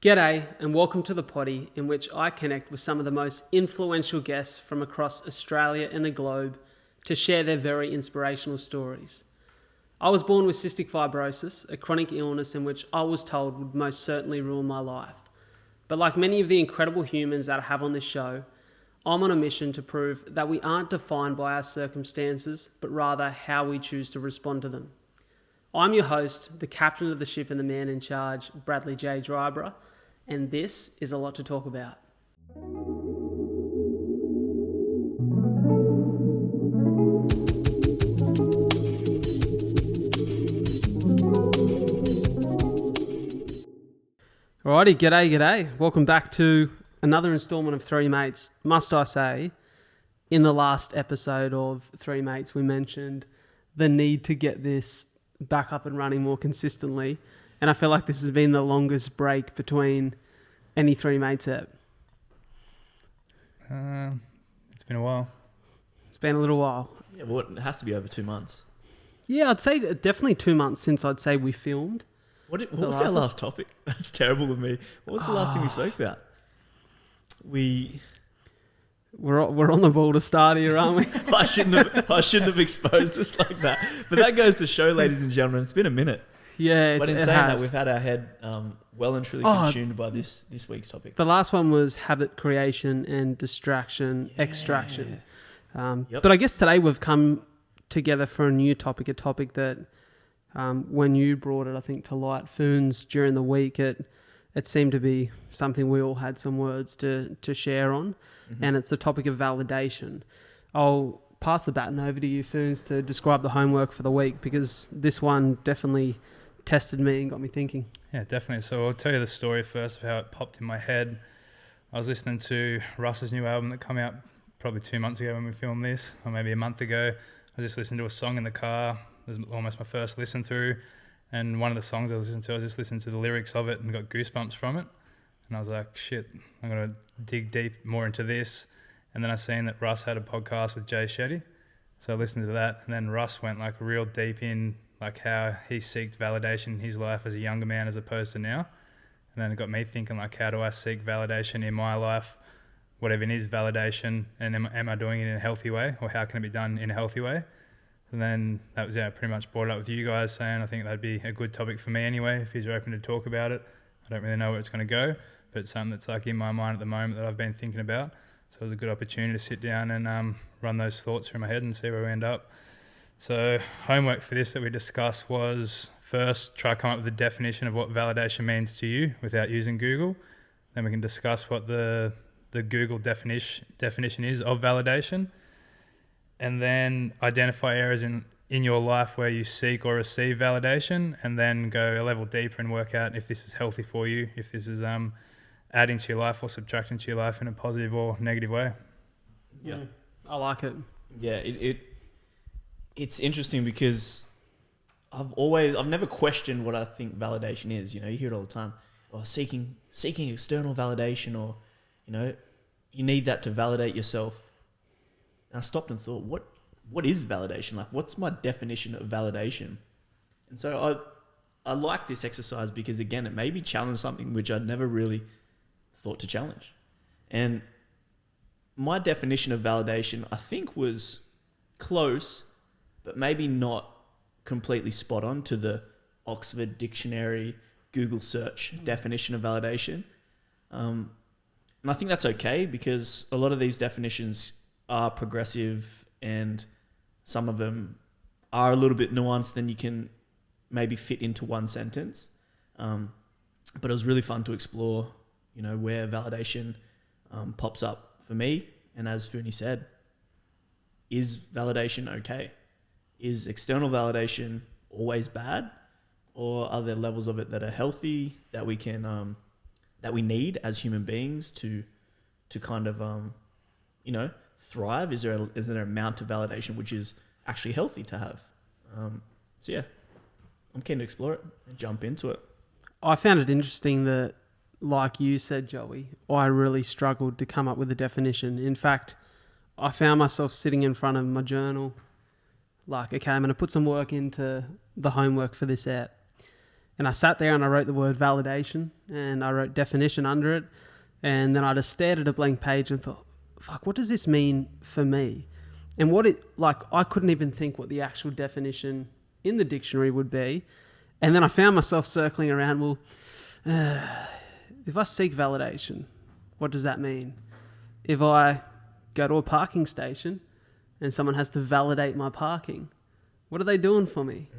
G'day and welcome to the potty, in which I connect with some of the most influential guests from across Australia and the globe to share their very inspirational stories. I was born with cystic fibrosis, a chronic illness in which I was told would most certainly ruin my life. But like many of the incredible humans that I have on this show, I'm on a mission to prove that we aren't defined by our circumstances, but rather how we choose to respond to them. I'm your host, the captain of the ship and the man in charge, Bradley J. Dryborough, and this is a lot to talk about. Alrighty, g'day. Welcome back to another instalment of Three Mates. Must I say, in the last episode of Three Mates, we mentioned the need to get this back up and running more consistently. And I feel like this has been the longest break between any Three Mates ep. It's been a while. It's been a little while. Yeah, well, it has to be over 2 months. Yeah, I'd say definitely 2 months since I'd say we filmed. What was our last topic? That's terrible of me. What was the last thing we spoke about? We're on the ball to start here, aren't we? I shouldn't have exposed us like that. But that goes to show, ladies and gentlemen, it's been a minute. Yeah, but in saying that, we've had our head well and truly consumed by this week's topic. The last one was habit creation and distraction, extraction. Yep. But I guess today we've come together for a new topic, a topic that when you brought it, I think, to light, Phoons, during the week, it seemed to be something we all had some words to share on, and it's the topic of validation. I'll pass the baton over to you, Phoons, to describe the homework for the week, because this one definitely tested me and got me thinking. Yeah, definitely. So I'll tell you the story first of how it popped in my head. I was listening to Russ's new album that came out probably 2 months ago when we filmed this, or maybe a month ago. I just listened to a song in the car. It was almost my first listen through. And one of the songs I was just listening to the lyrics of it and got goosebumps from it. And I was like, shit, I'm going to dig deep more into this. And then I seen that Russ had a podcast with Jay Shetty. So I listened to that. And then Russ went like real deep in like how he seeked validation in his life as a younger man as opposed to now. And then it got me thinking, like, how do I seek validation in my life, whatever it is validation, and am I doing it in a healthy way, or how can it be done in a healthy way? And then that was, pretty much brought it up with you guys, saying I think that'd be a good topic for me anyway, if you're open to talk about it. I don't really know where it's going to go, but it's something that's like in my mind at the moment that I've been thinking about. So it was a good opportunity to sit down and run those thoughts through my head and see where we end up. So homework for this that we discussed was, first, try to come up with a definition of what validation means to you without using Google. Then we can discuss what the Google definition is of validation. And then identify areas in your life where you seek or receive validation, and then go a level deeper and work out if this is healthy for you, if this is adding to your life or subtracting to your life in a positive or negative way. Yeah, I like it. Yeah, it's interesting because I've never questioned what I think validation is. You know, you hear it all the time. Or seeking external validation, or, you know, you need that to validate yourself. And I stopped and thought, what is validation? Like, what's my definition of validation? And so I like this exercise because, again, it made me challenge something which I'd never really thought to challenge. And my definition of validation, I think, was close, but maybe not completely spot on to the Oxford Dictionary, Google search definition of validation. And I think that's okay, because a lot of these definitions are progressive and some of them are a little bit nuanced than you can maybe fit into one sentence. But it was really fun to explore, you know, where validation pops up for me. And as Phoony said, is validation okay? Is external validation always bad? Or are there levels of it that are healthy, that we can, that we need as human beings to kind of, you know, thrive? Is there an amount of validation which is actually healthy to have? So yeah, I'm keen to explore it and jump into it. I found it interesting that, like you said, Joey, I really struggled to come up with a definition. In fact, I found myself sitting in front of my journal, like, okay, I'm going to put some work into the homework for this app. And I sat there and I wrote the word validation and I wrote definition under it. And then I just stared at a blank page and thought, fuck, what does this mean for me? And I couldn't even think what the actual definition in the dictionary would be. And then I found myself circling around, well, if I seek validation, what does that mean? If I go to a parking station and someone has to validate my parking, what are they doing for me?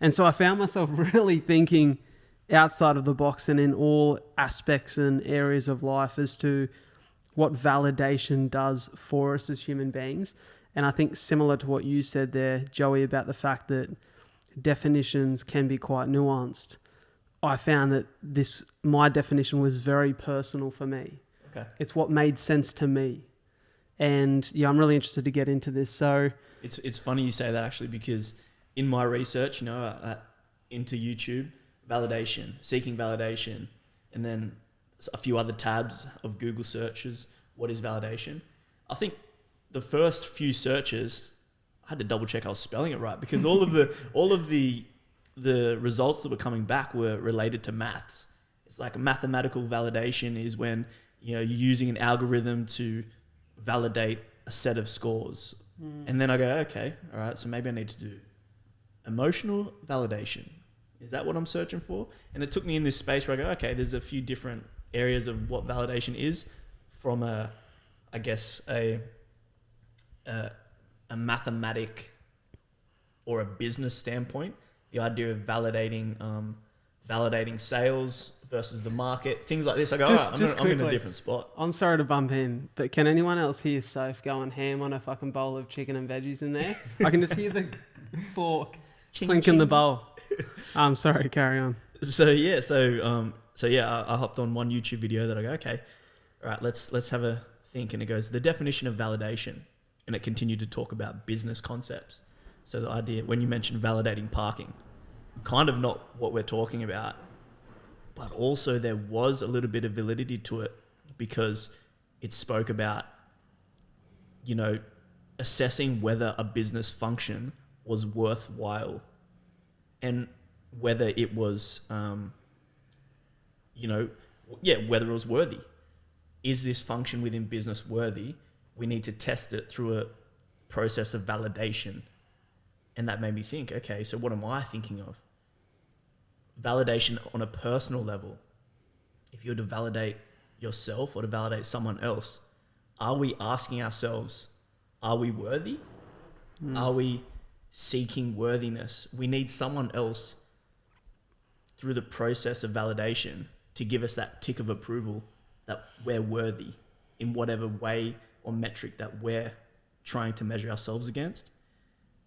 And so I found myself really thinking outside of the box and in all aspects and areas of life as to what validation does for us as human beings. And I think similar to what you said there, Joey, about the fact that definitions can be quite nuanced, I found that my definition was very personal for me. Okay. It's what made sense to me. And yeah, I'm really interested to get into this. So it's funny you say that, actually, because in my research, into YouTube, validation, seeking validation, and then a few other tabs of Google searches, what is validation? I think the first few searches, I had to double check I was spelling it right, because all of the results that were coming back were related to maths. It's like a mathematical validation is when you're using an algorithm to validate a set of scores. And then I go, okay, all right, so maybe I need to do emotional validation. Is that what I'm searching for? And it took me in this space where I go, okay, there's a few different areas of what validation is from a mathematic or a business standpoint. The idea of validating sales versus the market, things like this. I go, I'm in a different spot. I'm sorry to bump in, but can anyone else hear Soph going ham on a fucking bowl of chicken and veggies in there? I can just hear the fork clinking the bowl. I'm sorry, carry on. I hopped on one YouTube video that I go, okay, all right, let's have a think. And it goes, the definition of validation. And it continued to talk about business concepts. So the idea, when you mentioned validating parking, kind of not what we're talking about, but also there was a little bit of validity to it because it spoke about, assessing whether a business function was worthwhile and whether it was, whether it was worthy. Is this function within business worthy? We need to test it through a process of validation. And that made me think, okay, so what am I thinking of? Validation on a personal level. If you were to validate yourself or to validate someone else, are we asking ourselves, are we worthy? Are we seeking worthiness? We need someone else through the process of validation to give us that tick of approval that we're worthy in whatever way or metric that we're trying to measure ourselves against.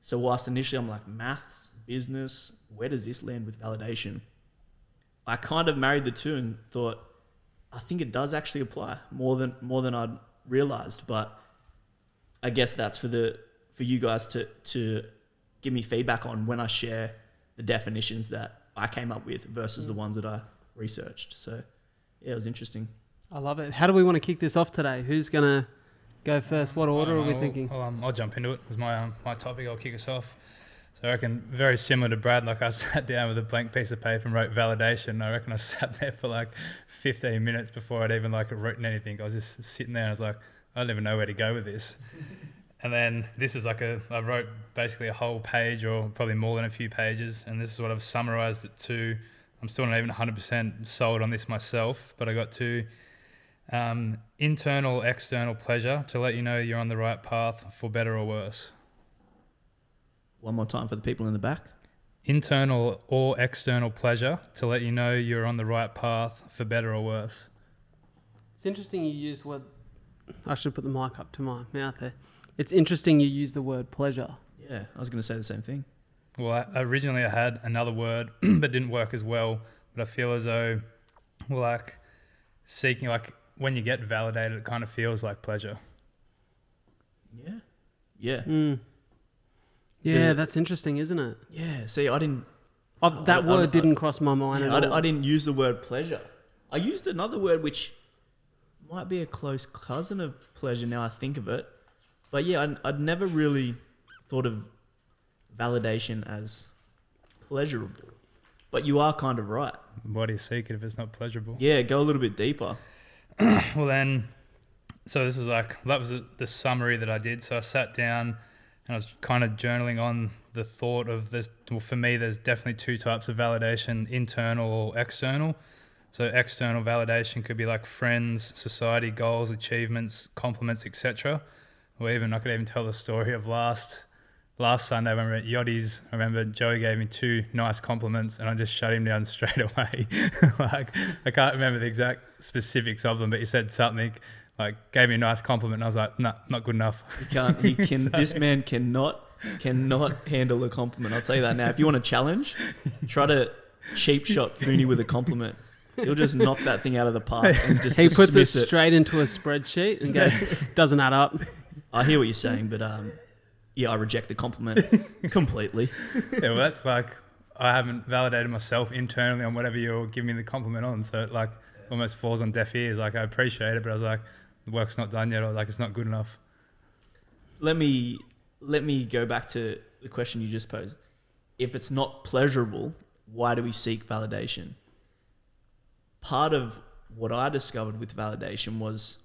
So whilst initially I'm like, maths, business, where does this land with validation? I kind of married the two and thought, I think it does actually apply more than I'd realized. But I guess that's for you guys to give me feedback on when I share the definitions that I came up with versus the ones that I researched. So yeah, it was interesting. I love it. How do we want to kick this off today? Who's going to go first? What order are we thinking? I'll jump into it. It's my topic. I'll kick us off. So I reckon very similar to Brad, like I sat down with a blank piece of paper and wrote validation. I reckon I sat there for like 15 minutes before I'd even written anything. I was just sitting there and I was like, I don't even know where to go with this. And then this is I wrote basically a whole page or probably more than a few pages. And this is what I've summarized it to. I'm still not even 100% sold on this myself, but I got to internal, external pleasure to let you know you're on the right path for better or worse. One more time for the people in the back. Internal or external pleasure to let you know you're on the right path for better or worse. It's interesting you use word... I should put the mic up to my mouth there. It's interesting you use the word pleasure. Yeah, I was going to say the same thing. Well, originally I had another word, but didn't work as well. But I feel as though, seeking, when you get validated, it kind of feels like pleasure. Yeah. Yeah. Yeah, that's interesting, isn't it? Yeah. See, I didn't... that word didn't cross my mind at all. I didn't use the word pleasure. I used another word which might be a close cousin of pleasure now I think of it. But yeah, I'd never really thought of validation as pleasurable. But you are kind of right. Why do you seek it if it's not pleasurable? Yeah, go a little bit deeper. Well then, so this is like, that was the summary that I did. So I sat down and I was kind of journaling on the thought of this. Well, for me, there's definitely two types of validation, internal or external. So external validation could be like friends, society, goals, achievements, compliments, etc. Or even, I could even tell the story of last Sunday when we were at Yachty's. I remember Joey gave me 2 nice compliments and I just shut him down straight away. Like, I can't remember the exact specifics of them, but he said something, like gave me a nice compliment and I was like, nah, not good enough. This man cannot handle a compliment. I'll tell you that now. If you want a challenge, try to cheap shot Phoony with a compliment. He'll just knock that thing out of the park and just He puts it dismiss it. straight into a spreadsheet and goes, doesn't add up. I hear what you're saying, but yeah, I reject the compliment completely. Yeah, well, that's like, I haven't validated myself internally on whatever you're giving me the compliment on. So it like almost falls on deaf ears. Like, I appreciate it, but I was like, the work's not done yet, or like it's not good enough. Let me go back to the question you just posed. If it's not pleasurable, why do we seek validation? Part of what I discovered with validation was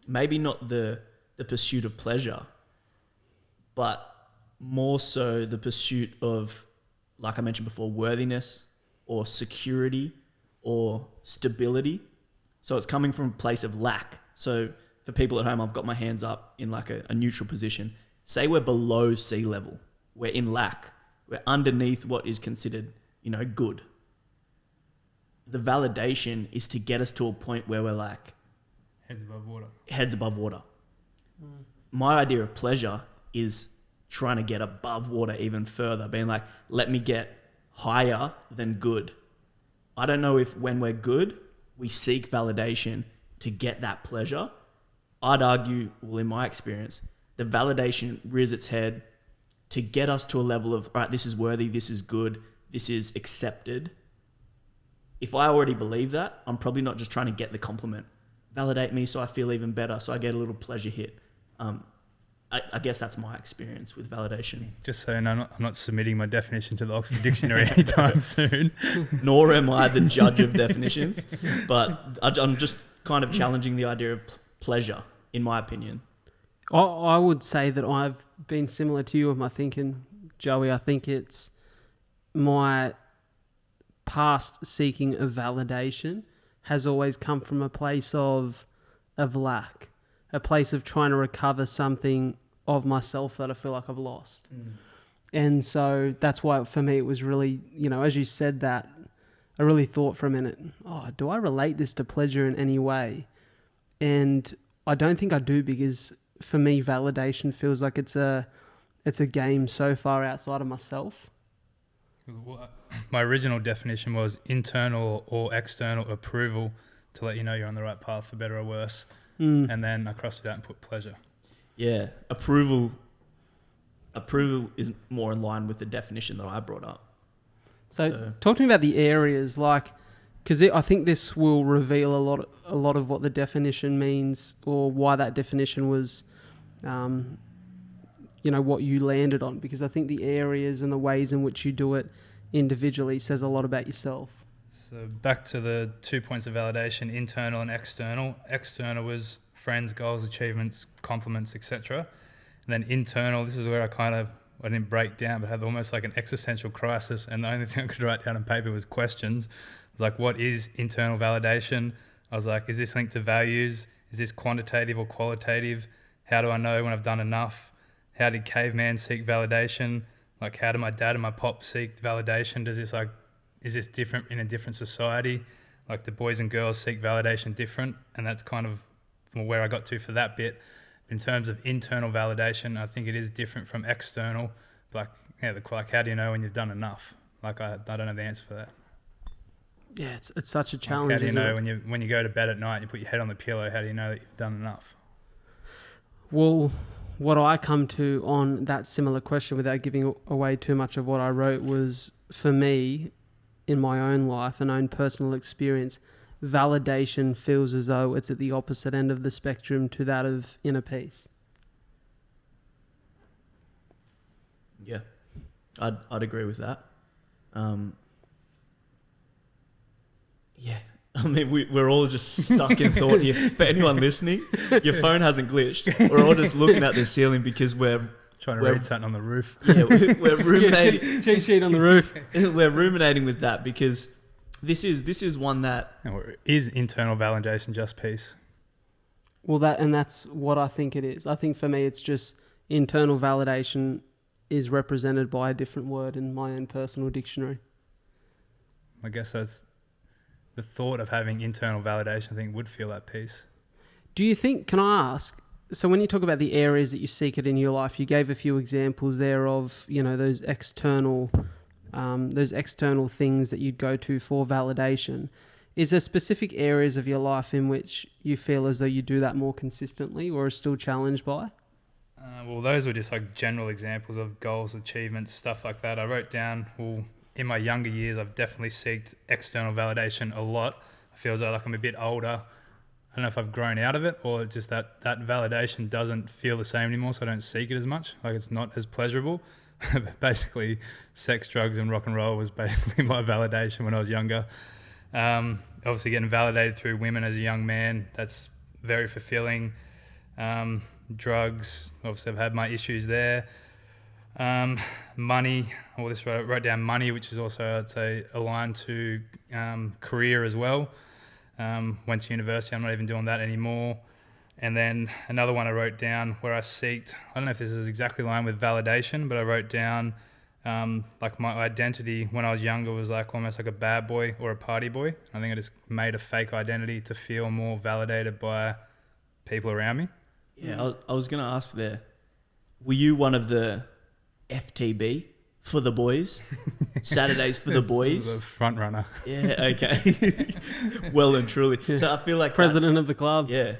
maybe not the pursuit of pleasure, but more so the pursuit of, like I mentioned before, worthiness or security or stability. So it's coming from a place of lack. So for people at home, I've got my hands up in like a neutral position. Say we're below sea level. We're in lack. We're underneath what is considered, good. The validation is to get us to a point where we're like... Heads above water. Heads above water. My idea of pleasure is trying to get above water even further, being like, let me get higher than good. I don't know if when we're good, we seek validation to get that pleasure. I'd argue, well, in my experience, the validation rears its head to get us to a level of, all right, this is worthy, this is good, this is accepted. If I already believe that, I'm probably not just trying to get the compliment. Validate me so I feel even better, so I get a little pleasure hit. I guess that's my experience with validation. Just so you know, I'm not submitting my definition to the Oxford Dictionary anytime soon. Nor am I the judge of definitions, but I'm just kind of challenging the idea of pleasure, in my opinion. I would say that I've been similar to you with my thinking, Joey. I think it's my past seeking of validation has always come from a place of lack, a place of trying to recover something of myself that I feel like I've lost. And so that's why for me it was really, as you said that, I really thought for a minute, do I relate this to pleasure in any way? And I don't think I do, because for me validation feels like it's a game so far outside of myself. My original definition was internal or external approval to let you know you're on the right path, for better or worse. And then I crossed it out and put pleasure. Yeah, approval is more in line with the definition that I brought up. So talk to me about the areas, because I think this will reveal a lot of what the definition means, or why that definition was, what you landed on. Because I think the areas and the ways in which you do it individually says a lot about yourself. So back to the 2 points of validation, internal and external. External was friends, goals, achievements, compliments, etc. And then internal, this is where I didn't break down, but had almost like an existential crisis. And the only thing I could write down on paper was questions. I was like, what is internal validation? I was like, is this linked to values? Is this quantitative or qualitative? How do I know when I've done enough? How did caveman seek validation? Like, how do my dad and my pop seek validation? Is this different in a different society? Like, the boys and girls seek validation different, and that's kind of where I got to for that bit. In terms of internal validation, I think it is different from external. Like how do you know when you've done enough? Like, I don't have the answer for that. Yeah, it's such a challenge. Like, how do you know when you go to bed at night, you put your head on the pillow? How do you know that you've done enough? Well, what I come to on that similar question, without giving away too much of what I wrote, was, for me, in my own life and own personal experience, validation feels as though it's at the opposite end of the spectrum to that of inner peace. Yeah, I'd agree with that. Yeah. I mean, we're all just stuck in thought here. For anyone listening, your phone hasn't glitched. We're all just looking at the ceiling because we're Trying to read something on the roof. Yeah, we're ruminating. Cheat sheet on the roof. We're ruminating with that because this is one that Is internal validation just peace? Well, that's what I think it is. I think for me, it's just internal validation is represented by a different word in my own personal dictionary. I guess that's the thought of having internal validation, I think, would feel at peace. Do you think, can I ask, so when you talk about the areas that you seek it in your life, you gave a few examples there of, those external things that you'd go to for validation. Is there specific areas of your life in which you feel as though you do that more consistently or are still challenged by? Well, those were just like general examples of goals, achievements, stuff like that. I wrote down, in my younger years, I've definitely sought external validation a lot. I feel as though like I'm a bit older. I don't know if I've grown out of it or just that validation doesn't feel the same anymore, so I don't seek it as much. Like it's not as pleasurable. Basically, sex, drugs and rock and roll was basically my validation when I was younger. Obviously getting validated through women as a young man, that's very fulfilling. Drugs, obviously I've had my issues there. Money, I wrote down money, which is also, I'd say, aligned to career as well. Went to university, I'm not even doing that anymore. And then another one I wrote down where I seeked, I don't know if this is exactly aligned with validation, but I wrote down like my identity when I was younger was like almost like a bad boy or a party boy. I think I just made a fake identity to feel more validated by people around me. Yeah, I was going to ask there, were you one of the FTB for the boys? Saturdays for the boys? The front runner. Yeah, okay. Well and truly. Yeah. So I feel like President of the club. Yeah,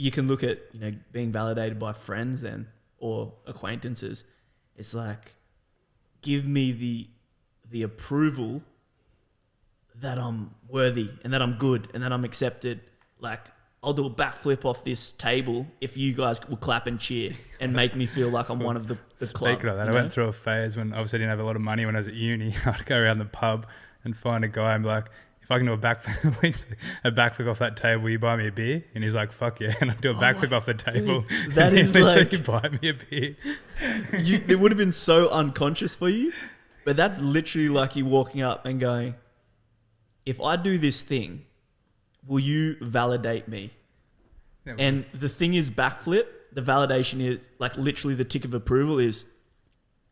you can look at being validated by friends then or acquaintances. It's like, give me the approval that I'm worthy and that I'm good and that I'm accepted. Like, I'll do a backflip off this table if you guys will clap and cheer and make me feel like I'm one of the club. Speaking of that, I went through a phase when obviously I didn't have a lot of money when I was at uni. I'd go around the pub and find a guy and be like, if I can do a backflip off that table, will you buy me a beer? And he's like, fuck yeah. And I'd do a backflip off the table. Dude, that is like... buy me a beer. It would have been so unconscious for you, but that's literally like you walking up and going, if I do this thing, will you validate me? Yeah, and the thing is, backflip, the validation is like literally the tick of approval is,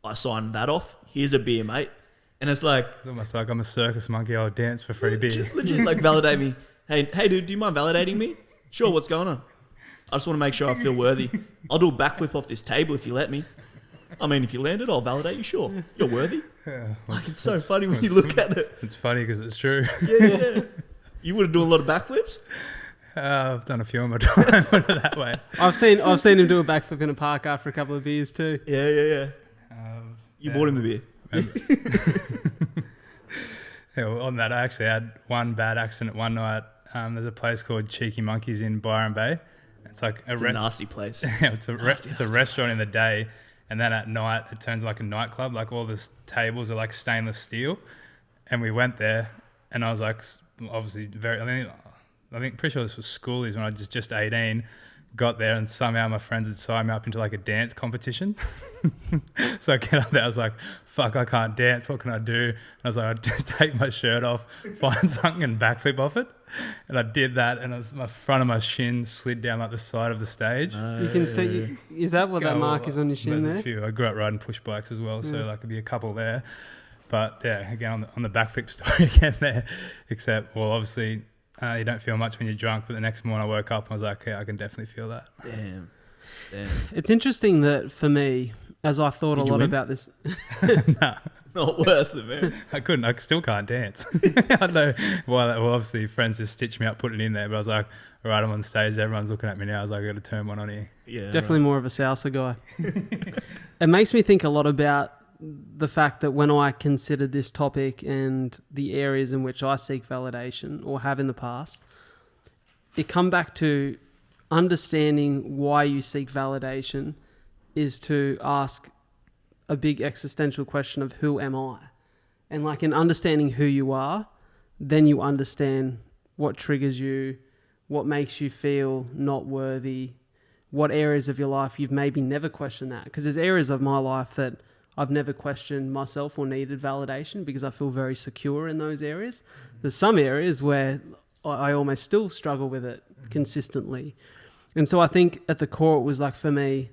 I signed that off. Here's a beer, mate. And it's like, it's almost like I'm a circus monkey. I'll dance for free beer. Legit, like validate me. Hey, dude, do you mind validating me? Sure, what's going on? I just want to make sure I feel worthy. I'll do a backflip off this table if you let me. I mean, if you land it, I'll validate you. Sure, you're worthy. Yeah, like it's so funny when you look at it. It's funny because it's true. Yeah. You would have done a lot of backflips. I've done a few in my time. Put it that way. I've seen him do a backflip in a park after a couple of beers too. Yeah. You bought him the beer. Yeah, well, on that, I actually had one bad accident one night. There's a place called Cheeky Monkeys in Byron Bay. It's like a nasty place. Yeah, it's a restaurant in the day, and then at night it turns like a nightclub. Like all the tables are like stainless steel, and we went there, and I was like, obviously I think pretty sure this was schoolies when I was just 18. Got there and somehow my friends had signed me up into like a dance competition. So I get up there, I was like, fuck, I can't dance, what can I do? And I was like, I'd just take my shirt off, find something and backflip off it. And I did that, and my front of my shin slid down like the side of the stage. You can see, is that what that mark is on your shin there? A few. I grew up riding push bikes as well, so like there'd be a couple there. But yeah, again, on the backflip story again there, except, well, obviously, you don't feel much when you're drunk, but the next morning I woke up and I was like, yeah, I can definitely feel that. Damn. It's interesting that for me, as I thought a lot about this... Nah. Not worth it, man. I still can't dance. I don't know why that, well, obviously friends just stitched me up, put it in there, but I was like, all right, I'm on stage, everyone's looking at me now, I was like, I got to turn one on here. Yeah, definitely more of a salsa guy. It makes me think a lot about the fact that when I considered this topic and the areas in which I seek validation or have in the past, it come back to understanding why you seek validation is to ask a big existential question of who am I? And like in understanding who you are, then you understand what triggers you, what makes you feel not worthy, what areas of your life you've maybe never questioned that. Because there's areas of my life that I've never questioned myself or needed validation because I feel very secure in those areas. There's some areas where I almost still struggle with it consistently. And so I think at the core it was like, for me,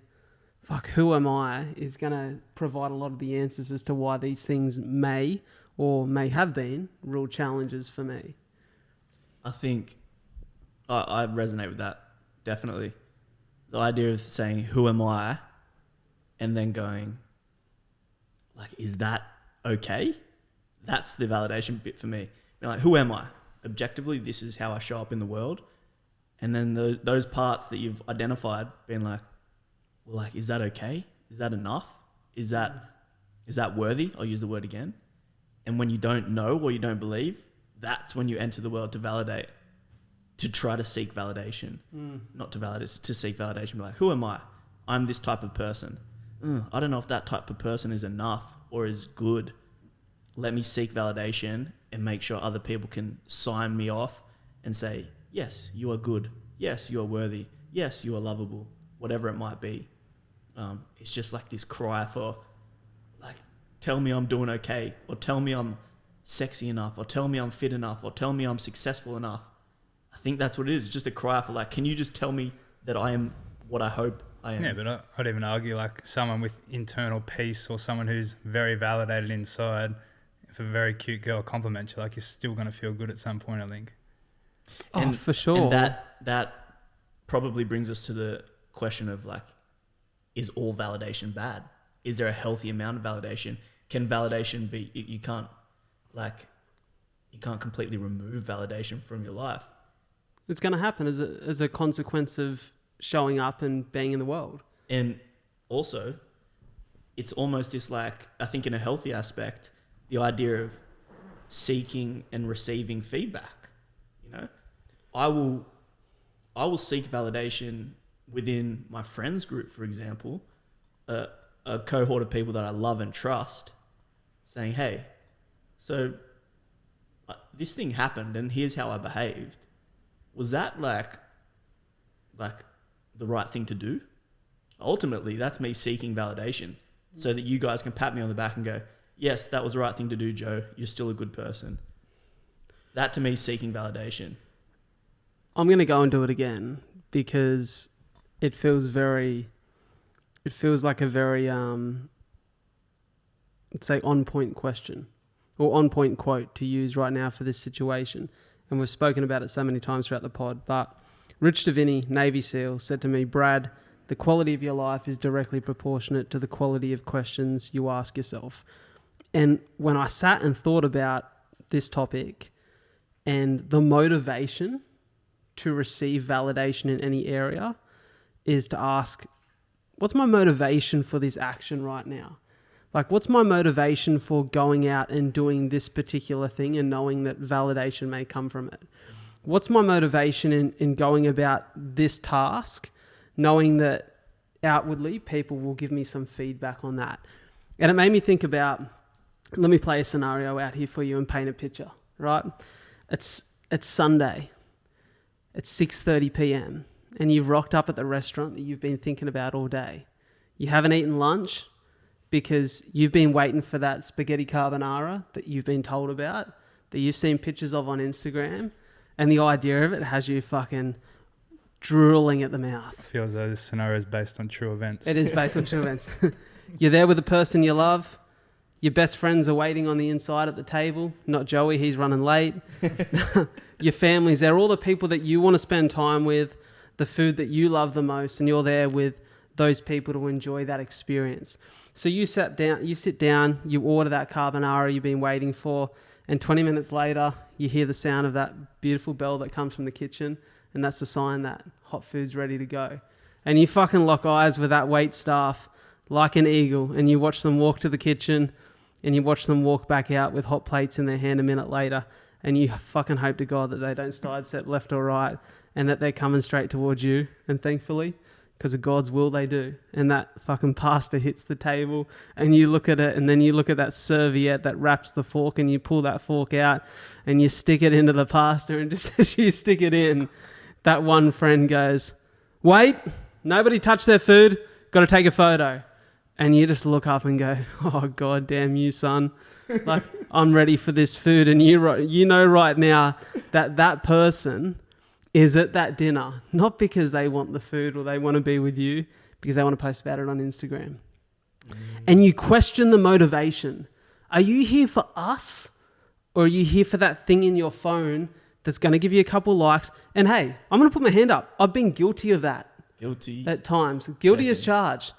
fuck, who am I is going to provide a lot of the answers as to why these things may or may have been real challenges for me. I think I resonate with that, definitely. The idea of saying, who am I? And then going, like, is that okay? That's the validation bit for me. You're like, who am I? Objectively, this is how I show up in the world. And then those parts that you've identified, being like, well, like, is that okay? Is that enough? Is that worthy? I'll use the word again. And when you don't know or you don't believe, that's when you enter the world to validate, to try to seek validation. Not to validate, to seek validation. Be like, who am I? I'm this type of person. I don't know if that type of person is enough or is good. Let me seek validation and make sure other people can sign me off and say, yes, you are good. Yes, you are worthy. Yes, you are lovable. Whatever it might be. It's just like this cry for, like, tell me I'm doing okay, or tell me I'm sexy enough, or tell me I'm fit enough, or tell me I'm successful enough. I think that's what it is. It's just a cry for, like, can you just tell me that I am what I hope I am? Yeah, but I'd even argue, like, someone with internal peace or someone who's very validated inside, if a very cute girl compliments you, like, you're still going to feel good at some point, I think. And, for sure. And that probably brings us to the question of, like, is all validation bad? Is there a healthy amount of validation? Can validation be, you can't completely remove validation from your life. It's going to happen as a consequence of showing up and being in the world. And also, it's almost this, like, I think in a healthy aspect, the idea of seeking and receiving feedback. You know, I will seek validation within my friends group, for example, a cohort of people that I love and trust, saying, hey, so this thing happened and here's how I behaved. Was that like the right thing to do? Ultimately, that's me seeking validation so that you guys can pat me on the back and go, yes, that was the right thing to do, Joe. You're still a good person. That to me is seeking validation. I'm going to go and do it again because it feels like a very, let's say, on-point question or on-point quote to use right now for this situation. And we've spoken about it so many times throughout the pod. But Rich Davini, Navy SEAL, said to me, Brad, the quality of your life is directly proportionate to the quality of questions you ask yourself. And when I sat and thought about this topic and the motivation to receive validation in any area is to ask, what's my motivation for this action right now? Like, what's my motivation for going out and doing this particular thing and knowing that validation may come from it? What's my motivation in going about this task, knowing that outwardly people will give me some feedback on that? And it made me think about, let me play a scenario out here for you and paint a picture, right? It's Sunday. It's 6:30 p.m. and you've rocked up at the restaurant that you've been thinking about all day. You haven't eaten lunch because you've been waiting for that spaghetti carbonara that you've been told about, that you've seen pictures of on Instagram, and the idea of it has you fucking drooling at the mouth. I feel as though this scenario is based on true events. It is based on true events. You're there with the person you love. Your best friends are waiting on the inside at the table. Not Joey, he's running late. Your family's there. All the people that you want to spend time with, the food that you love the most, and you're there with those people to enjoy that experience. So you sit down, you order that carbonara you've been waiting for, and 20 minutes later, you hear the sound of that beautiful bell that comes from the kitchen, and that's a sign that hot food's ready to go. And you fucking lock eyes with that wait staff like an eagle, and you watch them walk to the kitchen, and you watch them walk back out with hot plates in their hand a minute later, and you fucking hope to God that they don't sidestep left or right, and that they're coming straight towards you. And thankfully, because of God's will they do. And that fucking pasta hits the table and you look at it, and then you look at that serviette that wraps the fork, and you pull that fork out and you stick it into the pasta, and just as you stick it in, that one friend goes, "Wait, nobody touched their food, got to take a photo." And you just look up and go, "Oh, God damn you, son. Like, I'm ready for this food." And you know right now that person is at that dinner, not because they want the food or they want to be with you, because they want to post about it on Instagram. And you question the motivation. Are you here for us, or are you here for that thing in your phone that's going to give you a couple likes? And hey, I'm going to put my hand up. I've been guilty of that. Guilty. At times. Guilty as charged.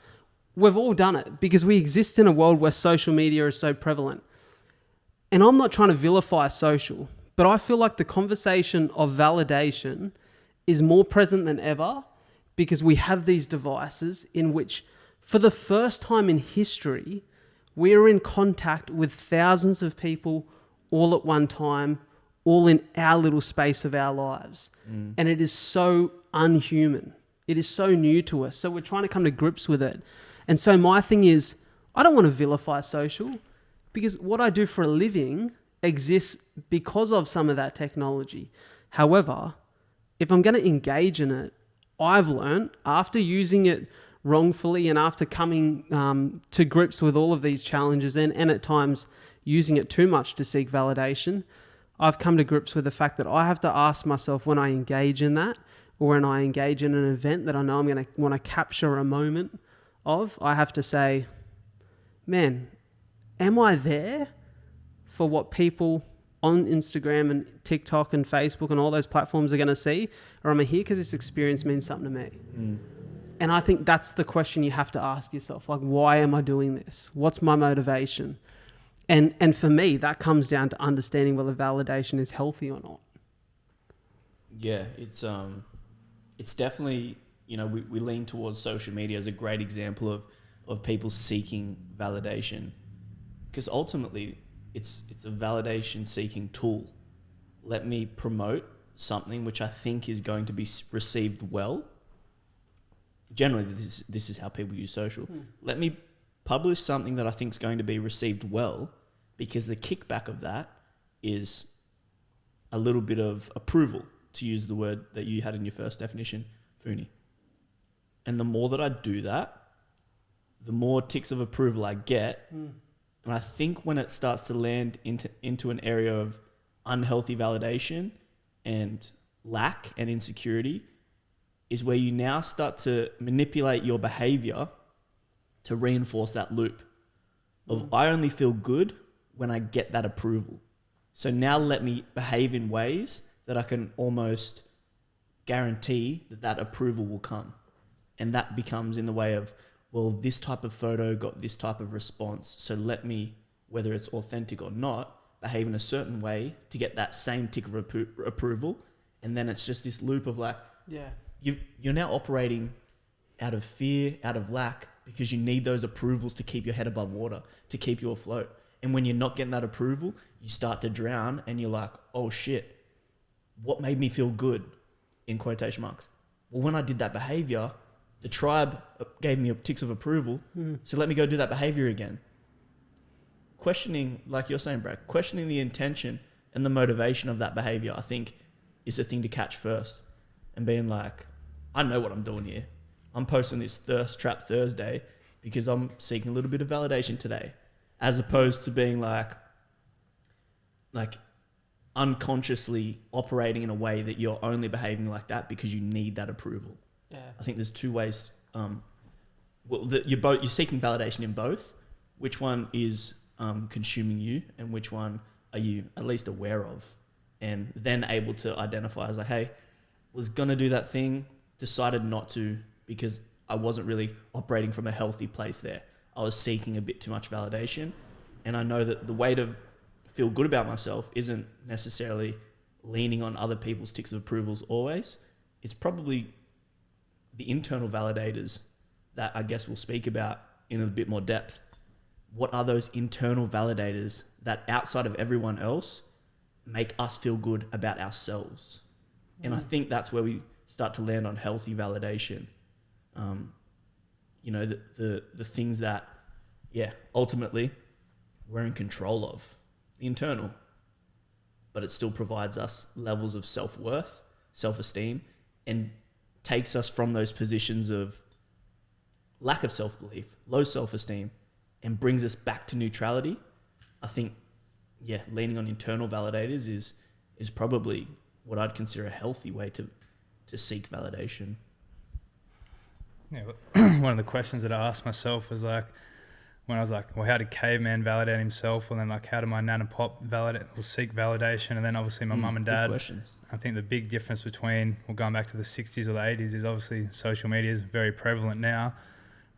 We've all done it because we exist in a world where social media is so prevalent. And I'm not trying to vilify social, but I feel like the conversation of validation is more present than ever because we have these devices in which, for the first time in history, we are in contact with thousands of people all at one time, all in our little space of our lives. And it is so unhuman. It is so new to us. So we're trying to come to grips with it. And so my thing is, I don't want to vilify social, because what I do for a living exists because of some of that technology. However, if I'm going to engage in it, I've learned after using it wrongfully and after coming to grips with all of these challenges and at times using it too much to seek validation, I've come to grips with the fact that I have to ask myself when I engage in that, or when I engage in an event that I know I'm going to want to capture a moment of, I have to say, man, am I there for what people on Instagram and TikTok and Facebook and all those platforms are going to see? Or am I here because this experience means something to me? And I think that's the question you have to ask yourself. Like, why am I doing this? What's my motivation? And for me, that comes down to understanding whether validation is healthy or not. Yeah, it's definitely, you know, we lean towards social media as a great example of people seeking validation, because ultimately it's a validation seeking tool. Let me promote something which I think is going to be received well. Generally, this is how people use social. Let me publish something that I think is going to be received well, because the kickback of that is a little bit of approval, to use the word that you had in your first definition, Phoony. And the more that I do that, the more ticks of approval I get. And I think when it starts to land into an area of unhealthy validation and lack and insecurity, is where you now start to manipulate your behavior to reinforce that loop of I only feel good when I get that approval. So now let me behave in ways that I can almost guarantee that approval will come. And that becomes in the way of, well, this type of photo got this type of response, so let me, whether it's authentic or not, behave in a certain way to get that same tick of approval. And then it's just this loop of like, you're now operating out of fear, out of lack, because you need those approvals to keep your head above water, to keep you afloat. And when you're not getting that approval, you start to drown and you're like, oh shit, what made me feel good? In quotation marks. Well, when I did that behavior, the tribe gave me ticks of approval, so let me go do that behavior again. Questioning, like you're saying, Brad, questioning the intention and the motivation of that behavior, I think, is the thing to catch first. And being like, I know what I'm doing here. I'm posting this Thirst Trap Thursday because I'm seeking a little bit of validation today, as opposed to being like unconsciously operating in a way that you're only behaving like that because you need that approval. Yeah. I think there's two ways. You're seeking validation in both. Which one is consuming you, and which one are you at least aware of, and then able to identify as like, hey, was gonna do that thing, decided not to because I wasn't really operating from a healthy place there. I was seeking a bit too much validation, and I know that the way to feel good about myself isn't necessarily leaning on other people's ticks of approvals always. It's probably the internal validators that I guess we'll speak about in a bit more depth. What are those internal validators that outside of everyone else make us feel good about ourselves? And I think that's where we start to land on healthy validation. You know, the things that, ultimately we're in control of, the internal, but it still provides us levels of self-worth, self-esteem, and takes us from those positions of lack of self-belief, low self-esteem, and brings us back to neutrality. I think, leaning on internal validators is probably what I'd consider a healthy way to seek validation. Yeah, one of the questions that I asked myself was like, when I was like, well, how did caveman validate himself? And then like, how did my nan and pop validate or seek validation? And then obviously my mum and dad. Good questions. I think the big difference between, going back to the 60s or the 80s, is obviously social media is very prevalent now.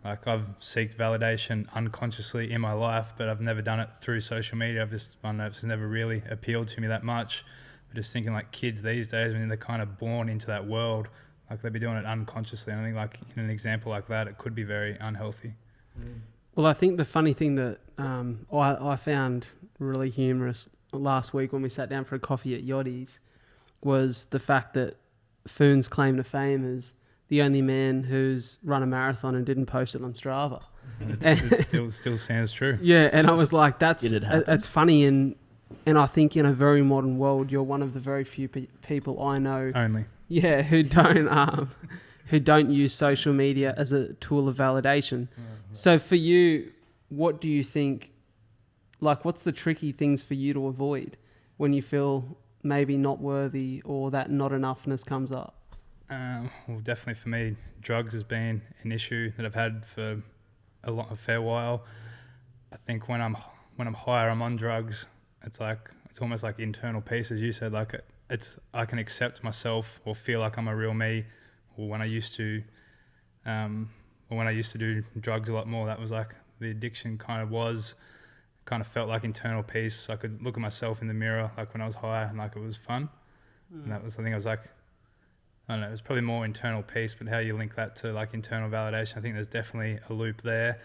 Like I've sought validation unconsciously in my life, but I've never done it through social media. I don't know, it's never really appealed to me that much. But just thinking like kids these days, when they're kind of born into that world, like they'd be doing it unconsciously. And I think like in an example like that, it could be very unhealthy. Well, I think the funny thing that I found really humorous last week when we sat down for a coffee at Yachty's was the fact that Phoon's claim to fame is the only man who's run a marathon and didn't post it on Strava. It still sounds true. Yeah, and I was like, that's funny, and I think in a very modern world, you're one of the very few people I know Only. Yeah, who don't use social media as a tool of validation. So for you, what do you think, like what's the tricky things for you to avoid when you feel maybe not worthy or that not enoughness comes up? Well, definitely for me, drugs has been an issue that I've had for a fair while. I think when I'm higher, I'm on drugs. It's almost like internal peace, as you said. Like I can accept myself or feel like I'm a real me. Or when I used to do drugs a lot more, that was like the addiction kind of felt like internal peace. I could look at myself in the mirror like when I was high and like it was fun. And that was, I think I was like, I don't know, it was probably more internal peace, but how you link that to like internal validation, I think there's definitely a loop there.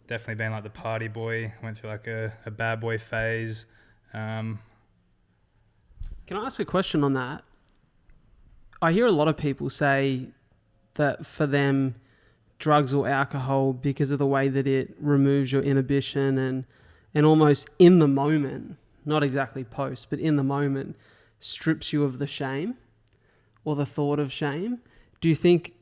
Definitely been like the party boy, went through like a bad boy phase. Can I ask a question on that? I hear a lot of people say that for them, drugs or alcohol, because of the way that it removes your inhibition and almost in the moment, not exactly post, but in the moment, strips you of the shame or the thought of shame. Do you think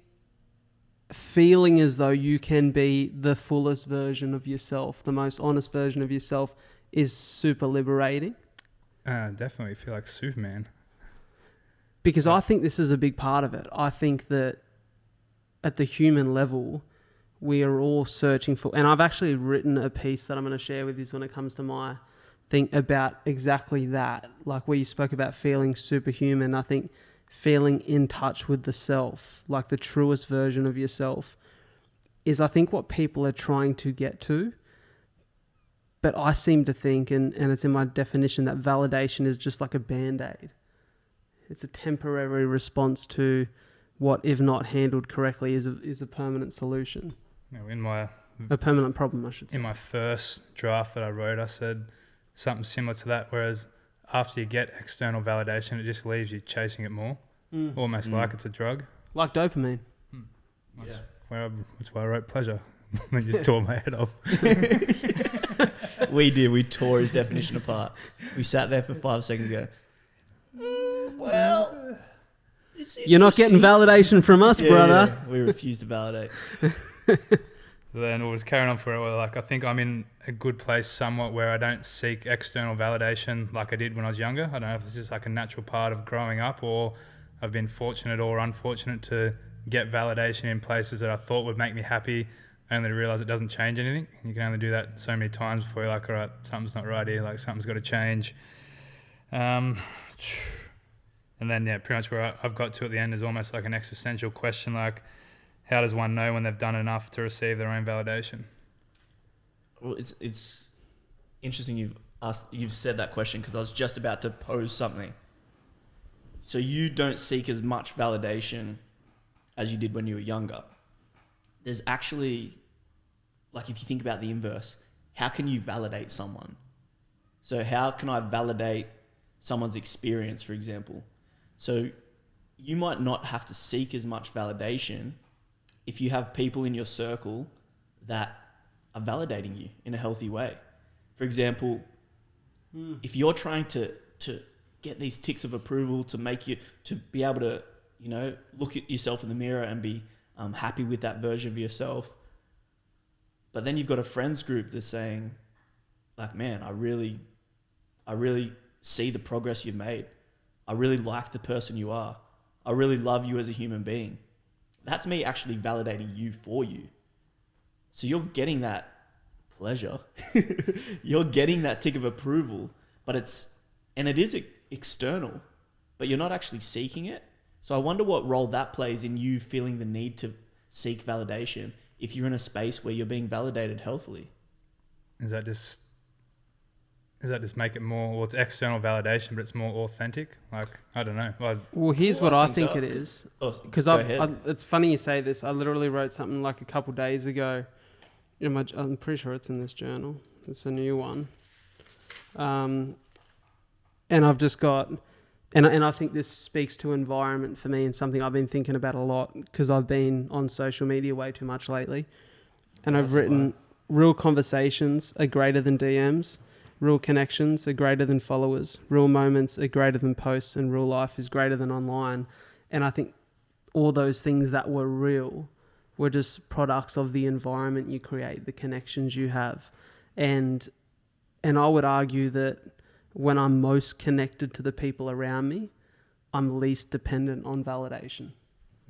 feeling as though you can be the fullest version of yourself, the most honest version of yourself, is super liberating? Definitely feel like Superman. Because I think this is a big part of it. I think that at the human level, we are all searching for, and I've actually written a piece that I'm going to share with you when it comes to my thing about exactly that. Like where you spoke about feeling superhuman, I think feeling in touch with the self, like the truest version of yourself, is I think what people are trying to get to. But I seem to think, and it's in my definition, that validation is just like a Band-Aid. It's a temporary response to what, if not handled correctly, is a permanent solution. A permanent problem, I should say. In my first draft that I wrote, I said something similar to that, whereas after you get external validation, it just leaves you chasing it more, almost like it's a drug. Like dopamine. That's why I wrote pleasure. I just tore my head off. We did. We tore his definition apart. We sat there for 5 seconds ago. Well, you're not getting validation from us, brother. Yeah. We refuse to validate. Then it was carrying on for a while. Like I think I'm in a good place somewhat where I don't seek external validation like I did when I was younger. I don't know if it's just like a natural part of growing up, or I've been fortunate or unfortunate to get validation in places that I thought would make me happy, only to realise it doesn't change anything. You can only do that so many times before you're like, all right, something's not right here, like something's got to change. And then, pretty much where I've got to at the end is almost like an existential question, like, how does one know when they've done enough to receive their own validation? Well, it's interesting you've said that question, because I was just about to pose something. So you don't seek as much validation as you did when you were younger. There's actually, like if you think about the inverse, how can you validate someone? So how can I validate someone's experience, for example? So, you might not have to seek as much validation if you have people in your circle that are validating you in a healthy way. For example, if you're trying to get these ticks of approval to make you, to be able to, you know, look at yourself in the mirror and be happy with that version of yourself, but then you've got a friends group that's saying, like, man, I really see the progress you've made. I really like the person you are. I really love you as a human being. That's me actually validating you for you. So you're getting that pleasure. You're getting that tick of approval, but it is external, but you're not actually seeking it. So I wonder what role that plays in you feeling the need to seek validation if you're in a space where you're being validated healthily. Does that just make it more, well, it's external validation, but it's more authentic? Like, I don't know. Well, here's what I think it is. Because it's funny you say this. I literally wrote something like a couple days ago. I'm pretty sure it's in this journal. It's a new one. And I've just got... And I think this speaks to environment for me and something I've been thinking about a lot because I've been on social media way too much lately. And I've written, real conversations are greater than DMs. Real connections are greater than followers. Real moments are greater than posts, and real life is greater than online. And I think all those things that were real were just products of the environment you create, the connections you have. And I would argue that when I'm most connected to the people around me, I'm least dependent on validation.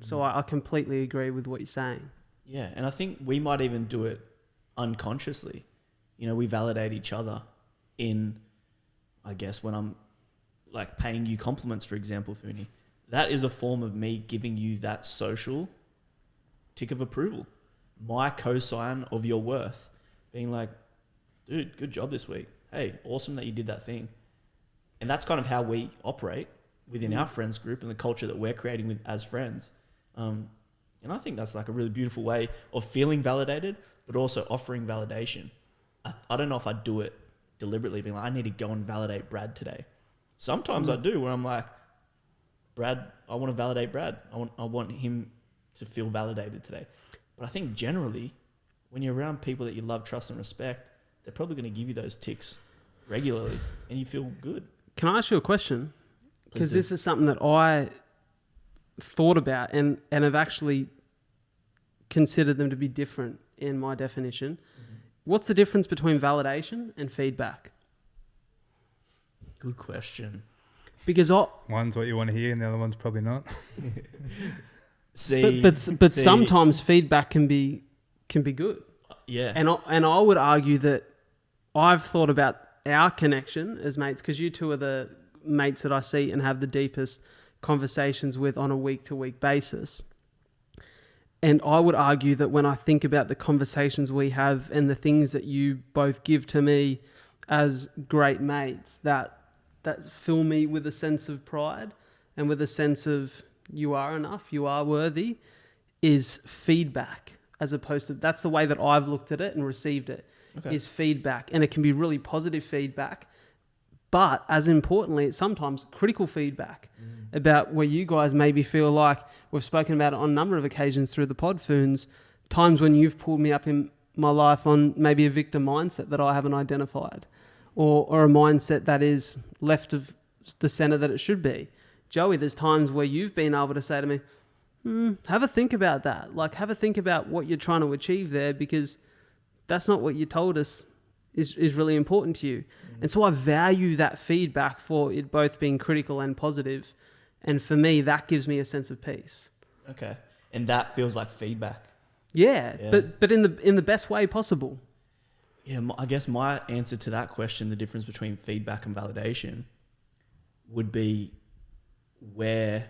So I completely agree with what you're saying. Yeah, and I think we might even do it unconsciously. You know, we validate each other in, I guess, when I'm like paying you compliments, for example, Phoony. That is a form of me giving you that social tick of approval. My cosign of your worth. Being like, dude, good job this week. Hey, awesome that you did that thing. And that's kind of how we operate within our friends group and the culture that we're creating with as friends. And I think that's like a really beautiful way of feeling validated, but also offering validation. I don't know if I do it deliberately, being like, I need to go and validate Brad today. Sometimes I do, where I'm like, Brad, I want to validate Brad. I want him to feel validated today. But I think generally, when you're around people that you love, trust, and respect, they're probably going to give you those ticks regularly and you feel good. Can I ask you a question? Because this is something that I thought about and have actually considered them to be different in my definition. Mm-hmm. What's the difference between validation and feedback? Good question. Because one's what you want to hear and the other one's probably not. But sometimes feedback can be good. Yeah. And I would argue that I've thought about our connection as mates, because you two are the mates that I see and have the deepest conversations with on a week-to-week basis. And I would argue that when I think about the conversations we have and the things that you both give to me as great mates, that fill me with a sense of pride and with a sense of you are enough, you are worthy, is feedback. As opposed to, that's the way that I've looked at it and received it, is feedback. And it can be really positive feedback, but as importantly, it's sometimes critical feedback about where you guys maybe feel like, we've spoken about it on a number of occasions through the pod, Phoons, times when you've pulled me up in my life on maybe a victim mindset that I haven't identified, or a mindset that is left of the center that it should be. Joey, there's times where you've been able to say to me, have a think about that. Like, have a think about what you're trying to achieve there, because that's not what you told us is really important to you. And so I value that feedback for it both being critical and positive. And for me, that gives me a sense of peace. Okay. And that feels like feedback. Yeah. But in the best way possible. Yeah, I guess my answer to that question, the difference between feedback and validation, would be where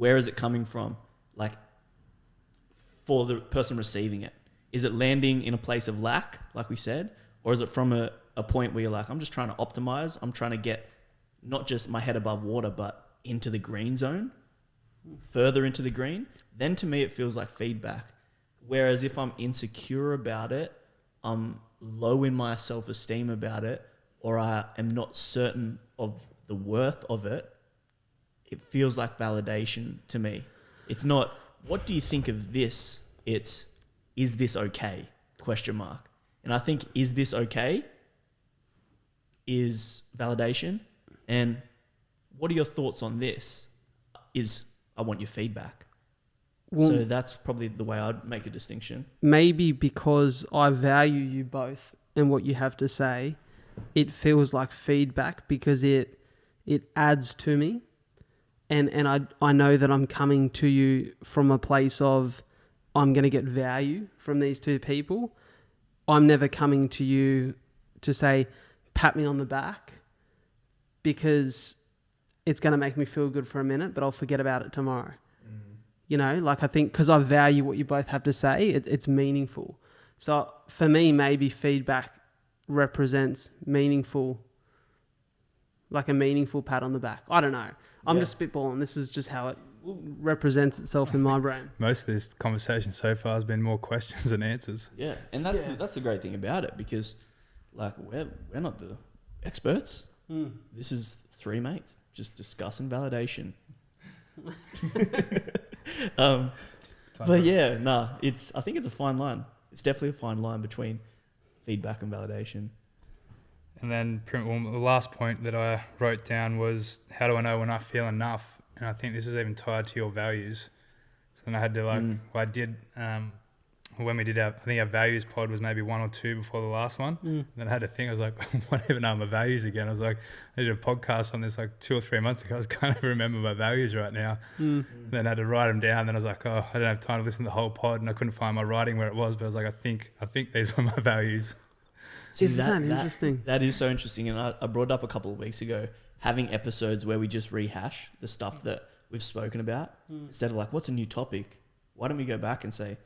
is it coming from? Like, for the person receiving it. Is it landing in a place of lack, like we said? Or is it from a point where you're like, I'm just trying to optimize. I'm trying to get not just my head above water, but into the green zone, further into the green. Then to me, it feels like feedback. Whereas if I'm insecure about it, I'm low in my self-esteem about it, or I am not certain of the worth of it, it feels like validation to me. It's not, what do you think of this? It's, is this okay? Question mark. And I think, is this okay? Is validation. And what are your thoughts on this? Is, I want your feedback. Well, So that's probably the way I'd make a distinction. maybe because I value you both and what you have to say, it feels like feedback because it adds to me. And I know that I'm coming to you from a place of I'm going to get value from these two people. I'm never coming to you to say, pat me on the back, because it's going to make me feel good for a minute, but I'll forget about it tomorrow. You know, like I think because I value what you both have to say, it's meaningful. So for me, maybe feedback represents meaningful, like a meaningful pat on the back. I don't know. I'm just spitballing. This is just how it represents itself in my brain. Most of this conversation so far has been more questions than answers. Yeah, and that's the great thing about it, because like we're not the experts. This is three mates just discussing validation. But yeah, I think it's a fine line. It's definitely a fine line between feedback and validation. And then the last point that I wrote down was, how do I know when I feel enough? And I think this is even tied to your values. So then I had to I did, when we did I think our values pod was maybe 1 or 2 before the last one. And then I had to think, I was like, what even are my values again? I was like, I did a podcast on this like 2 or 3 months ago. I can't even remember my values right now. Then I had to write them down. Then I was like, I don't have time to listen to the whole pod, and I couldn't find my writing where it was. But I was like, I think these were my values. Isn't that interesting? That is so interesting. And I brought it up a couple of weeks ago, having episodes where we just rehash the stuff that we've spoken about. Instead of like, what's a new topic? Why don't we go back and say,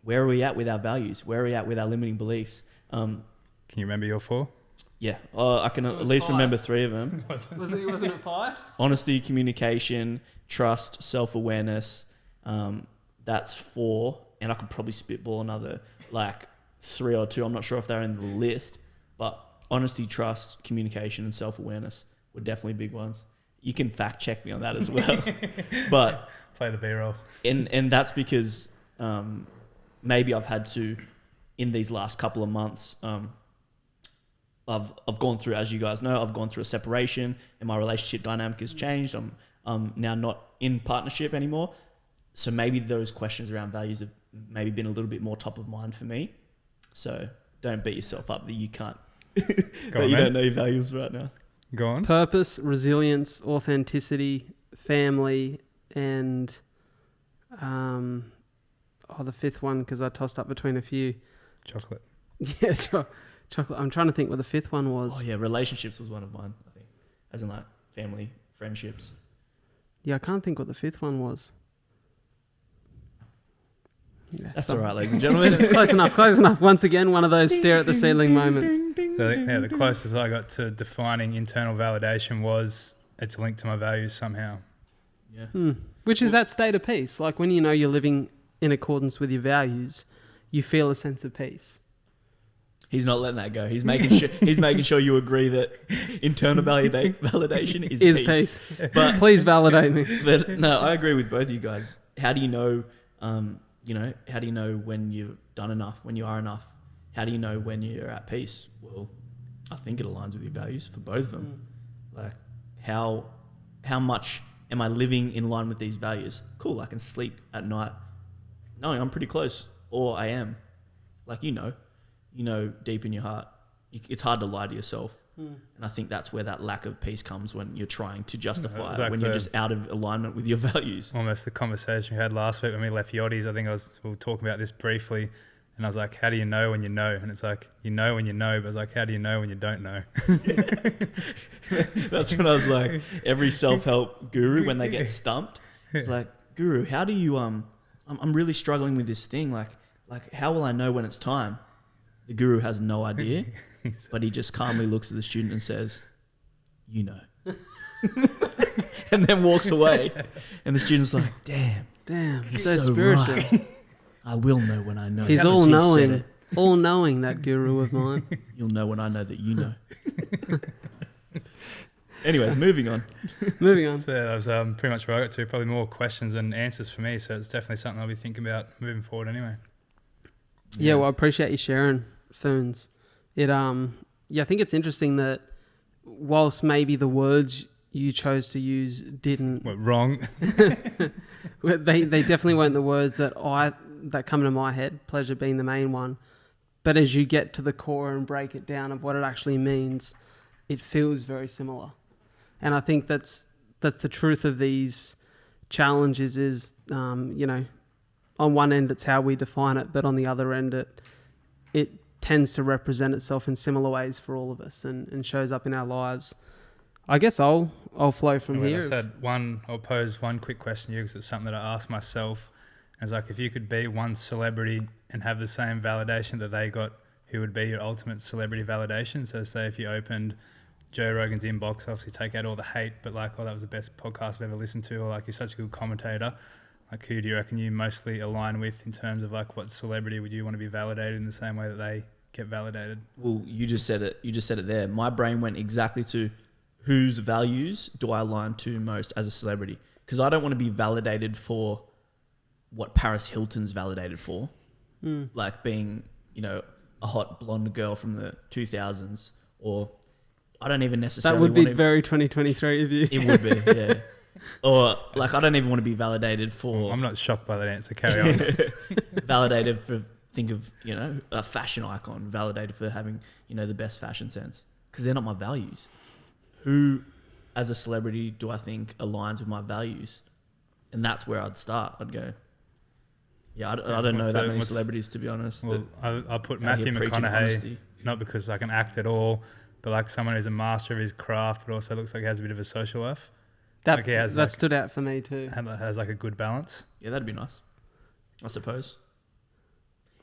where are we at with our values? Where are we at with our limiting beliefs? Can you remember your 4? Yeah, I can at least 5. remember 3 of them. Wasn't it 5? Honesty, communication, trust, self-awareness. That's 4. And I could probably spitball another like 3 or 2. I'm not sure if they're in the list, but honesty, trust, communication, and self-awareness were definitely big ones. You can fact check me on that as well. But play the B-roll. And that's because maybe I've had to, in these last couple of months, I've gone through, as you guys know, I've gone through a separation, and my relationship dynamic has changed. I'm now not in partnership anymore. So maybe those questions around values have maybe been a little bit more top of mind for me. So don't beat yourself up that you can't, don't know your values right now. Go on. Purpose, resilience, authenticity, family, and the 5th one, because I tossed up between a few. Chocolate. Yeah, chocolate. I'm trying to think what the 5th one was. Oh yeah, relationships was one of mine, I think. As in like family, friendships. Yeah, I can't think what the 5th one was. Yeah, That's all right, ladies and gentlemen. Close enough. Once again, one of those stare at the ceiling moments. So yeah, the closest I got to defining internal validation was it's linked to my values somehow. Yeah. Which is that state of peace. Like when you know you're living in accordance with your values, you feel a sense of peace. He's not letting that go. He's making sure you agree that internal validation is peace. But please validate me. But no, I agree with both of you guys. How do you know? How do you know when you've done enough? When you are enough? How do you know when you're at peace? Well, I think it aligns with your values for both of them. Like how much am I living in line with these values? Cool, I can sleep at night knowing I'm pretty close, or I am. Like you know deep in your heart. It's hard to lie to yourself. And I think that's where that lack of peace comes, when you're trying to justify it, when you're just out of alignment with your values. Almost the conversation we had last week when we left Yachty's. I think we were talking about this briefly, and I was like, how do you know when you know? And it's like, you know when you know, but it's like, how do you know when you don't know? That's when I was like, every self-help guru, when they get stumped, it's like, guru, how do you, I'm really struggling with this thing. Like how will I know when it's time? The guru has no idea, but he just calmly looks at the student and says, you know. And then walks away. And the student's like, damn, he's so spiritual. Right. I will know when I know. He's all knowing. All knowing, that guru of mine. You'll know when I know that you know. Anyways, moving on. Moving on. So that was pretty much where I got to. Probably more questions than answers for me. So it's definitely something I'll be thinking about moving forward anyway. Yeah, well, I appreciate you sharing, Phoons. I think it's interesting that whilst maybe the words you chose to use didn't... What, wrong? they definitely weren't the words that come to my head, pleasure being the main one. But as you get to the core and break it down of what it actually means, it feels very similar. And I think that's the truth of these challenges is, on one end it's how we define it, but on the other end it tends to represent itself in similar ways for all of us and shows up in our lives. I guess I'll flow from here. I'll pose one quick question to you because it's something that I asked myself. It's like, if you could be one celebrity and have the same validation that they got, who would be your ultimate celebrity validation? So say if you opened Joe Rogan's inbox, obviously take out all the hate, but like, oh, that was the best podcast I've ever listened to, or like, you're such a good commentator. Like, who do you reckon you mostly align with in terms of like, what celebrity would you want to be validated in the same way that they get validated? Well, you just said it there. My brain went exactly to whose values do I align to most as a celebrity? Because I don't want to be validated for what Paris Hilton's validated for, like being, a hot blonde girl from the 2000s, or I don't even necessarily. That would be very 2023 of you. It would be, yeah. Or like, I don't even want to be validated for. I'm not shocked by that answer. Carry on. Validated for, think of, a fashion icon, validated for having, the best fashion sense, because they're not my values. Who, as a celebrity, do I think aligns with my values? And that's where I'd start. I'd go, I don't know that many celebrities, to be honest. Well, I'll put Matthew McConaughey, not because I can act at all, but like someone who's a master of his craft, but also looks like he has a bit of a social life. That stood out for me too. Has like a good balance. Yeah, that'd be nice, I suppose.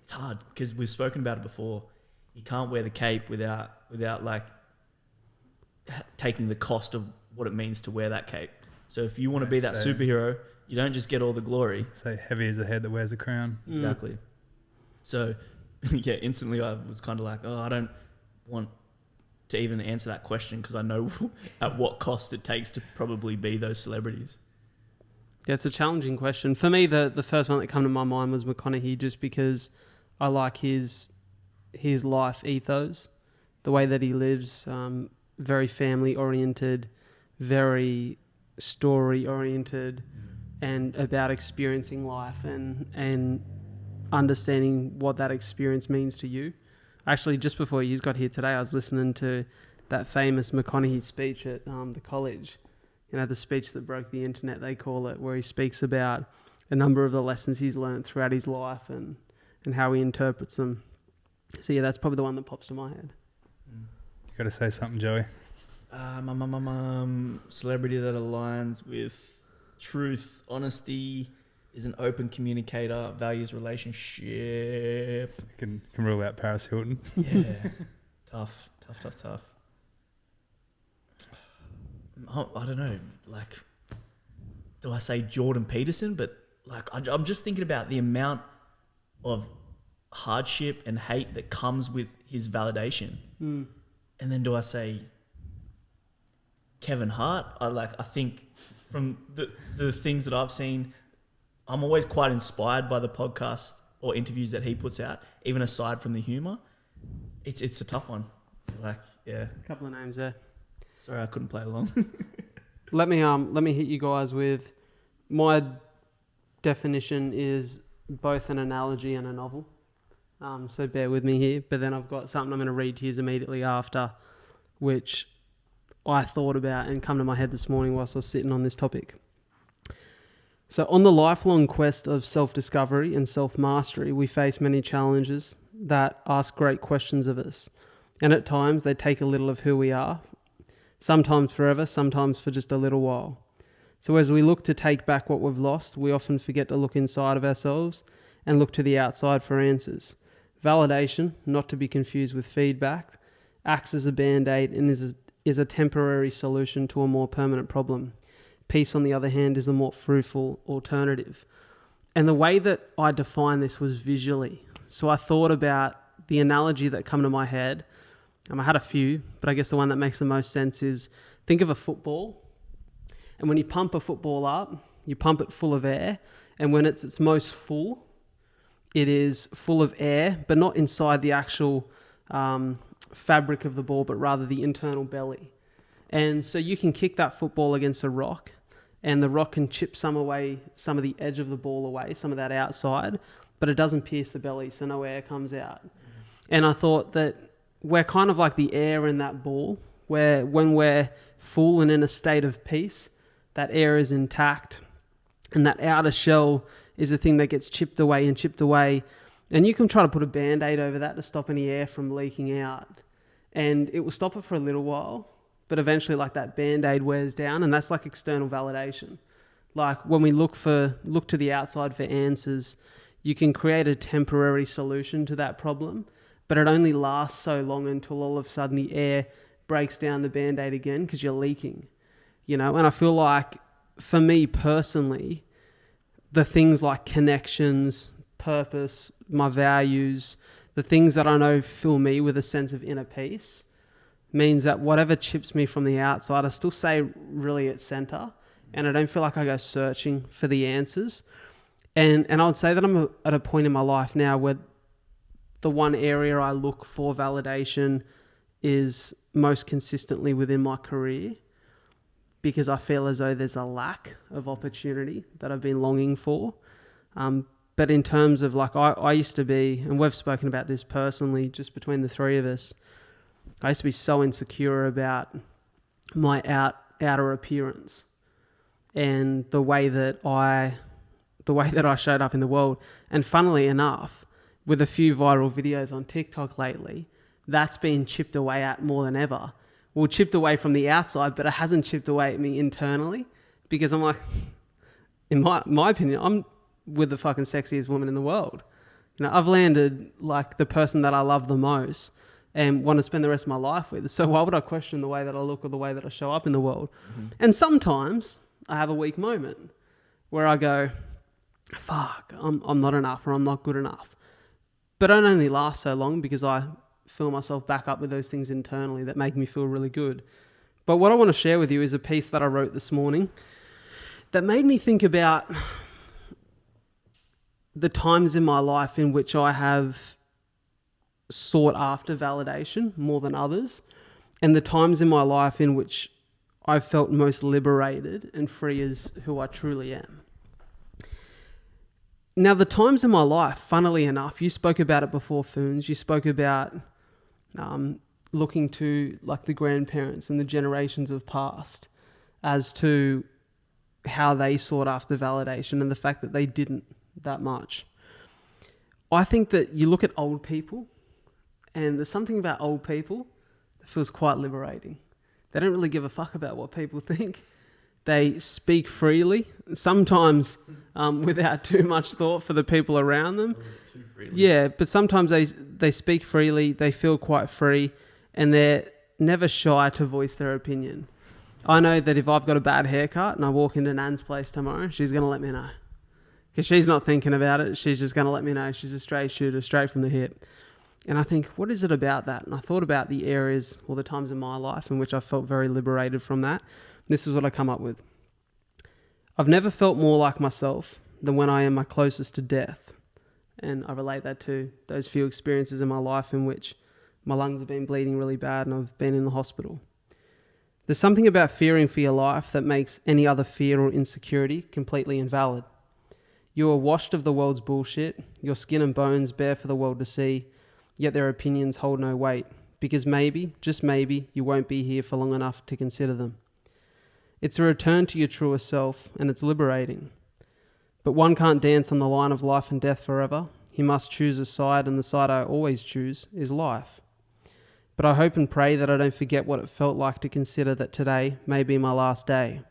It's hard because we've spoken about it before. You can't wear the cape without like taking the cost of what it means to wear that cape. So if you want to be that superhero, you don't just get all the glory. So heavy is the head that wears the crown. Exactly. So yeah, instantly I was kind of like, oh, I don't want to even answer that question because I know at what cost it takes to probably be those celebrities. Yeah, it's a challenging question. For me, the first one that came to my mind was McConaughey, just because I like his life ethos, the way that he lives, very family oriented, very story oriented, and about experiencing life and understanding what that experience means to you. Actually, just before you got here today, I was listening to that famous McConaughey speech at the college. The speech that broke the internet, they call it, where he speaks about a number of the lessons he's learned throughout his life and how he interprets them. So yeah, that's probably the one that pops to my head. You got to say something, Joey. Celebrity that aligns with truth, honesty, is an open communicator, values relationship. You can rule out Paris Hilton. Yeah. Tough. I don't know. Like, do I say Jordan Peterson? But like, I'm just thinking about the amount of hardship and hate that comes with his validation. And then do I say Kevin Hart? I think from the things that I've seen, I'm always quite inspired by the podcast or interviews that he puts out, even aside from the humor. It's a tough one. Like, yeah. A couple of names there. Sorry, I couldn't play along. Let me hit you guys with my definition is both an analogy and a novel. So bear with me here. But then I've got something I'm going to read to you immediately after, which I thought about and come to my head this morning whilst I was sitting on this topic. So on the lifelong quest of self-discovery and self-mastery, we face many challenges that ask great questions of us. And at times they take a little of who we are, sometimes forever, sometimes for just a little while. So as we look to take back what we've lost, we often forget to look inside of ourselves and look to the outside for answers. Validation, not to be confused with feedback, acts as a band-aid and is a temporary solution to a more permanent problem. Peace, on the other hand, is a more fruitful alternative. And the way that I define this was visually. So I thought about the analogy that come to my head. I had a few, but I guess the one that makes the most sense is think of a football. And when you pump a football up, you pump it full of air. And when it's its most full, it is full of air, but not inside the actual fabric of the ball, but rather the internal belly. And so you can kick that football against a rock, and the rock can chip some of the edge of the ball away, some of that outside, but it doesn't pierce the belly, so no air comes out. And I thought that we're kind of like the air in that ball, where when we're full and in a state of peace, that air is intact, and that outer shell is the thing that gets chipped away. And you can try to put a Band-Aid over that to stop any air from leaking out. And it will stop it for a little while, but eventually like that Band-Aid wears down, and that's like external validation. Like when we look to the outside for answers, you can create a temporary solution to that problem, but it only lasts so long until all of a sudden the air breaks down the Band-Aid again because you're leaking, And I feel like for me personally, the things like connections, purpose, my values, the things that I know fill me with a sense of inner peace means that whatever chips me from the outside, I still stay really at center, and I don't feel like I go searching for the answers. And I would say that I'm at a point in my life now where the one area I look for validation is most consistently within my career, because I feel as though there's a lack of opportunity that I've been longing for. But in terms of like, I used to be, and we've spoken about this personally, just between the three of us, I used to be so insecure about my outer appearance and the way that I showed up in the world. And funnily enough, with a few viral videos on TikTok lately, that's been chipped away at more than ever. Well, chipped away from the outside, but it hasn't chipped away at me internally, because I'm like, in my opinion, I'm with the fucking sexiest woman in the world. I've landed like the person that I love the most and want to spend the rest of my life with. So why would I question the way that I look or the way that I show up in the world? Mm-hmm. And sometimes I have a weak moment where I go, fuck, I'm not enough, or I'm not good enough. But it only lasts so long because I fill myself back up with those things internally that make me feel really good. But what I want to share with you is a piece that I wrote this morning that made me think about the times in my life in which I have sought after validation more than others, and the times in my life in which I felt most liberated and free as who I truly am. Now, the times in my life, funnily enough, you spoke about it before, Phoons. You spoke about looking to like the grandparents and the generations of past as to how they sought after validation and the fact that they didn't that much. I think that you look at old people, and there's something about old people that feels quite liberating. They don't really give a fuck about what people think. They speak freely, sometimes without too much thought for the people around them. Yeah, but sometimes they speak freely, they feel quite free, and they're never shy to voice their opinion. I know that if I've got a bad haircut and I walk into Nan's place tomorrow, she's going to let me know. Because she's not thinking about it, she's just going to let me know. She's a straight shooter, straight from the hip. And I think, what is it about that? And I thought about the areas or the times in my life in which I felt very liberated from that. This is what I come up with. I've never felt more like myself than when I am my closest to death. And I relate that to those few experiences in my life in which my lungs have been bleeding really bad and I've been in the hospital. There's something about fearing for your life that makes any other fear or insecurity completely invalid. You are washed of the world's bullshit, your skin and bones bare for the world to see, yet their opinions hold no weight, because maybe, just maybe, you won't be here for long enough to consider them. It's a return to your truer self, and it's liberating. But one can't dance on the line of life and death forever. He must choose a side, and the side I always choose is life. But I hope and pray that I don't forget what it felt like to consider that today may be my last day.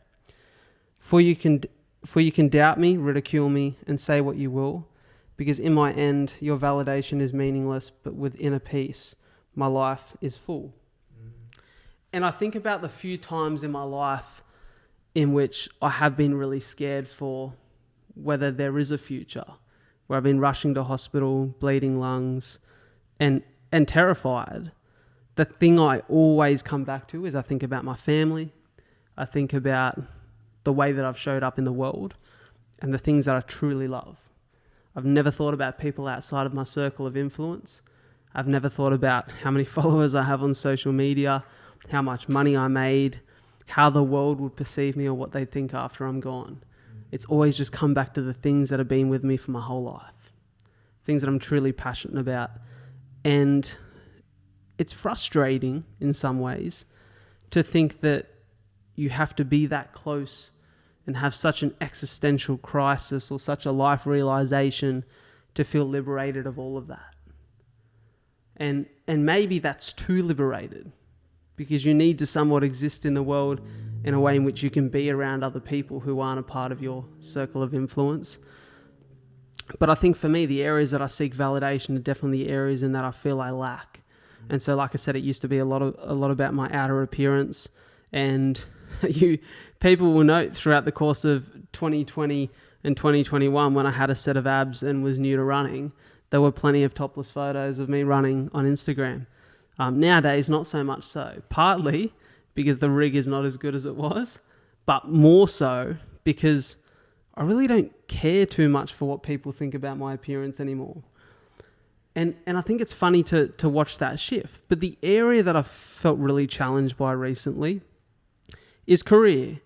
For you can doubt me, ridicule me, and say what you will, because in my end, your validation is meaningless, but with inner peace, my life is full. And I think about the few times in my life in which I have been really scared for whether there is a future, where I've been rushing to hospital, bleeding lungs, and terrified. The thing I always come back to is I think about my family, I think about the way that I've showed up in the world and the things that I truly love. I've never thought about people outside of my circle of influence. I've never thought about how many followers I have on social media, how much money I made, how the world would perceive me or what they think after I'm gone. It's always just come back to the things that have been with me for my whole life, things that I'm truly passionate about. And it's frustrating in some ways to think that you have to be that close and have such an existential crisis or such a life realization to feel liberated of all of that. And maybe that's too liberated, because you need to somewhat exist in the world in a way in which you can be around other people who aren't a part of your circle of influence. But I think for me, the areas that I seek validation are definitely the areas in that I feel I lack. And so, like I said, it used to be a lot about my outer appearance. And people will note throughout the course of 2020 and 2021, when I had a set of abs and was new to running, there were plenty of topless photos of me running on Instagram. Nowadays, not so much so. Partly because the rig is not as good as it was, but more so because I really don't care too much for what people think about my appearance anymore. And I think it's funny to watch that shift. But the area that I've felt really challenged by recently is career.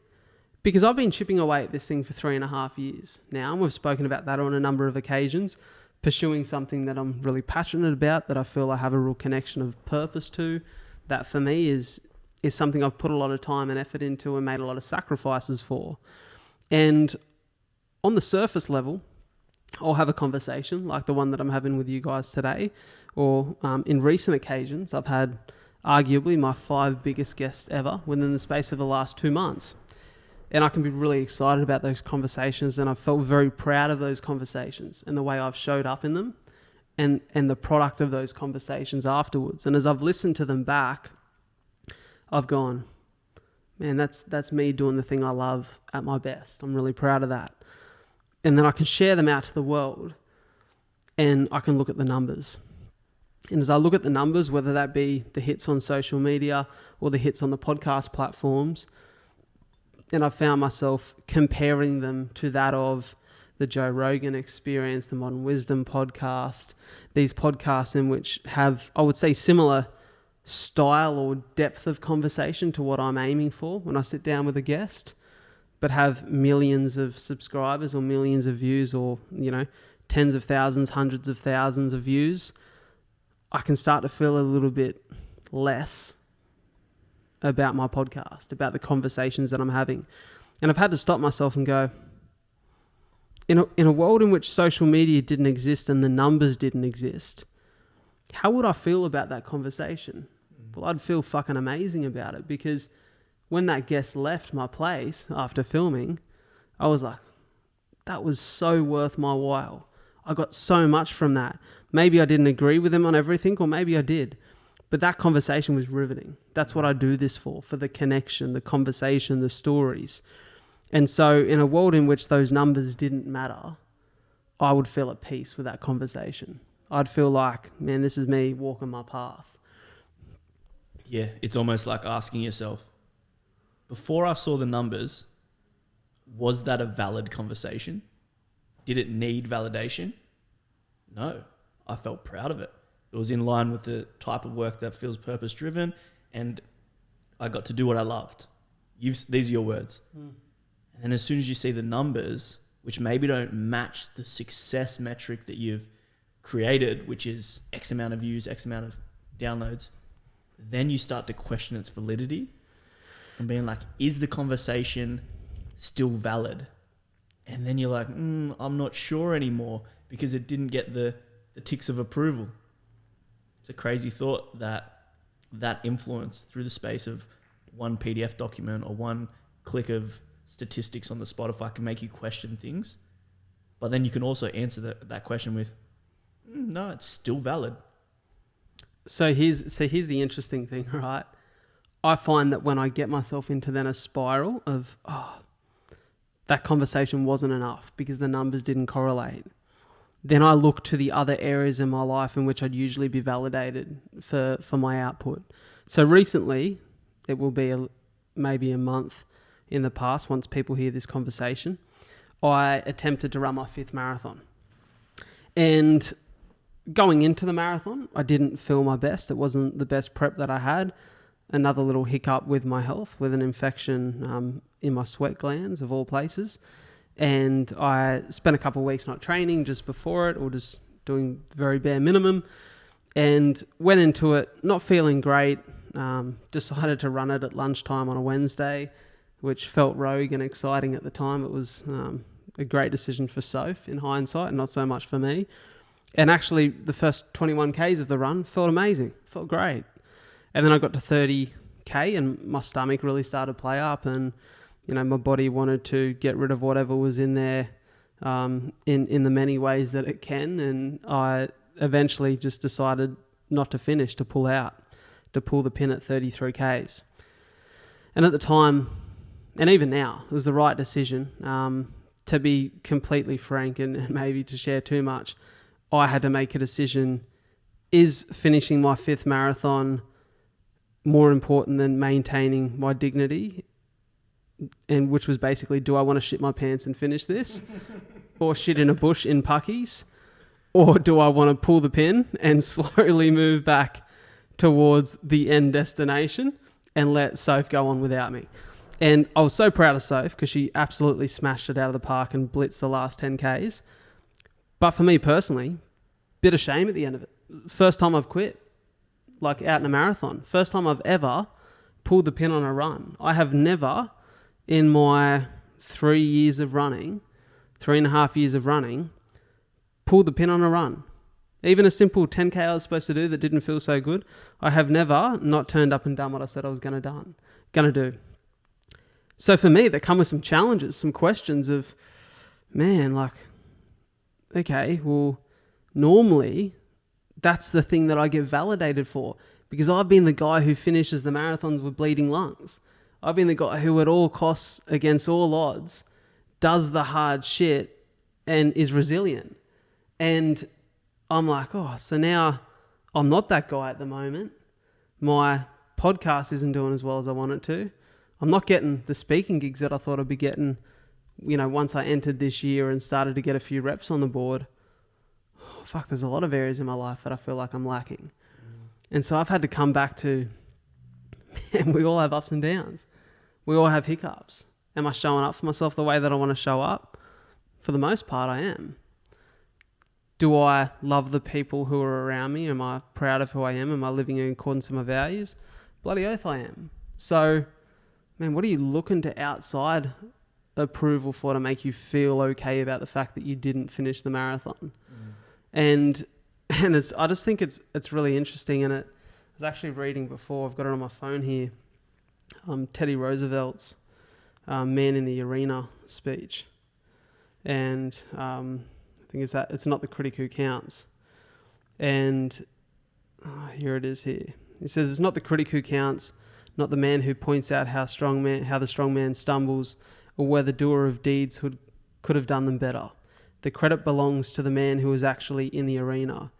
Because I've been chipping away at this thing for 3.5 years now, and we've spoken about that on a number of occasions, pursuing something that I'm really passionate about, that I feel I have a real connection of purpose to, that for me is something I've put a lot of time and effort into and made a lot of sacrifices for. And on the surface level, I'll have a conversation like the one that I'm having with you guys today, or in recent occasions, I've had arguably my 5 biggest guests ever within the space of the last 2 months. And I can be really excited about those conversations, and I've felt very proud of those conversations and the way I've showed up in them and the product of those conversations afterwards. And as I've listened to them back, I've gone, man, that's me doing the thing I love at my best. I'm really proud of that. And then I can share them out to the world, and I can look at the numbers. And as I look at the numbers, whether that be the hits on social media or the hits on the podcast platforms, and I've found myself comparing them to that of the Joe Rogan Experience, the Modern Wisdom podcast, these podcasts in which have, I would say, similar style or depth of conversation to what I'm aiming for when I sit down with a guest, but have millions of subscribers or millions of views, or, tens of thousands, hundreds of thousands of views. I can start to feel a little bit less about my podcast, about the conversations that I'm having. And I've had to stop myself and go, in a world in which social media didn't exist and the numbers didn't exist, how would I feel about that conversation? Well, I'd feel fucking amazing about it, because when that guest left my place after filming, I was like, that was so worth my while. I got so much from that. Maybe I didn't agree with him on everything, or maybe I did. But that conversation was riveting. That's what I do this for the connection, the conversation, the stories. And so in a world in which those numbers didn't matter, I would feel at peace with that conversation. I'd feel like, man, this is me walking my path. Yeah, it's almost like asking yourself, before I saw the numbers, was that a valid conversation? Did it need validation? No, I felt proud of it. It was in line with the type of work that feels purpose-driven, and I got to do what I loved. These are your words. And then as soon as you see the numbers, which maybe don't match the success metric that you've created, which is X amount of views, X amount of downloads, then you start to question its validity and being like, is the conversation still valid? And then you're like, I'm not sure anymore, because it didn't get the ticks of approval. It's a crazy thought that influence through the space of one PDF document or one click of statistics on the Spotify can make you question things. But then you can also answer that question with, no, it's still valid. So here's the interesting thing, right? I find that when I get myself into then a spiral of, that conversation wasn't enough because the numbers didn't correlate, then I look to the other areas in my life in which I'd usually be validated for my output. So recently, it will be maybe a month in the past, once people hear this conversation, I attempted to run my 5th marathon. And going into the marathon, I didn't feel my best. It wasn't the best prep that I had. Another little hiccup with my health, with an infection in my sweat glands, of all places. And I spent a couple of weeks not training just before it, or just doing very bare minimum, and went into it not feeling great. Decided to run it at lunchtime on a Wednesday, which felt rogue and exciting at the time. It was a great decision for Soph in hindsight, and not so much for me. And actually, the first 21 Ks of the run felt amazing, felt great. And then I got to 30K and my stomach really started to play up, and my body wanted to get rid of whatever was in there in the many ways that it can. And I eventually just decided not to finish, to pull out, to pull the pin at 33 Ks. And at the time, and even now, it was the right decision. To be completely frank and maybe to share too much, I had to make a decision. Is finishing my 5th marathon more important than maintaining my dignity? And which was basically, do I want to shit my pants and finish this? Or shit in a bush in Puckies? Or do I want to pull the pin and slowly move back towards the end destination and let Soph go on without me? And I was so proud of Soph because she absolutely smashed it out of the park and blitzed the last 10 Ks. But for me personally, bit of shame at the end of it. First time I've quit, like out in a marathon. First time I've ever pulled the pin on a run. I have never, in my 3 years of running, 3.5 years of running, pulled the pin on a run. Even a simple 10K I was supposed to do that didn't feel so good, I have never not turned up and done what I said I was going to do. So for me, that come with some challenges, some questions of, man, like, okay, well, normally that's the thing that I get validated for, because I've been the guy who finishes the marathons with bleeding lungs. I've been the guy who at all costs, against all odds, does the hard shit and is resilient. And I'm like, oh, so now I'm not that guy at the moment. My podcast isn't doing as well as I want it to. I'm not getting the speaking gigs that I thought I'd be getting, once I entered this year and started to get a few reps on the board. Oh, fuck, there's a lot of areas in my life that I feel like I'm lacking. And so I've had to come back to, man, we all have ups and downs. We all have hiccups. Am I showing up for myself the way that I want to show up? For the most part, I am. Do I love the people who are around me? Am I proud of who I am? Am I living in accordance to my values? Bloody oath I am. So, man, what are you looking to outside approval for to make you feel okay about the fact that you didn't finish the marathon? And I just think it's really interesting. And I was actually reading before, I've got it on my phone here, Teddy Roosevelt's Man in the Arena speech. And I think it's not the critic who counts. And here it is here. He says, it's not the critic who counts, not the man who points out how the strong man stumbles, or where the doer of deeds could have done them better. The credit belongs to the man who is actually in the arena,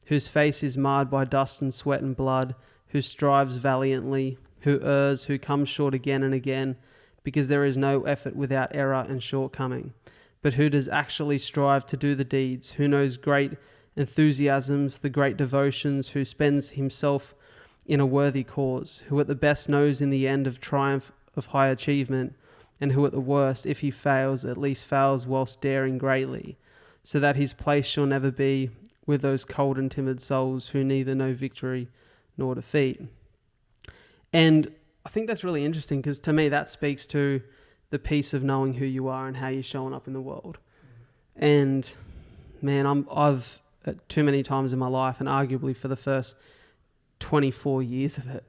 whose face is marred by dust and sweat and blood, who strives valiantly, who errs, who comes short again and again, because there is no effort without error and shortcoming, but who does actually strive to do the deeds, who knows great enthusiasms, the great devotions, who spends himself in a worthy cause, who at the best knows in the end of triumph of high achievement, and who at the worst, if he fails, at least fails whilst daring greatly, so that his place shall never be with those cold and timid souls who neither know victory nor defeat. And I think that's really interesting, because to me that speaks to the piece of knowing who you are and how you're showing up in the world. And man, I've too many times in my life, and arguably for the first 24 years of it,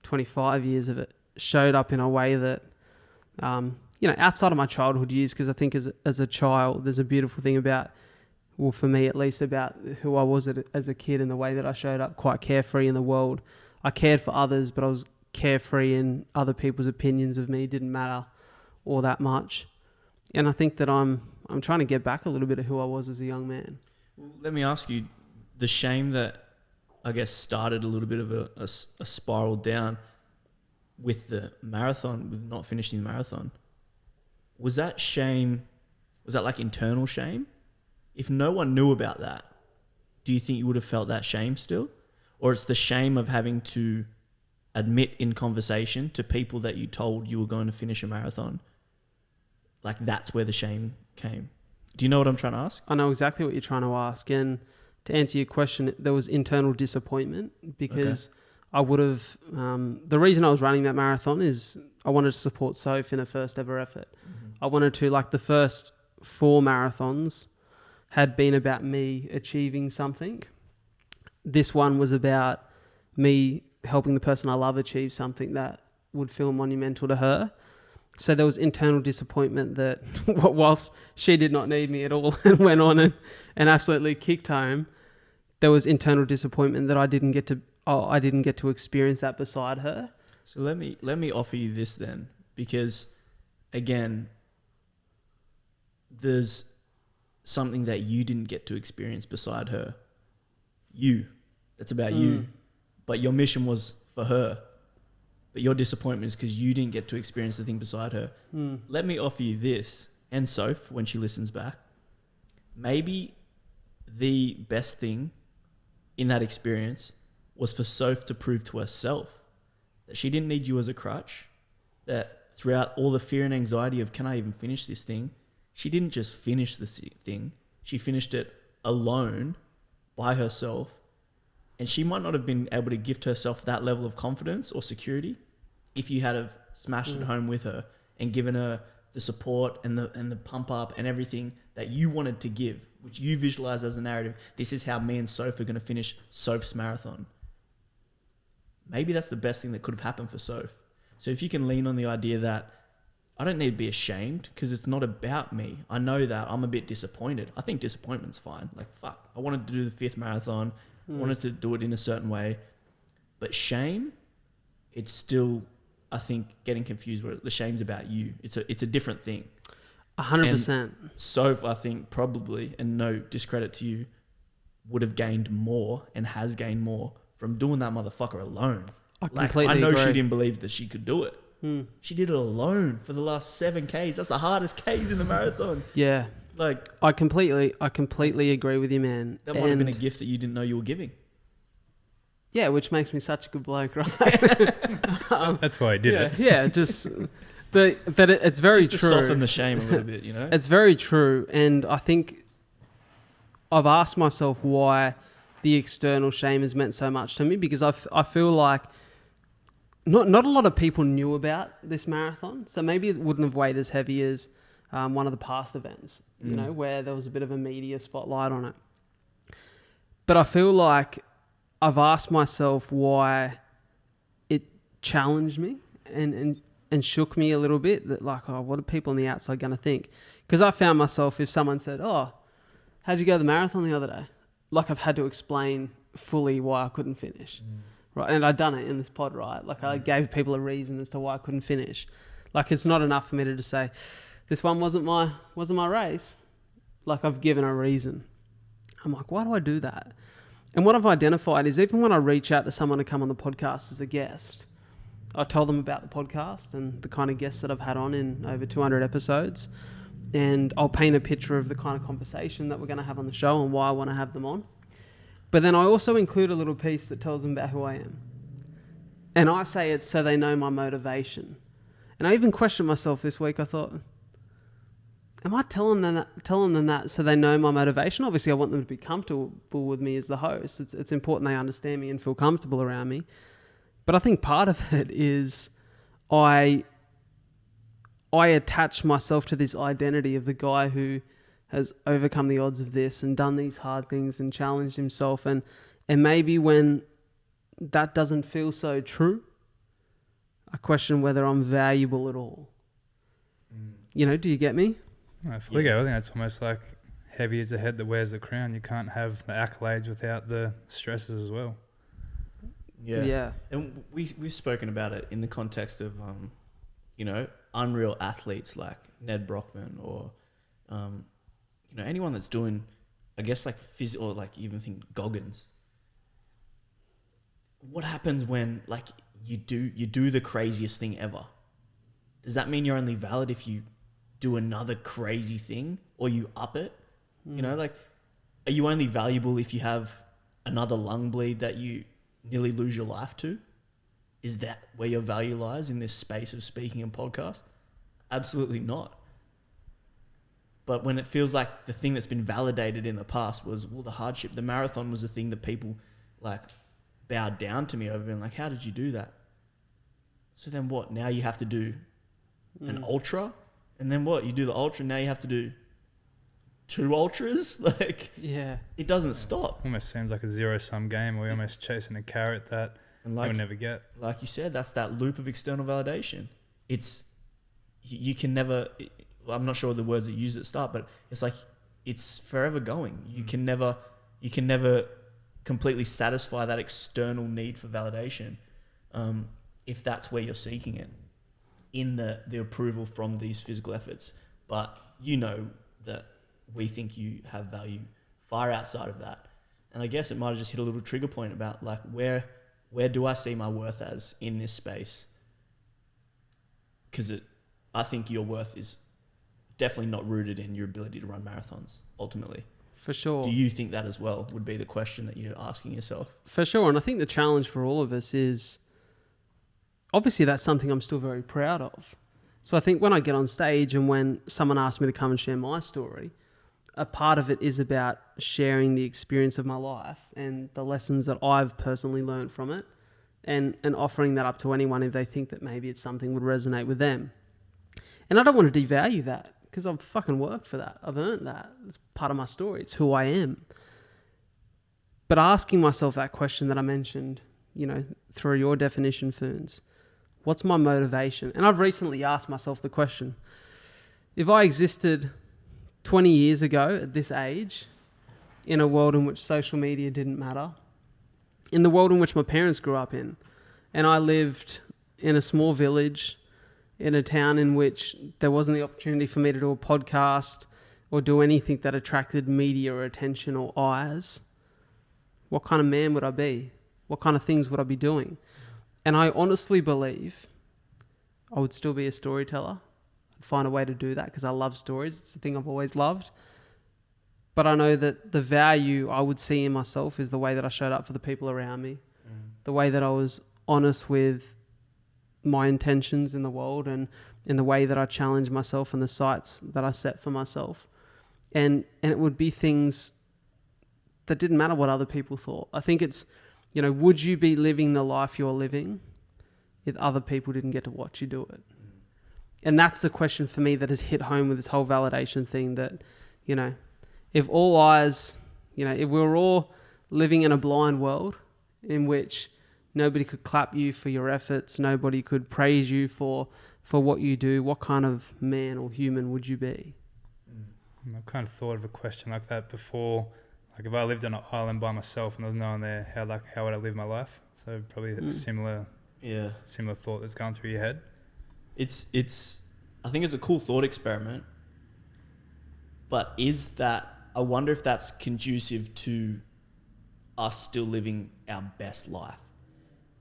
25 years of it, showed up in a way that, outside of my childhood years, because I think as a child, there's a beautiful thing about, well, for me at least, about who I was as a kid and the way that I showed up quite carefree in the world. I cared for others, but I was carefree, and other people's opinions of me didn't matter all that much. And I think that I'm trying to get back a little bit of who I was as a young man. Well, let me ask you, the shame that I guess started a little bit of a spiral down, with the marathon, with not finishing the marathon, was that shame, was that like internal shame? If no one knew about that, do you think you would have felt that shame still? Or it's the shame of having to admit in conversation to people that you told you were going to finish a marathon? Like that's where the shame came. Do you know what I'm trying to ask? I know exactly what you're trying to ask. And to answer your question, there was internal disappointment because I would have... the reason I was running that marathon is I wanted to support Soph in her first ever effort. I wanted to, like the first 4 marathons had been about me achieving something. This one was about me helping the person I love achieve something that would feel monumental to her. So there was internal disappointment that whilst she did not need me at all and went on and absolutely kicked home, there was internal disappointment that I didn't get to experience that beside her. So let me offer you this then, because again, there's something that you didn't get to experience beside her. That's about you. But your mission was for her. But your disappointment is because you didn't get to experience the thing beside her. Let me offer you this, and Soph, when she listens back, maybe the best thing in that experience was for Soph to prove to herself that she didn't need you as a crutch, that throughout all the fear and anxiety of, can I even finish this thing? She didn't just finish the thing. She finished it alone by herself. And she might not have been able to gift herself that level of confidence or security if you had have smashed it home with her and given her the support and the pump up and everything that you wanted to give, which you visualize as a narrative. This is how me and Soph are going to finish Soph's marathon. Maybe that's the best thing that could have happened for Soph. So if you can lean on the idea that I don't need to be ashamed because it's not about me. I know that I'm a bit disappointed. I think disappointment's fine. Like, fuck, I wanted to do the 5th marathon. Wanted to do it in a certain way. But shame, it's still, I think, getting confused where the shame's about you. It's a different thing. 100%. Soph, I think, probably, and no discredit to you, would have gained more and has gained more from doing that motherfucker alone. I know agree. she didn't believe that she could do it. She did it alone for the last 7 Ks. That's the hardest Ks in the marathon. Yeah. Like, I completely agree with you, man. that might have been a gift that you didn't know you were giving. Yeah, which makes me such a good bloke, right? That's why I did it. Yeah, just... But it's very just to true. soften the shame a little bit, you know? It's very true. And I think I've asked myself why the external shame has meant so much to me, because I feel like not a lot of people knew about this marathon. So maybe it wouldn't have weighed as heavy as one of the past events, you know, where there was a bit of a media spotlight on it. But I feel like I've asked myself why it challenged me and shook me a little bit, that like, oh, what are people on the outside going to think? Because I found myself, if someone said, oh, how'd you go to the marathon the other day? Like, I've had to explain fully why I couldn't finish. Right. And I've done it in this pod, right? Like, I gave people a reason as to why I couldn't finish. Like, it's not enough for me to just say, this one wasn't my race. Like, I've given a reason. I'm like, why do I do that? And what I've identified is, even when I reach out to someone to come on the podcast as a guest, I tell them about the podcast and the kind of guests that I've had on in over 200 episodes. And I'll paint a picture of the kind of conversation that we're going to have on the show and why I want to have them on. But then I also include a little piece that tells them about who I am. And I say it's so they know my motivation. And I even questioned myself this week. I thought, am I telling them that so they know my motivation? Obviously, I want them to be comfortable with me as the host. It's important they understand me and feel comfortable around me. But I think part of it is I attach myself to this identity of the guy who has overcome the odds of this and done these hard things and challenged himself. And maybe when that doesn't feel so true, I question whether I'm valuable at all. You know, do you get me? I fully go. I think that's almost like heavy is the head that wears the crown. You can't have the accolades without the stresses as well. Yeah. And we've spoken about it in the context of, you know, unreal athletes like Ned Brockman or, you know, anyone that's doing, I guess, like or like even think Goggins. What happens when, like, you do the craziest thing ever. Does that mean you're only valid if you do another crazy thing or you up it? You know, like, are you only valuable if you have another lung bleed that you nearly lose your life to? Is that where your value lies in this space of speaking and podcast? Absolutely not. But when it feels like the thing that's been validated in the past was, well, the hardship, the marathon was the thing that people like bowed down to me over and like, how did you do that? So then what? Now you have to do an ultra? And then what? You do the ultra, now you have to do 2 ultras? Like, Yeah. it doesn't stop. Almost seems like a zero-sum game. We're almost chasing a carrot that And you'll never get. like you said, that's that loop of external validation. It's, you can never, I'm not sure the words that you use at the start, but it's like, it's forever going. You can never completely satisfy that external need for validation, if that's where you're seeking it, in the approval from these physical efforts. But you know that we think you have value far outside of that. And I guess it might have just hit a little trigger point about like, where do I see my worth as in this space? Because I think your worth is definitely not rooted in your ability to run marathons, ultimately. For sure. Do you think that as well, would be the question that you're asking yourself? For sure. And I think the challenge for all of us is, obviously that's something I'm still very proud of. So I think when I get on stage and when someone asks me to come and share my story, a part of it is about sharing the experience of my life and the lessons that I've personally learned from it, and offering that up to anyone if they think that maybe it's something would resonate with them. And I don't want to devalue that, because I've fucking worked for that. I've earned that. It's part of my story. It's who I am. But asking myself that question that I mentioned, you know, through your definition, Phoons, what's my motivation? And I've recently asked myself the question, if I existed 20 years ago at this age, in a world in which social media didn't matter, in the world in which my parents grew up in, and I lived in a small village, in a town in which there wasn't the opportunity for me to do a podcast or do anything that attracted media or attention or eyes, what kind of man would I be? What kind of things would I be doing? And I honestly believe I would still be a storyteller. I'd find a way to do that because I love stories. It's the thing I've always loved. But I know that the value I would see in myself is the way that I showed up for the people around me, the way that I was honest with my intentions in the world, and in the way that I challenge myself and the sights that I set for myself. And it would be things that didn't matter what other people thought. I think it's, you know, would you be living the life you're living if other people didn't get to watch you do it? And that's the question for me that has hit home with this whole validation thing, that, you know, if all eyes, you know, if we were all living in a blind world in which nobody could clap you for your efforts, nobody could praise you for what you do, what kind of man or human would you be? I've kind of thought of a question like that before. Like, if I lived on an island by myself and there was no one there, how would I live my life? So probably a similar thought that's gone through your head. It's I think it's a cool thought experiment, but I wonder if that's conducive to us still living our best life.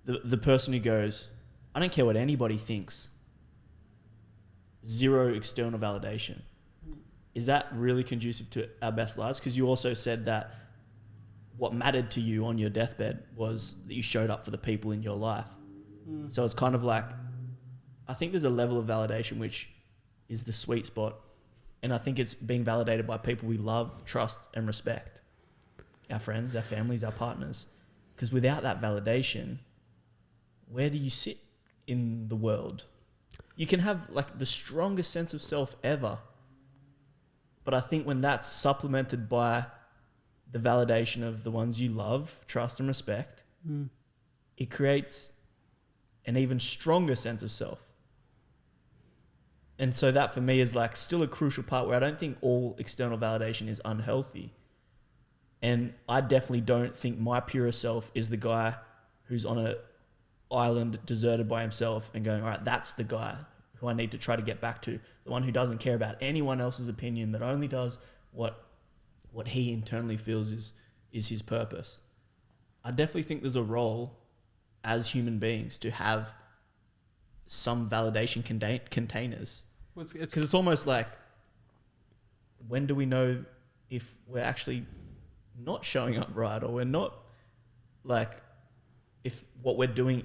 The person who goes, I don't care what anybody thinks, zero external validation. Is that really conducive to our best lives? Because you also said that what mattered to you on your deathbed was that you showed up for the people in your life. So it's kind of like, I think there's a level of validation which is the sweet spot. And I think it's being validated by people we love, trust, and respect. Our friends, our families, our partners. Because without that validation, where do you sit in the world? You can have like the strongest sense of self ever. But I think when that's supplemented by the validation of the ones you love, trust, and respect, it creates an even stronger sense of self. And so that for me is like still a crucial part where I don't think all external validation is unhealthy. And I definitely don't think my purest self is the guy who's on an island deserted by himself and going, all right, that's the guy who I need to try to get back to. The one who doesn't care about anyone else's opinion, that only does what he internally feels is his purpose. I definitely think there's a role as human beings to have some validation containers. Because it's almost like, when do we know if we're actually not showing up right, or we're not, like, if what we're doing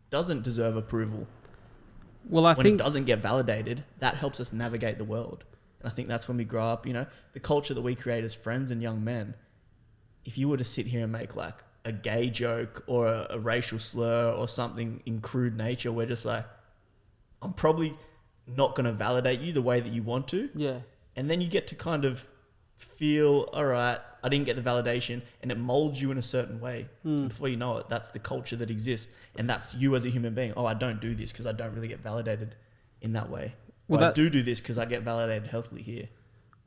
doesn't deserve approval? Well, I when think it doesn't get validated, that helps us navigate the world. And I think that's when we grow up, you know, the culture that we create as friends and young men. If you were to sit here and make like a gay joke or a racial slur or something in crude nature, we're just like, I'm probably not going to validate you the way that you want to. Yeah. And then you get to kind of feel, all right, I didn't get the validation, and it molds you in a certain way. And before you know it, that's the culture that exists. And that's you as a human being. Oh, I don't do this because I don't really get validated in that way. Well, I do this because I get validated healthily here.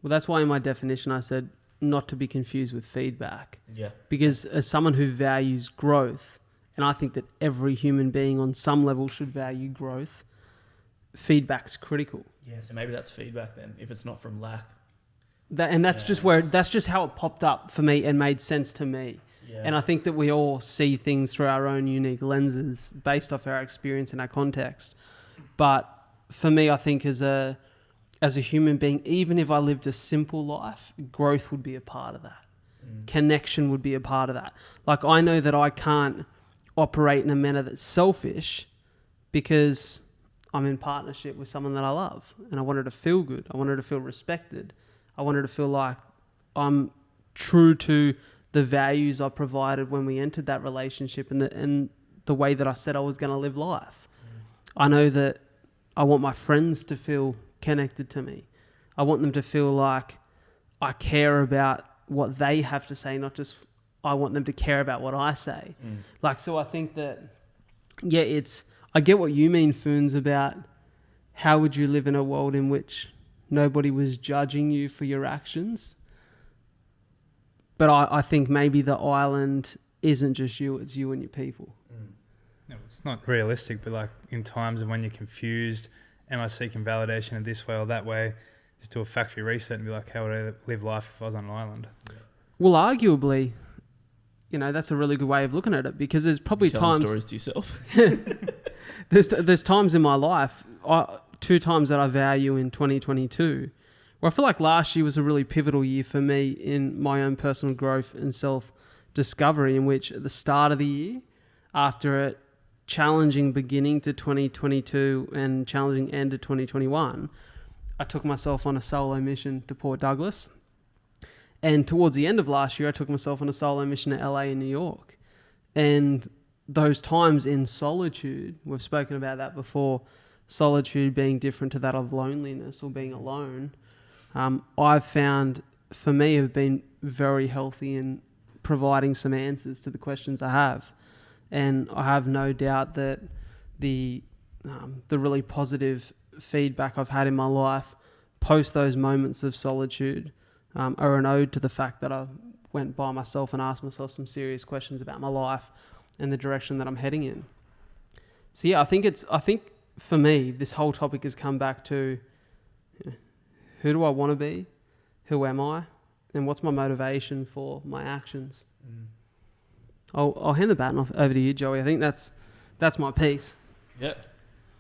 Well, that's why in my definition I said not to be confused with feedback. Yeah. Because as someone who values growth, and I think that every human being on some level should value growth, feedback's critical. Yeah, so maybe that's feedback then, if it's not from lack. That's just how it popped up for me and made sense to me. Yeah. And I think that we all see things through our own unique lenses based off our experience and our context. But for me, I think as a human being, even if I lived a simple life, growth would be a part of that. Connection would be a part of that. Like, I know that I can't operate in a manner that's selfish because I'm in partnership with someone that I love, and I want her to feel good. I want her to feel respected. I want her to feel like I'm true to the values I provided when we entered that relationship and the way that I said I was going to live life. I know that I want my friends to feel connected to me. I want them to feel like I care about what they have to say, not just I want them to care about what I say. Like, so I think that, yeah, I get what you mean, Phoons, about how would you live in a world in which nobody was judging you for your actions. But I think maybe the island isn't just you, it's you and your people. No, it's not realistic, but like in times of when you're confused, am I seeking validation in this way or that way, just do a factory reset and be like, how would I live life if I was on an island? Well, arguably, you know, that's a really good way of looking at it, because there's probably times... stories to yourself. there's times in my life, 2 times that I value in 2022, where I feel like last year was a really pivotal year for me in my own personal growth and self-discovery, in which at the start of the year, after a challenging beginning to 2022 and challenging end to 2021, I took myself on a solo mission to Port Douglas. And towards the end of last year, I took myself on a solo mission to LA and New York. And those times in solitude, we've spoken about that before, solitude being different to that of loneliness or being alone, I've found, for me, have been very healthy in providing some answers to the questions I have. And I have no doubt that the really positive feedback I've had in my life post those moments of solitude are an ode to the fact that I went by myself and asked myself some serious questions about my life and the direction that I'm heading in. So yeah, I think for me, this whole topic has come back to, you know, who do I want to be? Who am I? And what's my motivation for my actions? I'll hand the baton off over to you, Joey. I think that's my piece. Yep.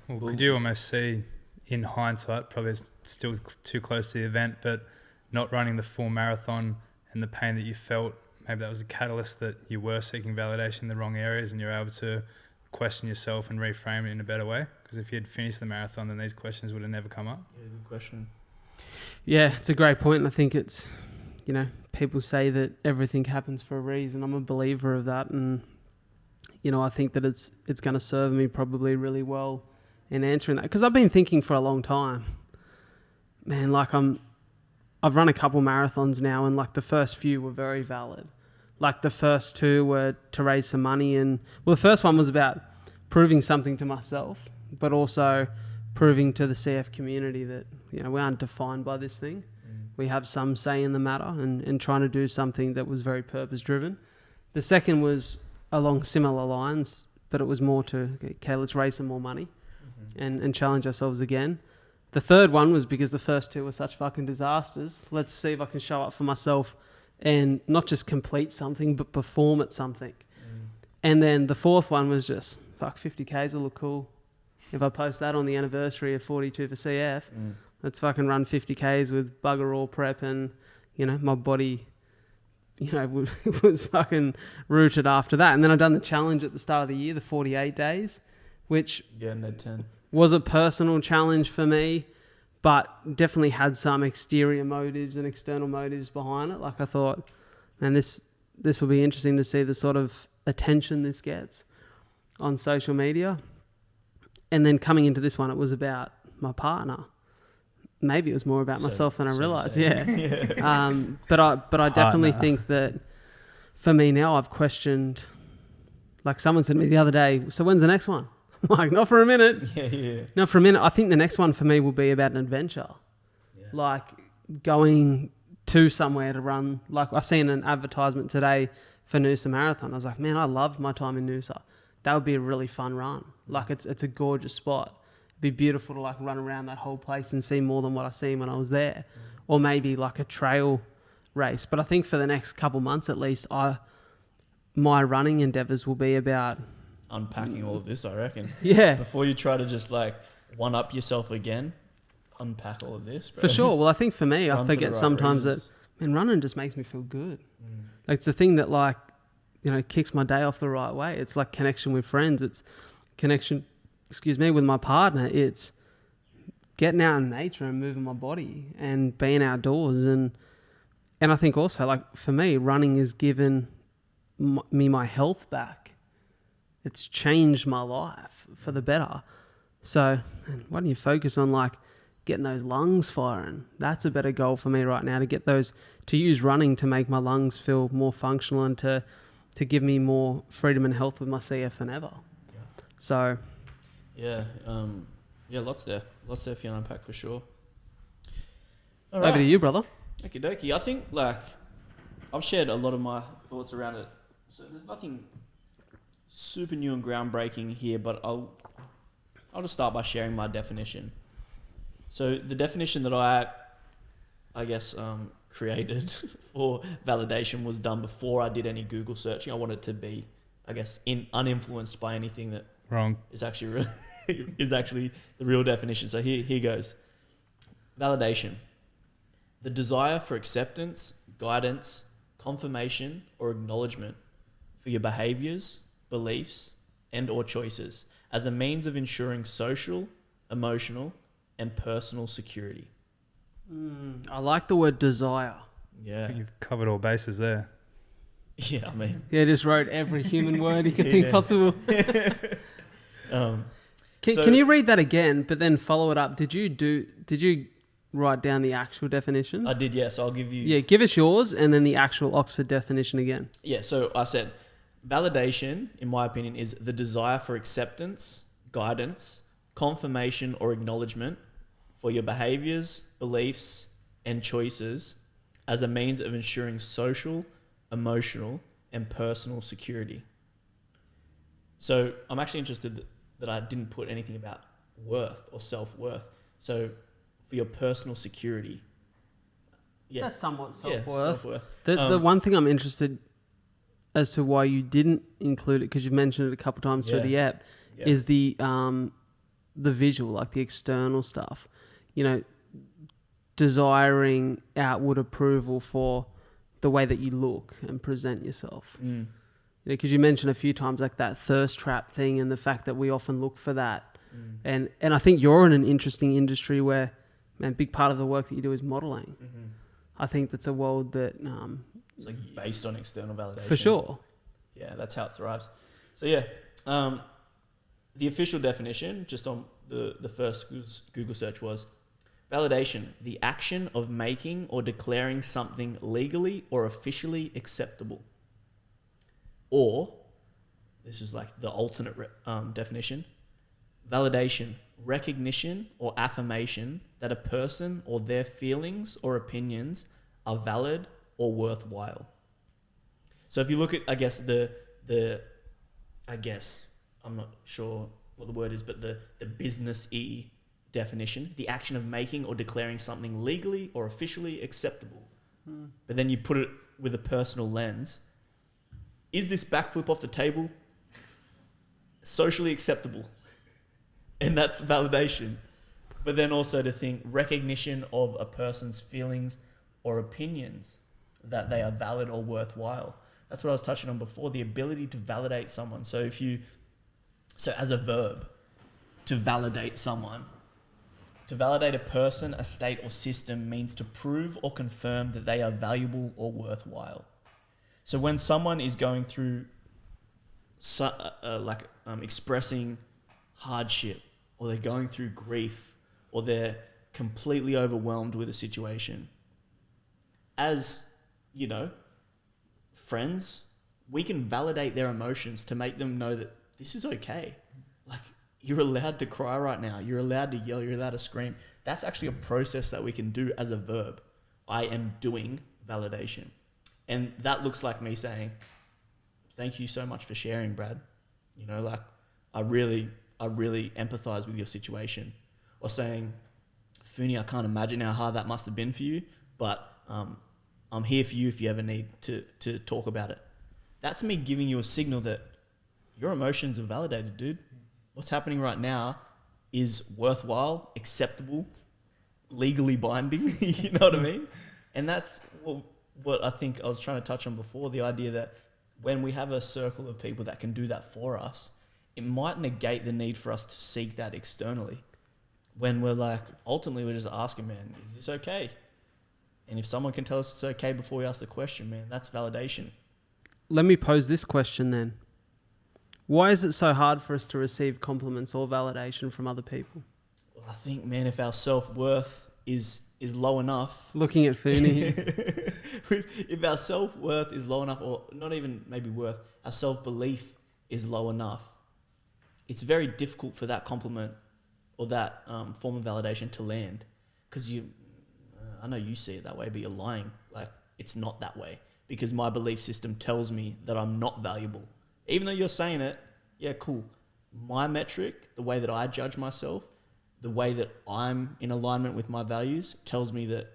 Well, could you almost see, in hindsight, probably it's still too close to the event, but not running the full marathon and the pain that you felt, maybe that was a catalyst that you were seeking validation in the wrong areas and you're able to question yourself and reframe it in a better way? Because if you had finished the marathon, then these questions would have never come up. Yeah, good question. Yeah, it's a great point. And I think it's, you know, people say that everything happens for a reason. I'm a believer of that. And, you know, I think that it's going to serve me probably really well in answering that. Because I've been thinking for a long time, man, like I've run a couple marathons now, and like the first few were very valid. Like the first 2 were to raise some money, and well, the first one was about proving something to myself, but also proving to the CF community that, you know, we aren't defined by this thing. We have some say in the matter, and trying to do something that was very purpose driven. The second was along similar lines, but it was more to, okay, let's raise some more money and challenge ourselves again. The third one was because the first 2 were such fucking disasters. Let's see if I can show up for myself and not just complete something, but perform at something. And then the fourth one was just, fuck, 50Ks will look cool. If I post that on the anniversary of 42 for CF, let's fucking run 50Ks with bugger all prep and, you know, my body, you know, was fucking rooted after that. And then I've done the challenge at the start of the year, the 48 days, which and then 10. was a personal challenge for me, but definitely had some exterior motives and external motives behind it. Like I thought, man, this will be interesting to see the sort of attention this gets on social media. And then coming into this one, it was about my partner. Maybe it was more about myself than I realised. Yeah. But I definitely think that for me now, I've questioned. Like someone said to me the other day, so when's the next one? I'm like, not for a minute. Yeah. Not for a minute. I think the next one for me will be about an adventure. Yeah. Like going to somewhere to run. Like I seen an advertisement today for Noosa Marathon. I was like, man, I loved my time in Noosa. That would be a really fun run. Like it's a gorgeous spot. It'd be beautiful to like run around that whole place and see more than what I seen when I was there. Or maybe like a trail race. But I think for the next couple months at least, my running endeavours will be about unpacking all of this, I reckon. Yeah. Before you try to just like one up yourself again, unpack all of this, bro. For sure. Well, I think for me, I forget sometimes that, man, running just makes me feel good. Like it's the thing that like, you know, kicks my day off the right way. It's like connection with friends. It's connection, with my partner. It's getting out in nature and moving my body and being outdoors. And I think also like for me, running has given me my health back. It's changed my life for the better. So why don't you focus on like getting those lungs firing? That's a better goal for me right now, to get those, to use running to make my lungs feel more functional and to give me more freedom and health with my CF than ever. Yeah. So lots there for you to unpack for sure. All right. Over to you, brother. Okie dokie. I think like I've shared a lot of my thoughts around it. So there's nothing super new and groundbreaking here, but I'll just start by sharing my definition. So the definition that I guess created for validation was done before I did any Google searching. I wanted to be, I guess, uninfluenced by anything that is actually is actually the real definition. So here goes. Validation: the desire for acceptance, guidance, confirmation, or acknowledgement for your behaviors, beliefs, and or choices as a means of ensuring social, emotional, and personal security. I like the word desire. Yeah. I think you've covered all bases there. Yeah, I mean. Yeah, just wrote every human word you could think possible. Can you read that again, but then follow it up? Did you write down the actual definition? I did, yes. I'll give you... Yeah, give us yours and then the actual Oxford definition again. Yeah, so I said, validation, in my opinion, is the desire for acceptance, guidance, confirmation, or acknowledgement for your behaviors, beliefs, and choices as a means of ensuring social, emotional, and personal security. So I'm actually interested that I didn't put anything about worth or self-worth. So for your personal security. Yeah. That's somewhat self-worth. Yeah, self-worth. The one thing I'm interested as to why you didn't include it, because you've mentioned it a couple of times through the app, is the visual, like the external stuff. You know, desiring outward approval for the way that you look and present yourself. Because you mentioned a few times like that thirst trap thing and the fact that we often look for that. And I think you're in an interesting industry where, man, a big part of the work that you do is modelling. I think that's a world that... it's like based on external validation. For sure. Yeah, that's how it thrives. So yeah, the official definition, just on the first Google search, was validation: the action of making or declaring something legally or officially acceptable. Or, this is like the alternate definition, validation: recognition or affirmation that a person or their feelings or opinions are valid or worthwhile. So if you look at, I guess, I'm not sure what the word is, but the business-y definition, the action of making or declaring something legally or officially acceptable. But then you put it with a personal lens. Is this backflip off the table socially acceptable. And that's validation. But then also to think recognition of a person's feelings or opinions, that they are valid or worthwhile. That's what I was touching on before, the ability to validate someone. So as a verb, to validate someone, to validate a person, a state or system means to prove or confirm that they are valuable or worthwhile. So when someone is going through expressing hardship, or they're going through grief, or they're completely overwhelmed with a situation, as, friends, we can validate their emotions to make them know that this is okay. Like, you're allowed to cry right now. You're allowed to yell. You're allowed to scream. That's actually a process that we can do as a verb. I am doing validation. And that looks like me saying, thank you so much for sharing, Brad. I really empathize with your situation. Or saying, Phoony, I can't imagine how hard that must have been for you, but I'm here for you if you ever need to talk about it. That's me giving you a signal that your emotions are validated, dude. What's happening right now is worthwhile, acceptable, legally binding. You know what I mean? And that's what I think I was trying to touch on before, the idea that when we have a circle of people that can do that for us, it might negate the need for us to seek that externally. When we're ultimately we're just asking, man, is this okay? And if someone can tell us it's okay before we ask the question, man, that's validation. Let me pose this question then. Why is it so hard for us to receive compliments or validation from other people? Well, I think, man, if our self-worth is low enough... Looking at Phoony. If our self-worth is low enough, or not even maybe worth, our self-belief is low enough, it's very difficult for that compliment or that form of validation to land. Because I know you see it that way, but you're lying. It's not that way. Because my belief system tells me that I'm not valuable. Even though you're saying it, yeah, cool. My metric, the way that I judge myself, the way that I'm in alignment with my values, tells me that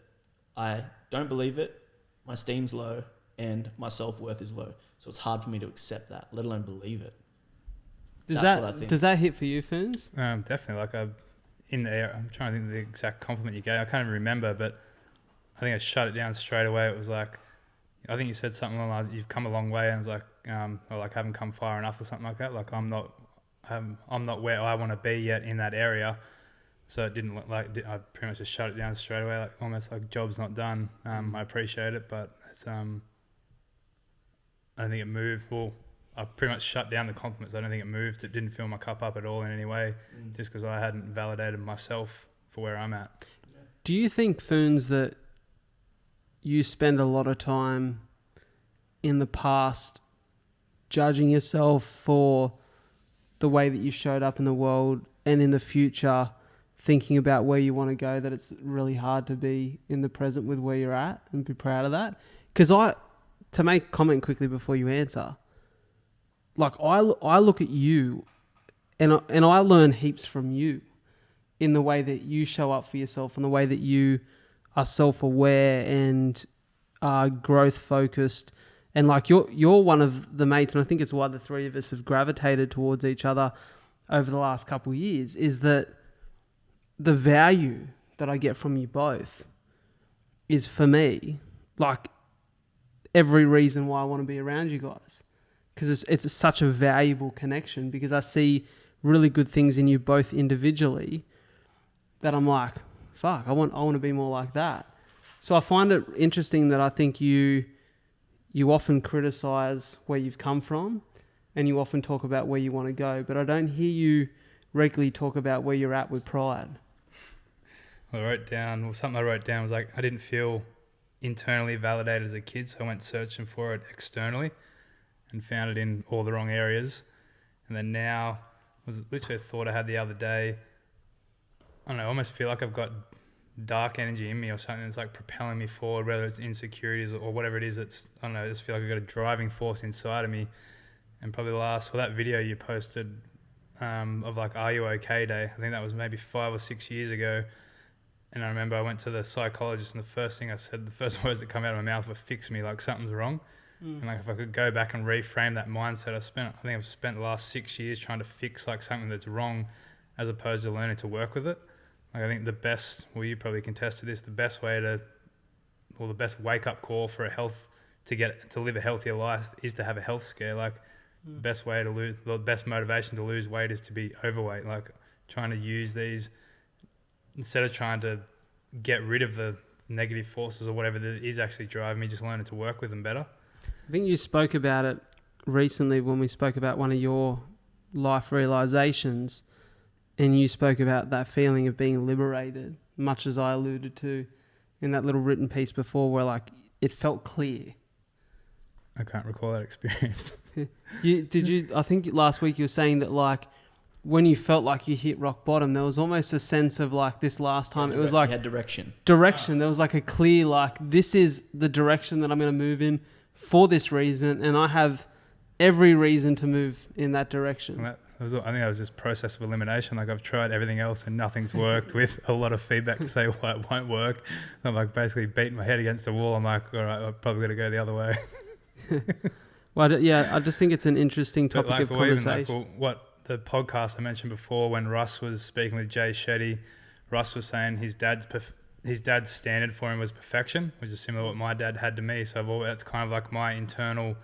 I don't believe it, my esteem's low, and my self-worth is low. So it's hard for me to accept that, let alone believe it. That's what I think. Does that hit for you, Ferns? Definitely. I'm trying to think of the exact compliment you gave. I can't even remember, but I think I shut it down straight away. It was I think you said something along like, you've come a long way, and it's or haven't come far enough or something like that. I'm not where I want to be yet in that area. So it didn't look like, I pretty much just shut it down straight away, almost like job's not done. I appreciate it, but it's, I don't think it moved. Well, I pretty much shut down the compliments. I don't think it moved. It didn't fill my cup up at all in any way, just because I hadn't validated myself for where I'm at. Do you think, Ferns, that you spend a lot of time in the past judging yourself for the way that you showed up in the world, and in the future thinking about where you want to go, that it's really hard to be in the present with where you're at and be proud of that? Because to make comment quickly before you answer, I look at you and I learn heaps from you in the way that you show up for yourself and the way that you are self-aware and are growth-focused. And you're one of the mates, and I think it's why the three of us have gravitated towards each other over the last couple of years, is that the value that I get from you both is, for me, every reason why I want to be around you guys. Because it's such a valuable connection, because I see really good things in you both individually that I'm like, fuck, I want to be more like that. So I find it interesting that I think you often criticize where you've come from, and you often talk about where you want to go, but I don't hear you regularly talk about where you're at with pride. Something I wrote down was I didn't feel internally validated as a kid, so I went searching for it externally and found it in all the wrong areas. And then now, was literally a thought I had the other day. I don't know, I almost feel like I've got dark energy in me or something that's propelling me forward, whether it's insecurities or whatever it is. I don't know, I just feel like I've got a driving force inside of me. And probably that video you posted of Are You Okay Day, I think that was maybe 5 or 6 years ago. And I remember I went to the psychologist, and the first words that come out of my mouth were, fix me, something's wrong. And like if I could go back and reframe that mindset, I think I've spent the last 6 years trying to fix like something that's wrong, as opposed to learning to work with it. Like I think the best, well, you probably contest to this, the best wake up call for to live a healthier life is to have a health scare. Like the best motivation to lose weight is to be overweight. Like trying to use these, instead of trying to get rid of the negative forces or whatever that is actually driving me, just learning to work with them better. I think you spoke about it recently when we spoke about one of your life realizations, and you spoke about that feeling of being liberated, much as I alluded to in that little written piece before, where like it felt clear. I can't recall that experience. I think last week you were saying that like when you felt like you hit rock bottom, there was almost a sense of like this last time. It was like you had direction. There was like a clear, like this is the direction that I'm going to move in for this reason, and I have every reason to move in that direction. I think that was just process of elimination. Like I've tried everything else and nothing's worked with a lot of feedback to say why it won't work. I'm like basically beating my head against a wall. I'm like, all right, I'm probably going to go the other way. Well, I just think it's an interesting topic of conversation. What the podcast I mentioned before, when Russ was speaking with Jay Shetty, Russ was saying his dad's standard for him was perfection, which is similar to what my dad had to me. So that's kind of like my internal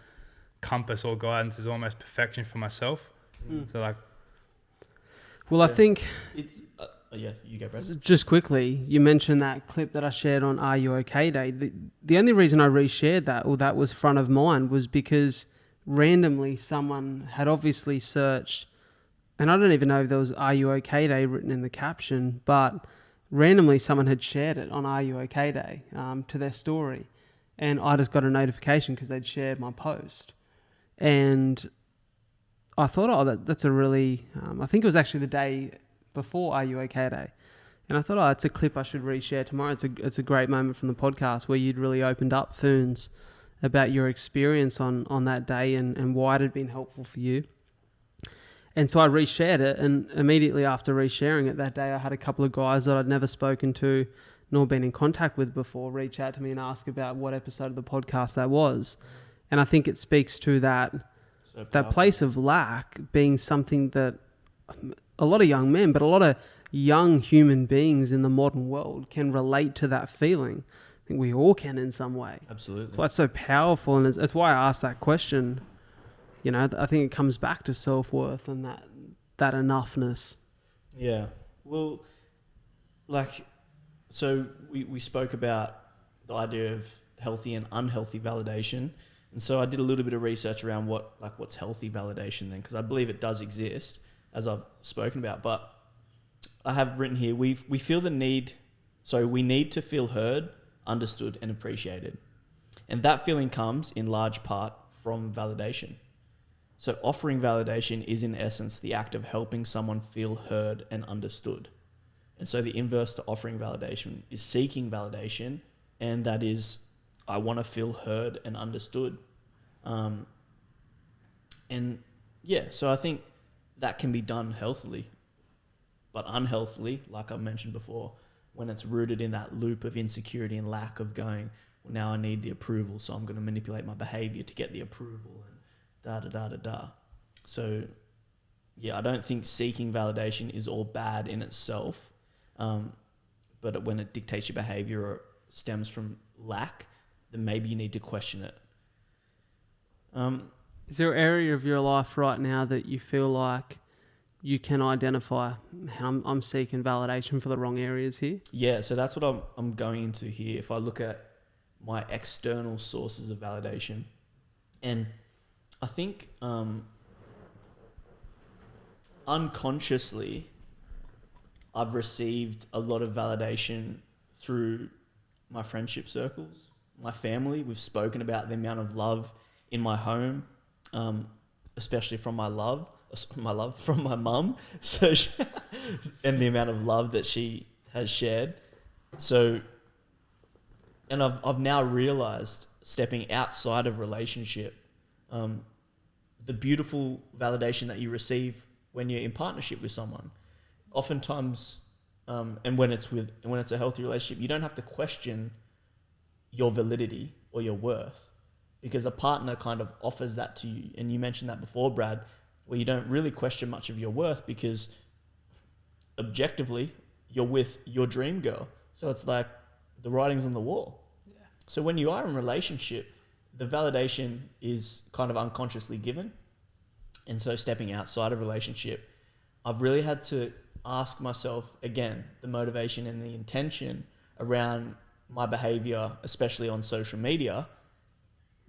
compass or guidance is almost perfection for myself. So like, well, I think it's you go, Brad. Just quickly, you mentioned that clip that I shared on Are You OK Day. The only reason I reshared that, or that was front of mind, was because randomly someone had obviously searched, and I don't even know if there was Are You OK Day written in the caption, but randomly someone had shared it on Are You OK Day to their story, and I just got a notification because they'd shared my post, and I thought, that's a really, I think it was actually the day before Are You OK Day, and I thought, it's a clip I should reshare tomorrow. It's a great moment from the podcast where you'd really opened up, Phoons, about your experience on that day and why it had been helpful for you. And so I reshared it, and immediately after resharing it that day, I had a couple of guys that I'd never spoken to nor been in contact with before reach out to me and ask about what episode of the podcast that was. And I think it speaks to that place of lack being something that a lot of young men, but a lot of young human beings in the modern world can relate to that feeling. I think we all can in some way. Absolutely. That's why it's so powerful, and that's why I asked that question. You know, I think it comes back to self-worth and that enoughness. Yeah. Well, so we spoke about the idea of healthy and unhealthy validation. And so I did a little bit of research around what's healthy validation then, because I believe it does exist, as I've spoken about. But I have written here, we feel the need, so we need to feel heard, understood, and appreciated. And that feeling comes in large part from validation. So offering validation is in essence the act of helping someone feel heard and understood. And so the inverse to offering validation is seeking validation, and that is, I want to feel heard and understood. And yeah, so I think that can be done healthily, but unhealthily, like I mentioned before, when it's rooted in that loop of insecurity and lack of going, well, now I need the approval, so I'm going to manipulate my behavior to get the approval and da-da-da-da-da. So yeah, I don't think seeking validation is all bad in itself, but when it dictates your behavior or stems from lack, then maybe you need to question it. Is there an area of your life right now that you feel like you can identify, I'm seeking validation for the wrong areas here? Yeah, so that's what I'm going into here. If I look at my external sources of validation, and I think unconsciously I've received a lot of validation through my friendship circles, my family. We've spoken about the amount of love in my home, especially from my love from my mum, so and the amount of love that she has shared. So, and I've now realized, stepping outside of relationship, the beautiful validation that you receive when you're in partnership with someone. Oftentimes, and when it's a healthy relationship, you don't have to question your validity or your worth. because a partner kind of offers that to you. And you mentioned that before, Brad, where you don't really question much of your worth because objectively you're with your dream girl. So it's like the writing's on the wall. Yeah. So when you are in a relationship, the validation is kind of unconsciously given. And so stepping outside of a relationship, I've really had to ask myself, again, the motivation and the intention around my behavior, especially on social media.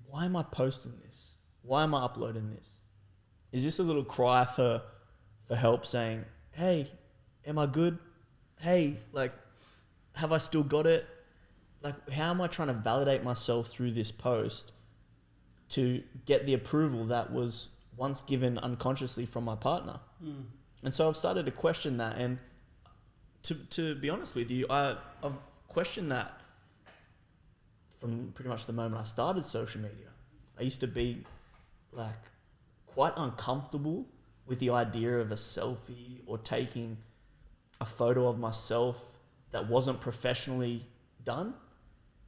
Why am I posting this? Why am I uploading this? Is this a little cry for help saying, hey, am I good? Hey, like, have I still got it? Like, how am I trying to validate myself through this post to get the approval that was once given unconsciously from my partner? Mm. And so I've started to question that. And to be honest with you, I've questioned that from pretty much the moment I started social media. I used to be like quite uncomfortable with the idea of a selfie or taking a photo of myself that wasn't professionally done.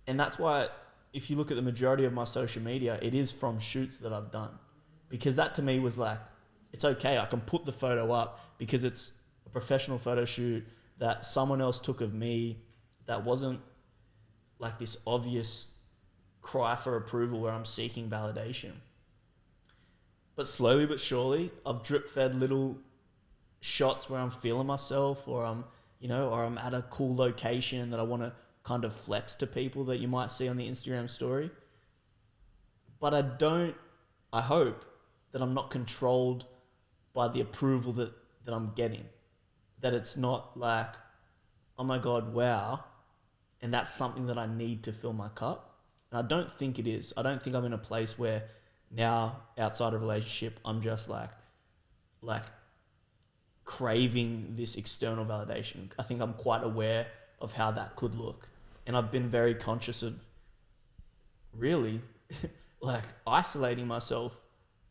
And that's why if you look at the majority of my social media, it is from shoots that I've done. Because that to me was like, it's okay, I can put the photo up because it's a professional photo shoot that someone else took of me that wasn't like this obvious cry for approval where I'm seeking validation. But slowly but surely, I've drip fed little shots where I'm feeling myself, or I'm at a cool location that I want to kind of flex to people that you might see on the Instagram story. But I hope that I'm not controlled by the approval that I'm getting. That it's not like, oh my God, wow, and that's something that I need to fill my cup. And I don't think it is. I don't think I'm in a place where now outside of a relationship, I'm just like craving this external validation. I think I'm quite aware of how that could look. And I've been very conscious of really like isolating myself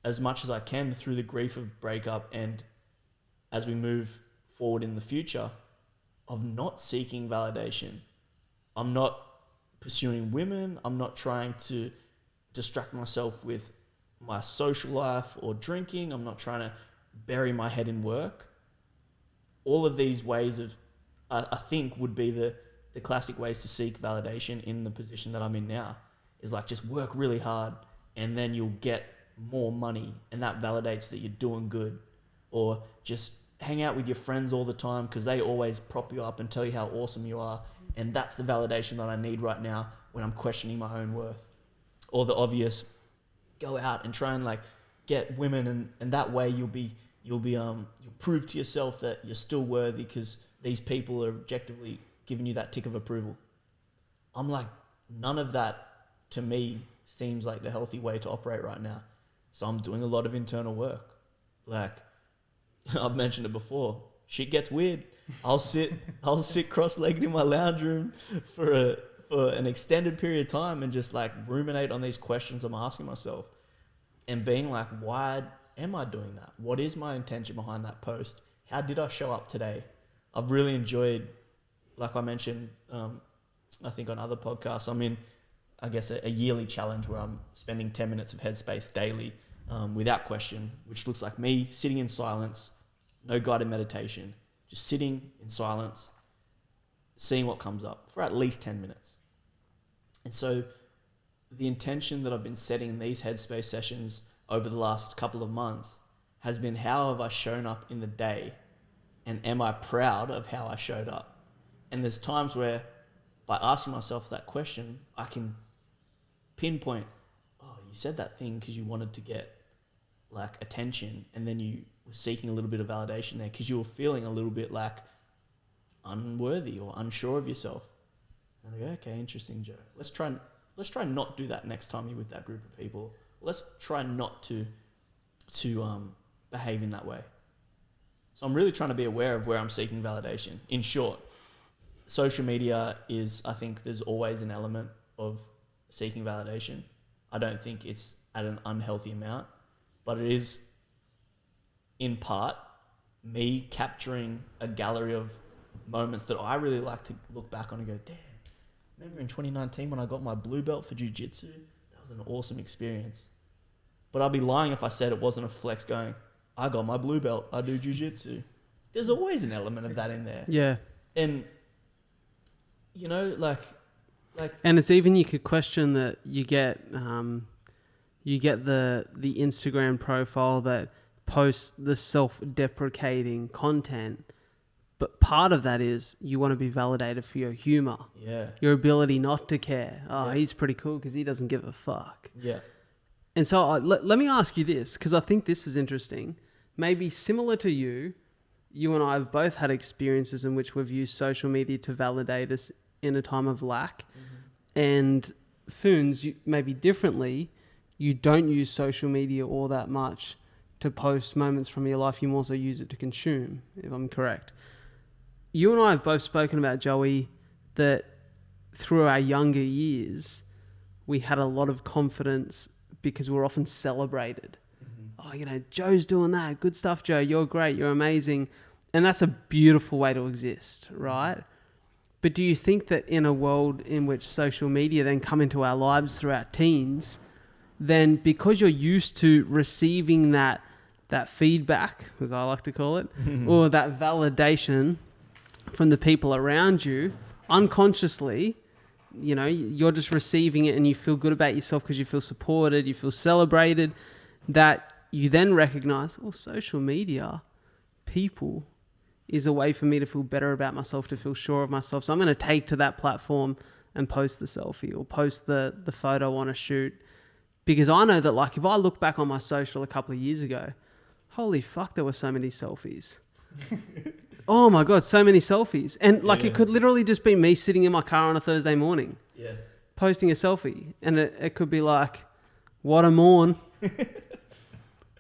as much as I can through the grief of breakup, and as we move forward in the future, of not seeking validation. I'm not pursuing women. I'm not trying to distract myself with my social life or drinking. I'm not trying to bury my head in work. All of these ways of, I think, would be the classic ways to seek validation in the position that I'm in now, is like just work really hard and then you'll get more money and that validates that you're doing good. Or just hang out with your friends all the time because they always prop you up and tell you how awesome you are, and that's the validation that I need right now when I'm questioning my own worth. Or the obvious, go out and try and like get women, and that way you'll prove to yourself that you're still worthy because these people are objectively giving you that tick of approval. I'm like, none of that to me seems like the healthy way to operate right now. So I'm doing a lot of internal work. Like I've mentioned it before, shit gets weird. I'll sit cross-legged in my lounge room for an extended period of time and just like ruminate on these questions I'm asking myself, and being like, why am I doing that? What is my intention behind that post? How did I show up today? I've really enjoyed, like I mentioned, I think on other podcasts, I'm in, I guess, a yearly challenge where I'm spending 10 minutes of headspace daily without question, which looks like me sitting in silence, no guided meditation, just sitting in silence, seeing what comes up for at least 10 minutes. And so the intention that I've been setting in these headspace sessions over the last couple of months has been, how have I shown up in the day, and am I proud of how I showed up? And there's times where by asking myself that question, I can pinpoint, oh, you said that thing because you wanted to get like attention, and then you were seeking a little bit of validation there because you were feeling a little bit like unworthy or unsure of yourself. And I go, okay, interesting, Joe. Let's try not do that next time you're with that group of people. Let's try not to behave in that way. So I'm really trying to be aware of where I'm seeking validation. In short, social media is, I think there's always an element of seeking validation. I don't think it's at an unhealthy amount, but it is in part me capturing a gallery of moments that I really like to look back on and go, damn, remember in 2019 when I got my blue belt for jiu-jitsu? That was an awesome experience. But I'd be lying if I said it wasn't a flex going, I got my blue belt, I do jiu-jitsu. There's always an element of that in there. Yeah. And, you know, like, and it's even, you could question that you get the Instagram profile that posts the self-deprecating content, but part of that is you want to be validated for your humor, your ability not to care. He's pretty cool because he doesn't give a fuck. And so let me ask you this, because I think this is interesting. Maybe similar to you and I have both had experiences in which we've used social media to validate us in a time of lack. And Phoons, maybe differently, you don't use social media all that much to post moments from your life. You more so use it to consume, if I'm correct. You and I have both spoken about, Joey, that through our younger years, we had a lot of confidence because we're often celebrated. Oh, you know, Joe's doing that. Good stuff, Joe. You're great. You're amazing. And that's a beautiful way to exist, right? But do you think that in a world in which social media then come into our lives through our teens, then because you're used to receiving that feedback, as I like to call it, or that validation from the people around you, unconsciously, you know, you're just receiving it and you feel good about yourself because you feel supported, you feel celebrated, that you then recognize, social media, people, is a way for me to feel better about myself, to feel sure of myself. So I'm going to take to that platform and post the selfie or post the photo on a shoot. Because I know that, like, if I look back on my social a couple of years ago, holy fuck, there were so many selfies. Oh my God, so many selfies. And it could literally just be me sitting in my car on a Thursday morning, posting a selfie. And it could be like, what a morn.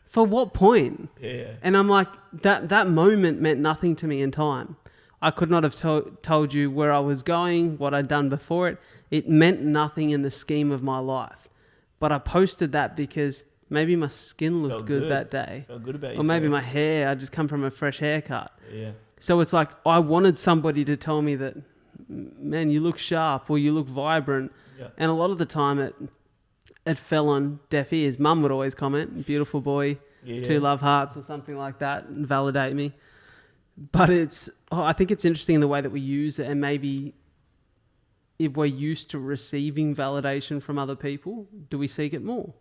For what point? And I'm like, that moment meant nothing to me in time. I could not have told you where I was going, what I'd done before it. It meant nothing in the scheme of my life. But I posted that because maybe my skin looked good that day. Felt good about or yourself. maybe my hair, I just come from a fresh haircut. So it's like, I wanted somebody to tell me that, man, you look sharp or you look vibrant. And a lot of the time it fell on deaf ears. Mum would always comment, beautiful boy, 2 love hearts or something like that, and validate me. But I think it's interesting the way that we use it, and maybe if we're used to receiving validation from other people, do we seek it more?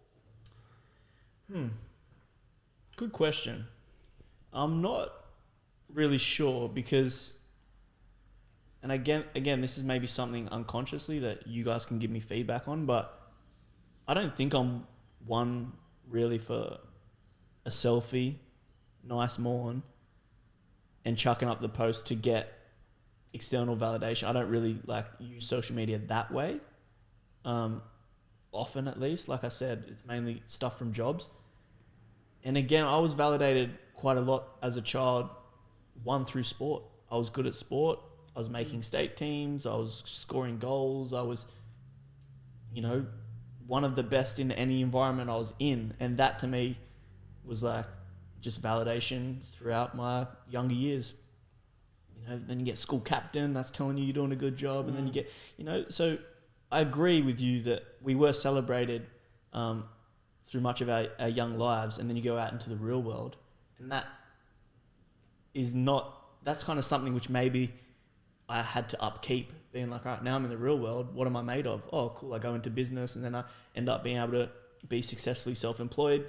Good question. I'm not really sure because, and again, this is maybe something unconsciously that you guys can give me feedback on, but I don't think I'm one really for a selfie, nice morn, and chucking up the post to get external validation. I don't really use social media that way. Often, at least, like I said, it's mainly stuff from jobs. And again, I was validated quite a lot as a child, one through sport. I was good at sport. I was making state teams. I was scoring goals. I was, one of the best in any environment I was in. And that to me was just validation throughout my younger years. Then you get school captain, that's telling you you're doing a good job. And then you get, so I agree with you that we were celebrated through much of our young lives. And then you go out into the real world. And that's kind of something which maybe I had to upkeep, being like, all right, now I'm in the real world. What am I made of? Oh, cool. I go into business and then I end up being able to be successfully self-employed.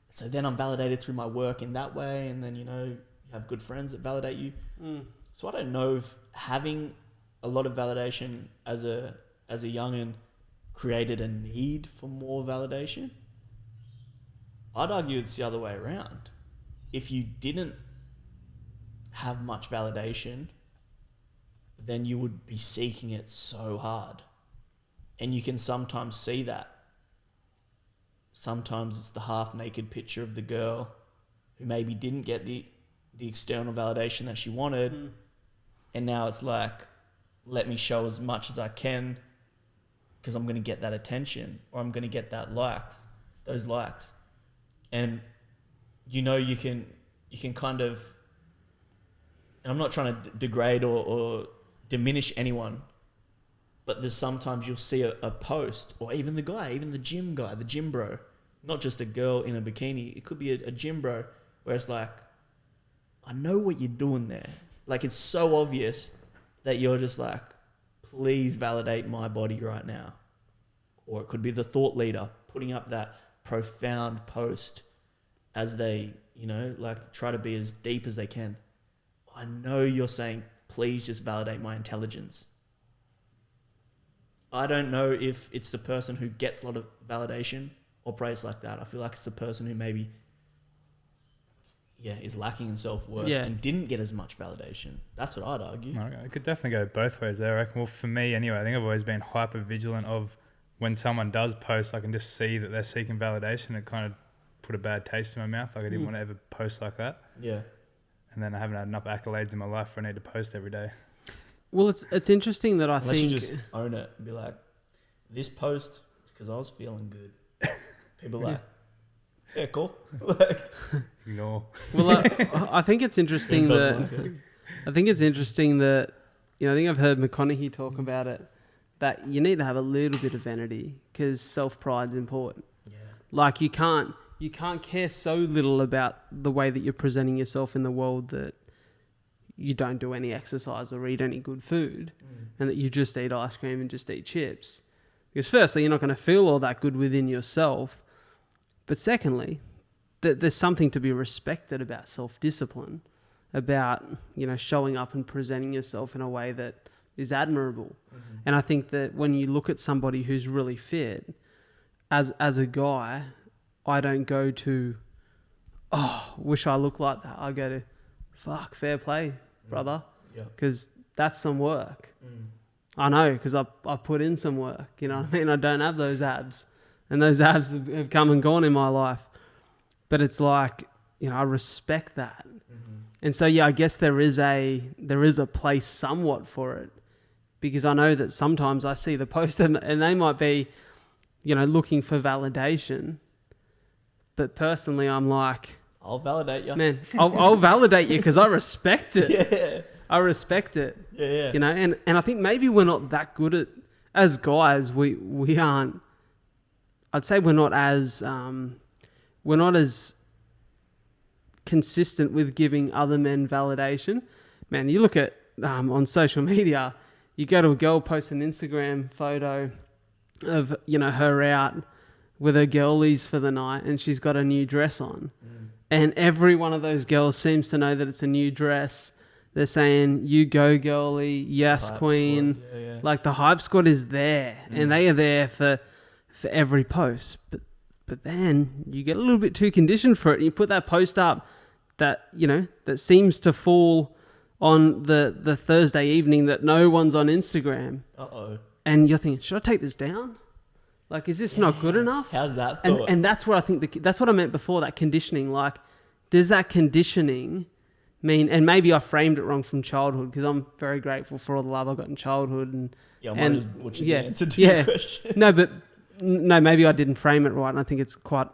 So then I'm validated through my work in that way. And then, you have good friends that validate you. So I don't know if having a lot of validation as a youngin' created a need for more validation. I'd argue it's the other way around. If you didn't have much validation, then you would be seeking it so hard. And you can sometimes see that. Sometimes it's the half-naked picture of the girl who maybe didn't get the external validation that she wanted. And now it's like, let me show as much as I can because I'm going to get that attention or I'm going to get those likes. And you can kind of, and I'm not trying to degrade or diminish anyone But there's sometimes you'll see a post, or even the gym guy, the gym bro, not just a girl in a bikini. It could be a gym bro where it's like, I know what you're doing there. Like, it's so obvious that you're just like, please validate my body right now. Or it could be the thought leader putting up that profound post as they, like, try to be as deep as they can. I know you're saying, please just validate my intelligence. I don't know if it's the person who gets a lot of validation or praise like that. I feel like it's the person who maybe, is lacking in self-worth and didn't get as much validation. That's what I'd argue. Okay. It could definitely go both ways there, I reckon. Well, for me anyway, I think I've always been hyper vigilant of when someone does post, I can just see that they're seeking validation. It kind of put a bad taste in my mouth. Like, I didn't want to ever post like that. Yeah. And then I haven't had enough accolades in my life for I need to post every day. Well, it's interesting that Unless you just own it and be like, this post is because I was feeling good. People are like, yeah, cool. Like, Ignore. Well, I think it's interesting that I think I've heard McConaughey talk about it, that you need to have a little bit of vanity because self-pride's important. Yeah. Like, you can't care so little about the way that you're presenting yourself in the world that you don't do any exercise or eat any good food and that you just eat ice cream and just eat chips. Because firstly, you're not going to feel all that good within yourself. But secondly, there's something to be respected about self-discipline, about, showing up and presenting yourself in a way that is admirable. Mm-hmm. And I think that when you look at somebody who's really fit, as a guy, I don't go to, wish I looked like that. I go to, fuck, fair play, brother. Yeah. Because that's some work. I know, because I put in some work. You know what I mean? I don't have those abs. And those abs have come and gone in my life. But it's like, I respect that. Mm-hmm. And so, I guess there is a place somewhat for it. Because I know that sometimes I see the post and they might be, looking for validation. But personally, I'm like, I'll validate you. Man, I'll validate you because I respect it. Yeah. I respect it. Yeah. And I think maybe we're not that good at, as guys, we aren't, I'd say we're not as consistent with giving other men validation. Man, you look at, on social media, you go to a girl, post an Instagram photo of, her out with her girlies for the night and she's got a new dress on. And every one of those girls seems to know that it's a new dress. They're saying, you go, girly, yes, queen. Yeah. Like, the hype squad is there and they are there for every post. But then you get a little bit too conditioned for it. And you put that post up that, that seems to fall on the Thursday evening that no one's on Instagram. Uh-oh. And you're thinking, should I take this down? Like, is this not good enough? How's that thought? And that's what I think, that's what I meant before, that conditioning. Like, does that conditioning mean, and maybe I framed it wrong from childhood, because I'm very grateful for all the love I got in childhood. And I might just butcher the answer to your question. No, maybe I didn't frame it right. And I think it's quite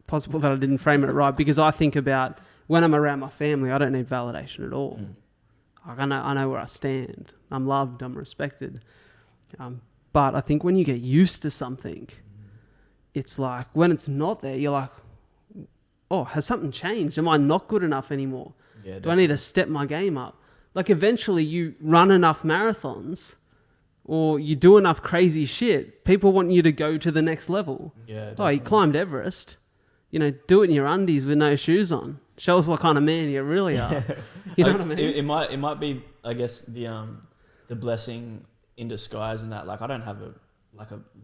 possible that I didn't frame it right, because I think about when I'm around my family, I don't need validation at all. Like, I know where I stand. I'm loved, I'm respected. But I think when you get used to something, it's like, when it's not there, you're like, oh, has something changed? Am I not good enough anymore? Yeah, do I need to step my game up? Like, eventually you run enough marathons or you do enough crazy shit, people want you to go to the next level. Yeah, definitely. Oh, you climbed Everest. Do it in your undies with no shoes on. Show us what kind of man you really are. You know what I mean? It might be, I guess, the blessing in disguise, and that, like, I don't have a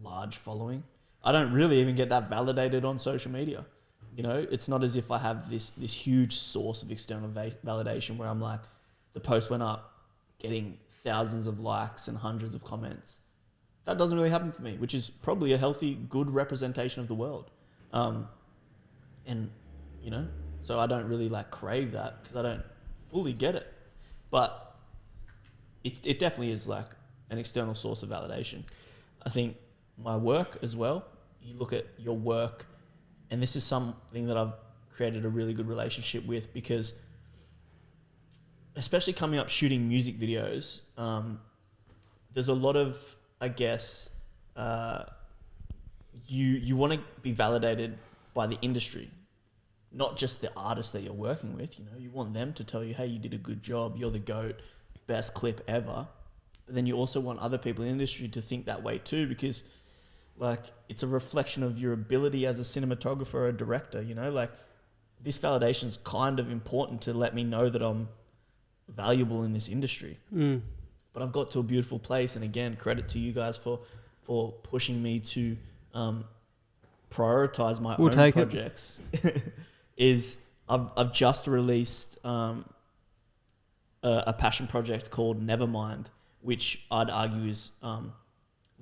large following. I don't really even get that validated on social media. It's not as if I have this huge source of external validation where I'm like, the post went up, getting thousands of likes and hundreds of comments. That doesn't really happen for me, which is probably a healthy, good representation of the world. So I don't really crave that, because I don't fully get it. But it definitely is like an external source of validation. I think my work as well, you look at your work, and this is something that I've created a really good relationship with, because especially coming up shooting music videos, there's a lot of I guess, you want to be validated by the industry, not just the artist that you're working with. You know, you want them to tell you, hey, you did a good job, you're the GOAT, best clip ever. But then you also want other people in the industry to think that way too, because like it's a reflection of your ability as a cinematographer or a director, you know, like this validation is kind of important to let me know that I'm valuable in this industry. But I've got to a beautiful place, and again, credit to you guys for pushing me to prioritize my own projects. Is I've just released a passion project called Nevermind, which I'd argue is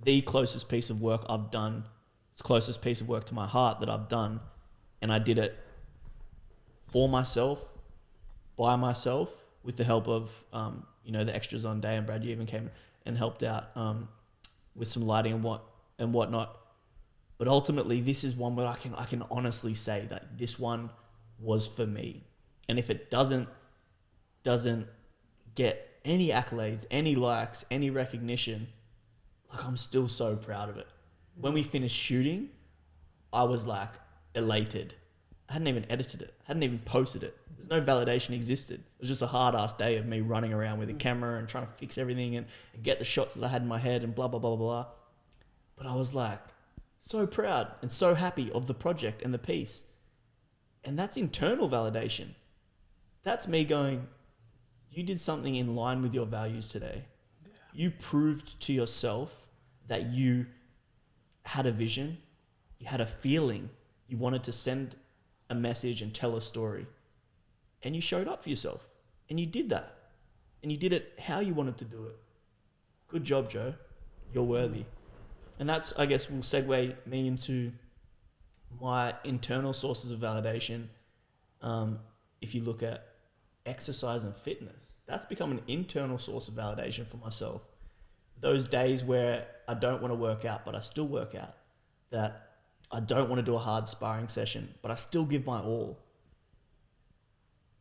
the closest piece of work I've done. It's the closest piece of work to my heart that I've done, and I did it for myself, by myself, with the help of the extras on day, and Brad, you even came and helped out with some lighting and whatnot. But ultimately, this is one where I can honestly say that this one was for me. And if it doesn't get any accolades, any likes, any recognition, like I'm still so proud of it. When we finished shooting, I was like elated. I hadn't even edited it. Hadn't even posted it. There's no validation existed. It was just a hard-ass day of me running around with a camera and trying to fix everything and get the shots that I had in my head and blah, blah, blah, blah, blah. But I was like so proud and so happy of the project and the piece. And that's internal validation. That's me going, you did something in line with your values today. Yeah. You proved to yourself that you had a vision, you had a feeling, you wanted to send a message and tell a story. And you showed up for yourself. And you did that. And you did it how you wanted to do it. Good job, Joe. You're worthy. And that's, I guess, will segue me into my internal sources of validation. If you look at exercise and fitness, that's become an internal source of validation for myself. Those days where I don't want to work out, but I still work out. That I don't want to do a hard sparring session, but I still give my all.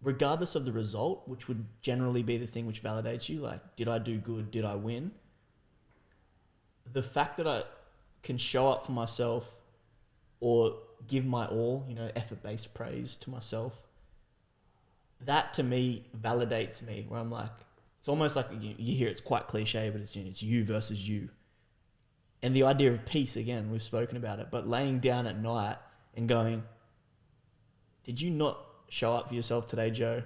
Regardless of the result, which would generally be the thing which validates you, like, did I do good? Did I win? The fact that I can show up for myself or give my all, effort-based praise to myself, that to me validates me, where I'm like, it's almost like you hear it's quite cliche, but it's you versus you. And the idea of peace, again, we've spoken about it, but laying down at night and going, did you not show up for yourself today, Joe?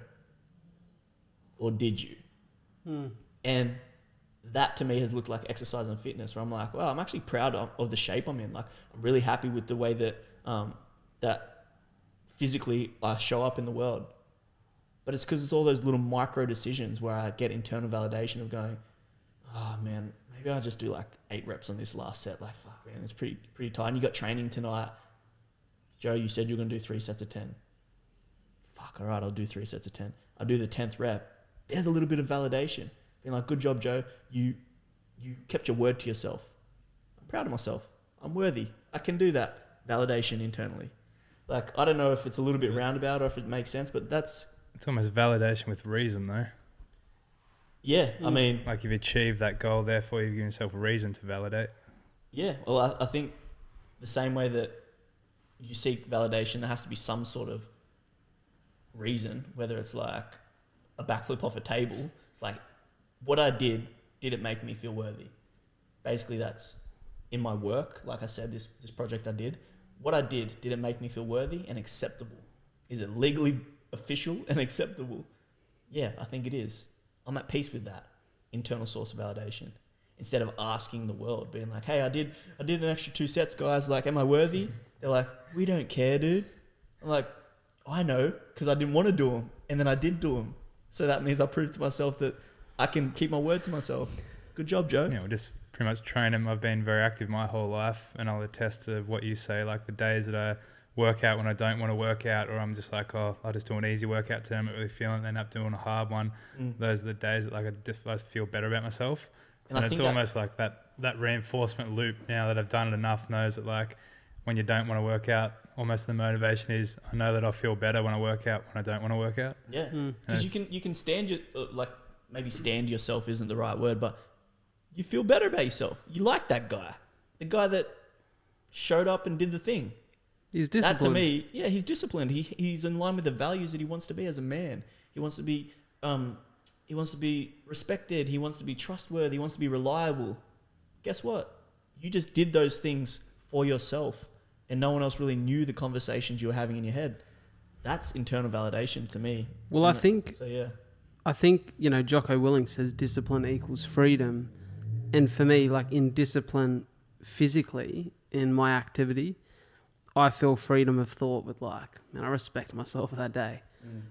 Or did you? And that to me has looked like exercise and fitness, where I'm like, wow, I'm actually proud of the shape I'm in. Like, I'm really happy with the way that that physically I show up in the world. But it's because it's all those little micro decisions where I get internal validation of going, oh man, maybe I'll just do like 8 reps on this last set. Like, fuck man, it's pretty tight. And you got training tonight. Joe, you said you're going to do 3 sets of 10. Fuck, all right, I'll do 3 sets of 10. I'll do the 10th rep. There's a little bit of validation. Being like, good job, Joe. You kept your word to yourself. I'm proud of myself. I'm worthy. I can do that. Validation internally. Like, I don't know if it's a little bit roundabout or if it makes sense, but that's... It's almost validation with reason, though. Yeah, I mean... Like, you've achieved that goal, therefore you've given yourself a reason to validate. Yeah, well, I think the same way that you seek validation, there has to be some sort of reason, whether it's like a backflip off a table. It's like, what I did it make me feel worthy? Basically, that's in my work. Like I said, this project I did. What I did it make me feel worthy and acceptable? Is it legally official and acceptable? Yeah, I think it is. I'm at peace with that internal source of validation. Instead of asking the world, being like, hey, I did an extra 2 sets, guys. Like, am I worthy? They're like, we don't care, dude. I'm like, I know, because I didn't want to do them. And then I did do them. So that means I proved to myself that I can keep my word to myself. Good job, Joe. Yeah, we'll just pretty much train them. I've been very active my whole life, and I'll attest to what you say. Like, the days that I work out when I don't want to work out, or I'm just like, oh, I'll just do an easy workout today. I'm not really feeling it, end up doing a hard one. Those are the days that I feel better about myself. And it's almost like that reinforcement loop, now that I've done it enough, knows that, like, when you don't want to work out, almost the motivation is, I know that I'll feel better when I work out when I don't want to work out. Yeah, because you can stand maybe stand yourself isn't the right word, but you feel better about yourself. You like that guy. The guy that showed up and did the thing. He's disciplined. That to me, yeah, he's disciplined. He's in line with the values that he wants to be as a man. He wants to be respected. He wants to be trustworthy. He wants to be reliable. Guess what? You just did those things for yourself, and no one else really knew the conversations you were having in your head. That's internal validation to me. Well, I think, Jocko Willink says discipline equals freedom. And for me, like in discipline physically, in my activity, I feel freedom of thought with I respect myself that day.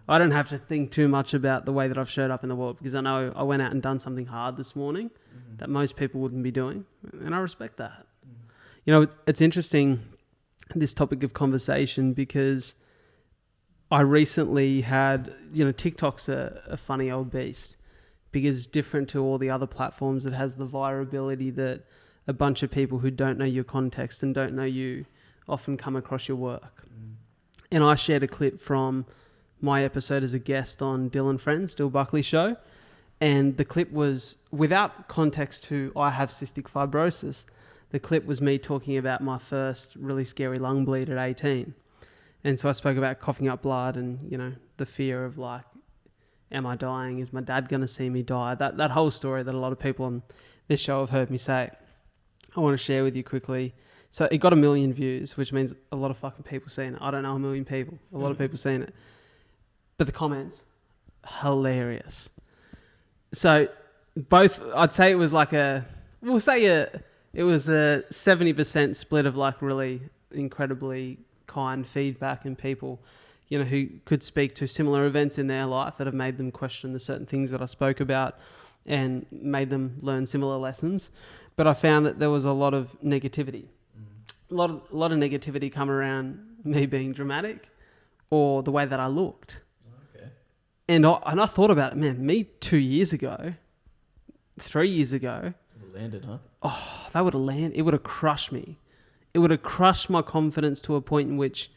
I don't have to think too much about the way that I've showed up in the world, because I know I went out and done something hard this morning that most people wouldn't be doing. And I respect that. It's interesting, this topic of conversation, because I recently had, TikTok's a funny old beast, because different to all the other platforms, it has the virability that a bunch of people who don't know your context and don't know you often come across your work. And I shared a clip from my episode as a guest on Dylan Friends, Dill Buckley show. And the clip was, without context to I have cystic fibrosis, the clip was me talking about my first really scary lung bleed at 18. And so I spoke about coughing up blood and, the fear of am I dying? Is my dad going to see me die? That whole story that a lot of people on this show have heard me say. I want to share with you quickly. So it got 1 million views, which means a lot of fucking people seen it. I don't know 1 million people. A lot of people seen it. But the comments, hilarious. So both, I'd say it was it was a 70% split of really incredibly kind feedback and people, who could speak to similar events in their life that have made them question the certain things that I spoke about and made them learn similar lessons. But I found that there was a lot of negativity. A lot of negativity come around me being dramatic or the way that I looked. Okay. And I thought about it, man, me 2 years ago, 3 years ago. It would have landed, huh? Oh, that would have landed. It would have crushed me. It would have crushed my confidence to a point in which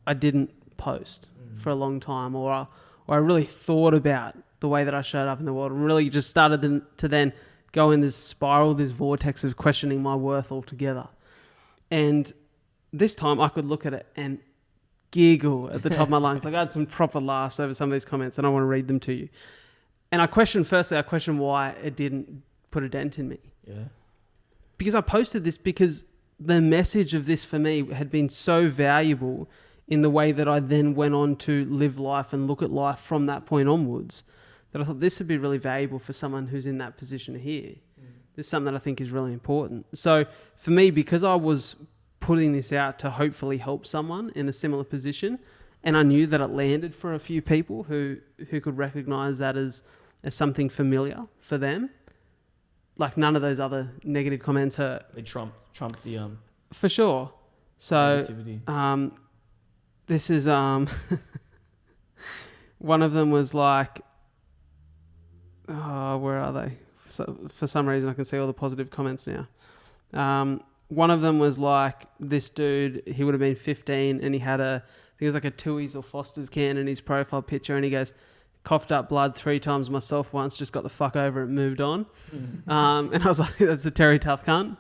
I didn't post for a long time, or I really thought about the way that I showed up in the world and really just started to then go in this spiral, this vortex of questioning my worth altogether. And this time I could look at it and giggle at the top of my lungs. I had some proper laughs over some of these comments, and I want to read them to you. And I question why it didn't put a dent in me. Yeah. Because I posted this because the message of this for me had been so valuable in the way that I then went on to live life and look at life from that point onwards, that I thought this would be really valuable for someone who's in that position here. This is something that I think is really important. So for me, because I was putting this out to hopefully help someone in a similar position, and I knew that it landed for a few people who could recognize that as something familiar for them, none of those other negative comments hurt. They trumped the for sure. So negativity. This is one of them was where are they? So for some reason I can see all the positive comments now. One of them was this dude, he would have been 15 and he had I think it was a Tooheys or Foster's can in his profile picture, and he goes, coughed up blood 3 times myself once, just got the fuck over it, moved on. And I was like, that's a Terry Tough cunt.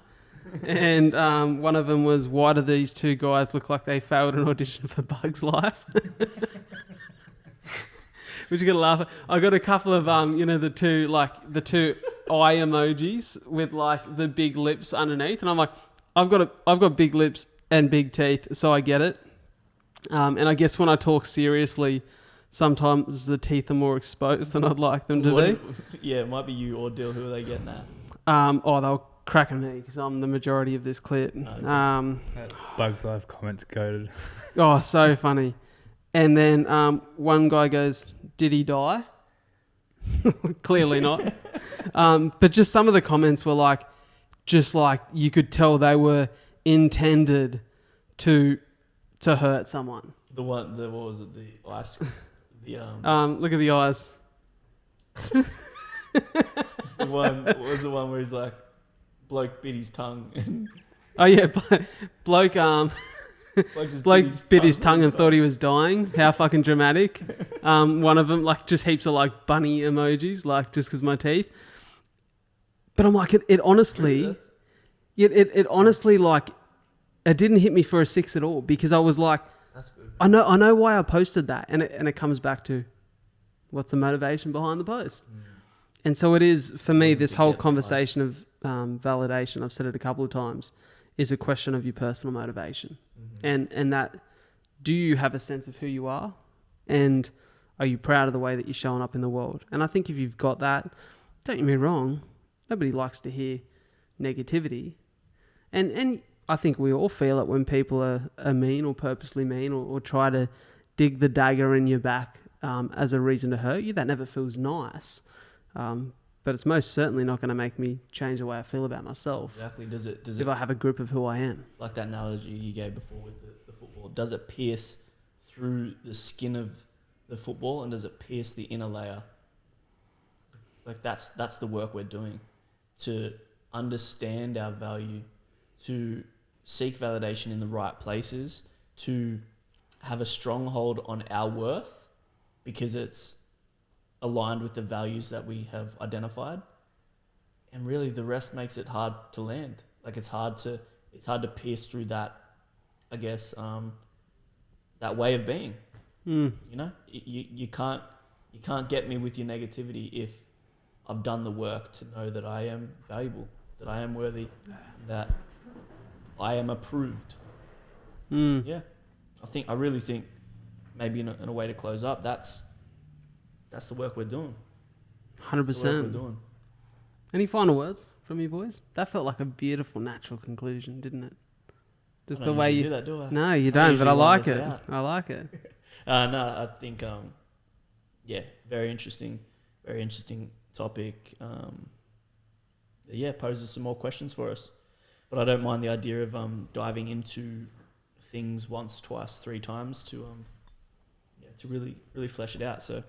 And one of them was, why do these 2 guys look like they failed an audition for Bug's Life? Which you're gonna laugh at. I got a couple of the two eye emojis with the big lips underneath, and I'm like, I've got big lips and big teeth, so I get it. And I guess when I talk seriously, sometimes the teeth are more exposed than I'd like them to be. Yeah, it might be you or Dill. Who are they getting at? They were cracking me because I'm the majority of this clip. That Bugs Life comments goated. Oh, so funny. And then one guy goes, did he die? Clearly not. But just some of the comments were you could tell they were intended to hurt someone. What was it? The ice. Look at the eyes. What was the one where he's like, bloke bit his tongue? Oh yeah, bloke bit his tongue and thought he was dying. How fucking dramatic. One of them, just heaps of bunny emojis, just because my teeth. But I'm like, it honestly, it honestly, like, it didn't hit me for a 6 at all, because I was like, That's good. I know why I posted that, and it comes back to what's the motivation behind the post. And so it is, for me, this whole conversation of validation, I've said it a couple of times, is a question of your personal motivation. And that, do you have a sense of who you are? And are you proud of the way that you're showing up in the world? And I think if you've got that, don't get me wrong, nobody likes to hear negativity. And I think we all feel it when people are mean or purposely mean, or try to dig the dagger in your back as a reason to hurt you. That never feels nice. But it's most certainly not going to make me change the way I feel about myself. Exactly. Does it if I have a grip of who I am. Like that analogy you gave before with the football, does it pierce through the skin of the football, and does it pierce the inner layer? Like that's the work we're doing, to understand our value, to seek validation in the right places, to have a stronghold on our worth because it's aligned with the values that we have identified. And really the rest makes it hard to land. Like it's hard to pierce through that, I guess, that way of being. You know, you can't get me with your negativity if I've done the work to know that I am valuable, that I am worthy, that I am approved. Yeah, I really think maybe in a way to close up, that's the work we're doing. 100%. Any final words from you boys? That felt like a beautiful, natural conclusion, didn't it? Just I the don't way usually you do that, do I? No, you don't, but I usually like wind it. us out. I like it. No, I think, very interesting topic. Poses some more questions for us. But I don't mind the idea of diving into things once, twice, 3 times to really, really flesh it out. So,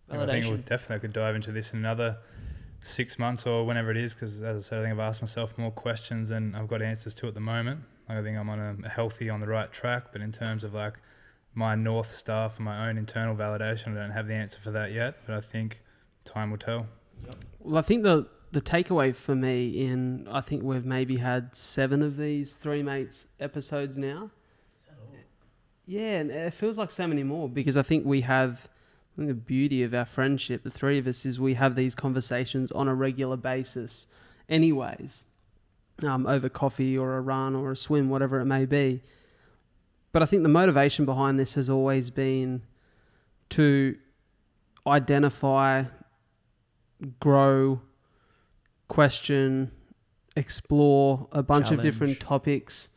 validation. I think I could dive into this in another 6 months or whenever it is, because as I said, I think I've asked myself more questions than I've got answers to at the moment. I think I'm on on the right track, but in terms of like my North Star for my own internal validation, I don't have the answer for that yet, but I think time will tell. Yep. Well, I think the takeaway for me I think we've maybe had 7 of these 3 Mates episodes now. Is that all? Yeah, and it feels like so many more, because I think the beauty of our friendship, the 3 of us, is we have these conversations on a regular basis anyways, over coffee or a run or a swim, whatever it may be. But I think the motivation behind this has always been to identify, grow, question, explore a bunch of different topics,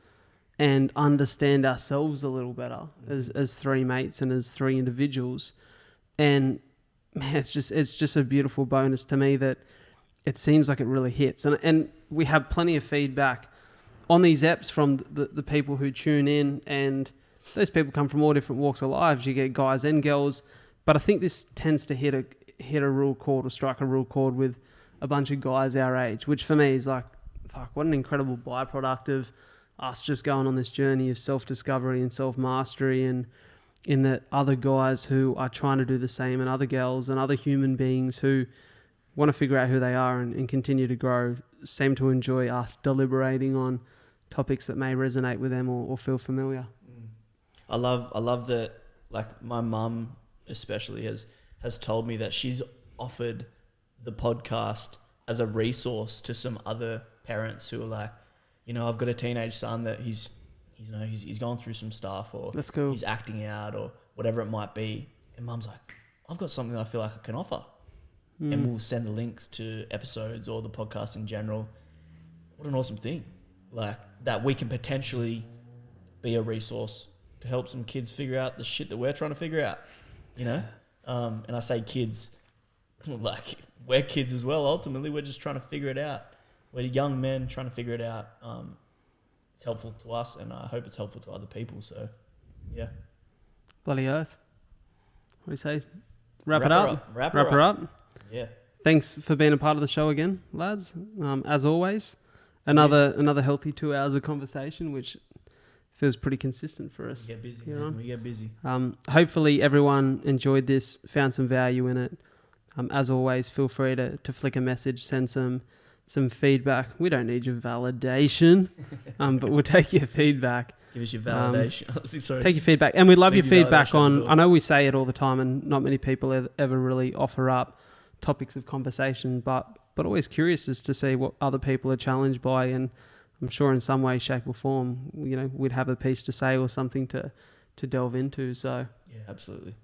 and understand ourselves a little better as 3 mates and as 3 individuals. And man, it's just a beautiful bonus to me that it seems like it really hits. And we have plenty of feedback on these apps from the people who tune in, and those people come from all different walks of lives. You get guys and girls, but I think this tends to hit a real chord, or strike a real chord with a bunch of guys our age, which for me is like, fuck, what an incredible byproduct of us just going on this journey of self-discovery and self-mastery, and in that other guys who are trying to do the same, and other girls and other human beings who want to figure out who they are and continue to grow, seem to enjoy us deliberating on topics that may resonate with them or feel familiar. I love that, like my mum especially has told me that she's offered the podcast as a resource to some other parents who are like, I've got a teenage son that he's gone through some stuff, or That's cool. He's acting out, or whatever it might be. And mum's like, I've got something that I feel like I can offer. And we'll send the links to episodes or the podcast in general. What an awesome thing. Like that we can potentially be a resource to help some kids figure out the shit that we're trying to figure out, and I say kids, like we're kids as well. Ultimately, we're just trying to figure it out. We're young men trying to figure it out. It's helpful to us, and I hope it's helpful to other people. So, yeah. Bloody oath. What do you say? Wrap her up. Wrap her up. Yeah. Thanks for being a part of the show again, lads. As always, another healthy 2 hours of conversation, which feels pretty consistent for us. We get busy. Hopefully everyone enjoyed this, found some value in it. As always, feel free to flick a message, send some some feedback. We don't need your validation, but we'll take your feedback. Give us your validation. Sorry. Take your feedback. And we'd love your Leave your feedback validation at the on, door. I know we say it all the time and not many people ever really offer up topics of conversation, but always curious as to see what other people are challenged by. And I'm sure in some way, shape or form, we'd have a piece to say or something to delve into. So, Yeah, absolutely.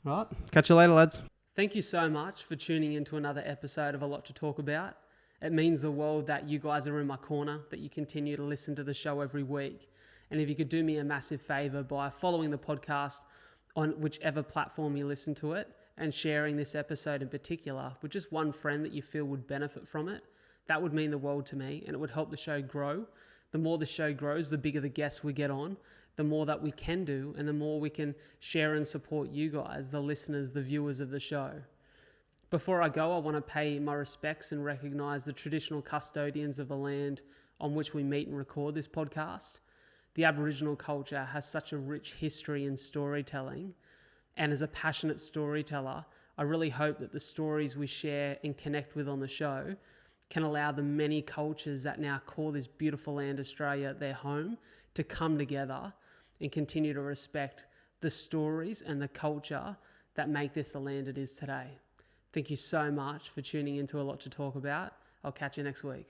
right. Catch you later, lads. Thank you so much for tuning into another episode of A Lot to Talk About. It means the world that you guys are in my corner, that you continue to listen to the show every week. And if you could do me a massive favor by following the podcast on whichever platform you listen to it and sharing this episode in particular with just one friend that you feel would benefit from it, that would mean the world to me and it would help the show grow. The more the show grows, the bigger the guests we get on, the more that we can do and the more we can share and support you guys, the listeners, the viewers of the show. Before I go, I want to pay my respects and recognize the traditional custodians of the land on which we meet and record this podcast. The Aboriginal culture has such a rich history in storytelling, and as a passionate storyteller, I really hope that the stories we share and connect with on the show can allow the many cultures that now call this beautiful land Australia their home to come together and continue to respect the stories and the culture that make this the land it is today. Thank you so much for tuning into A Lot to Talk About. I'll catch you next week.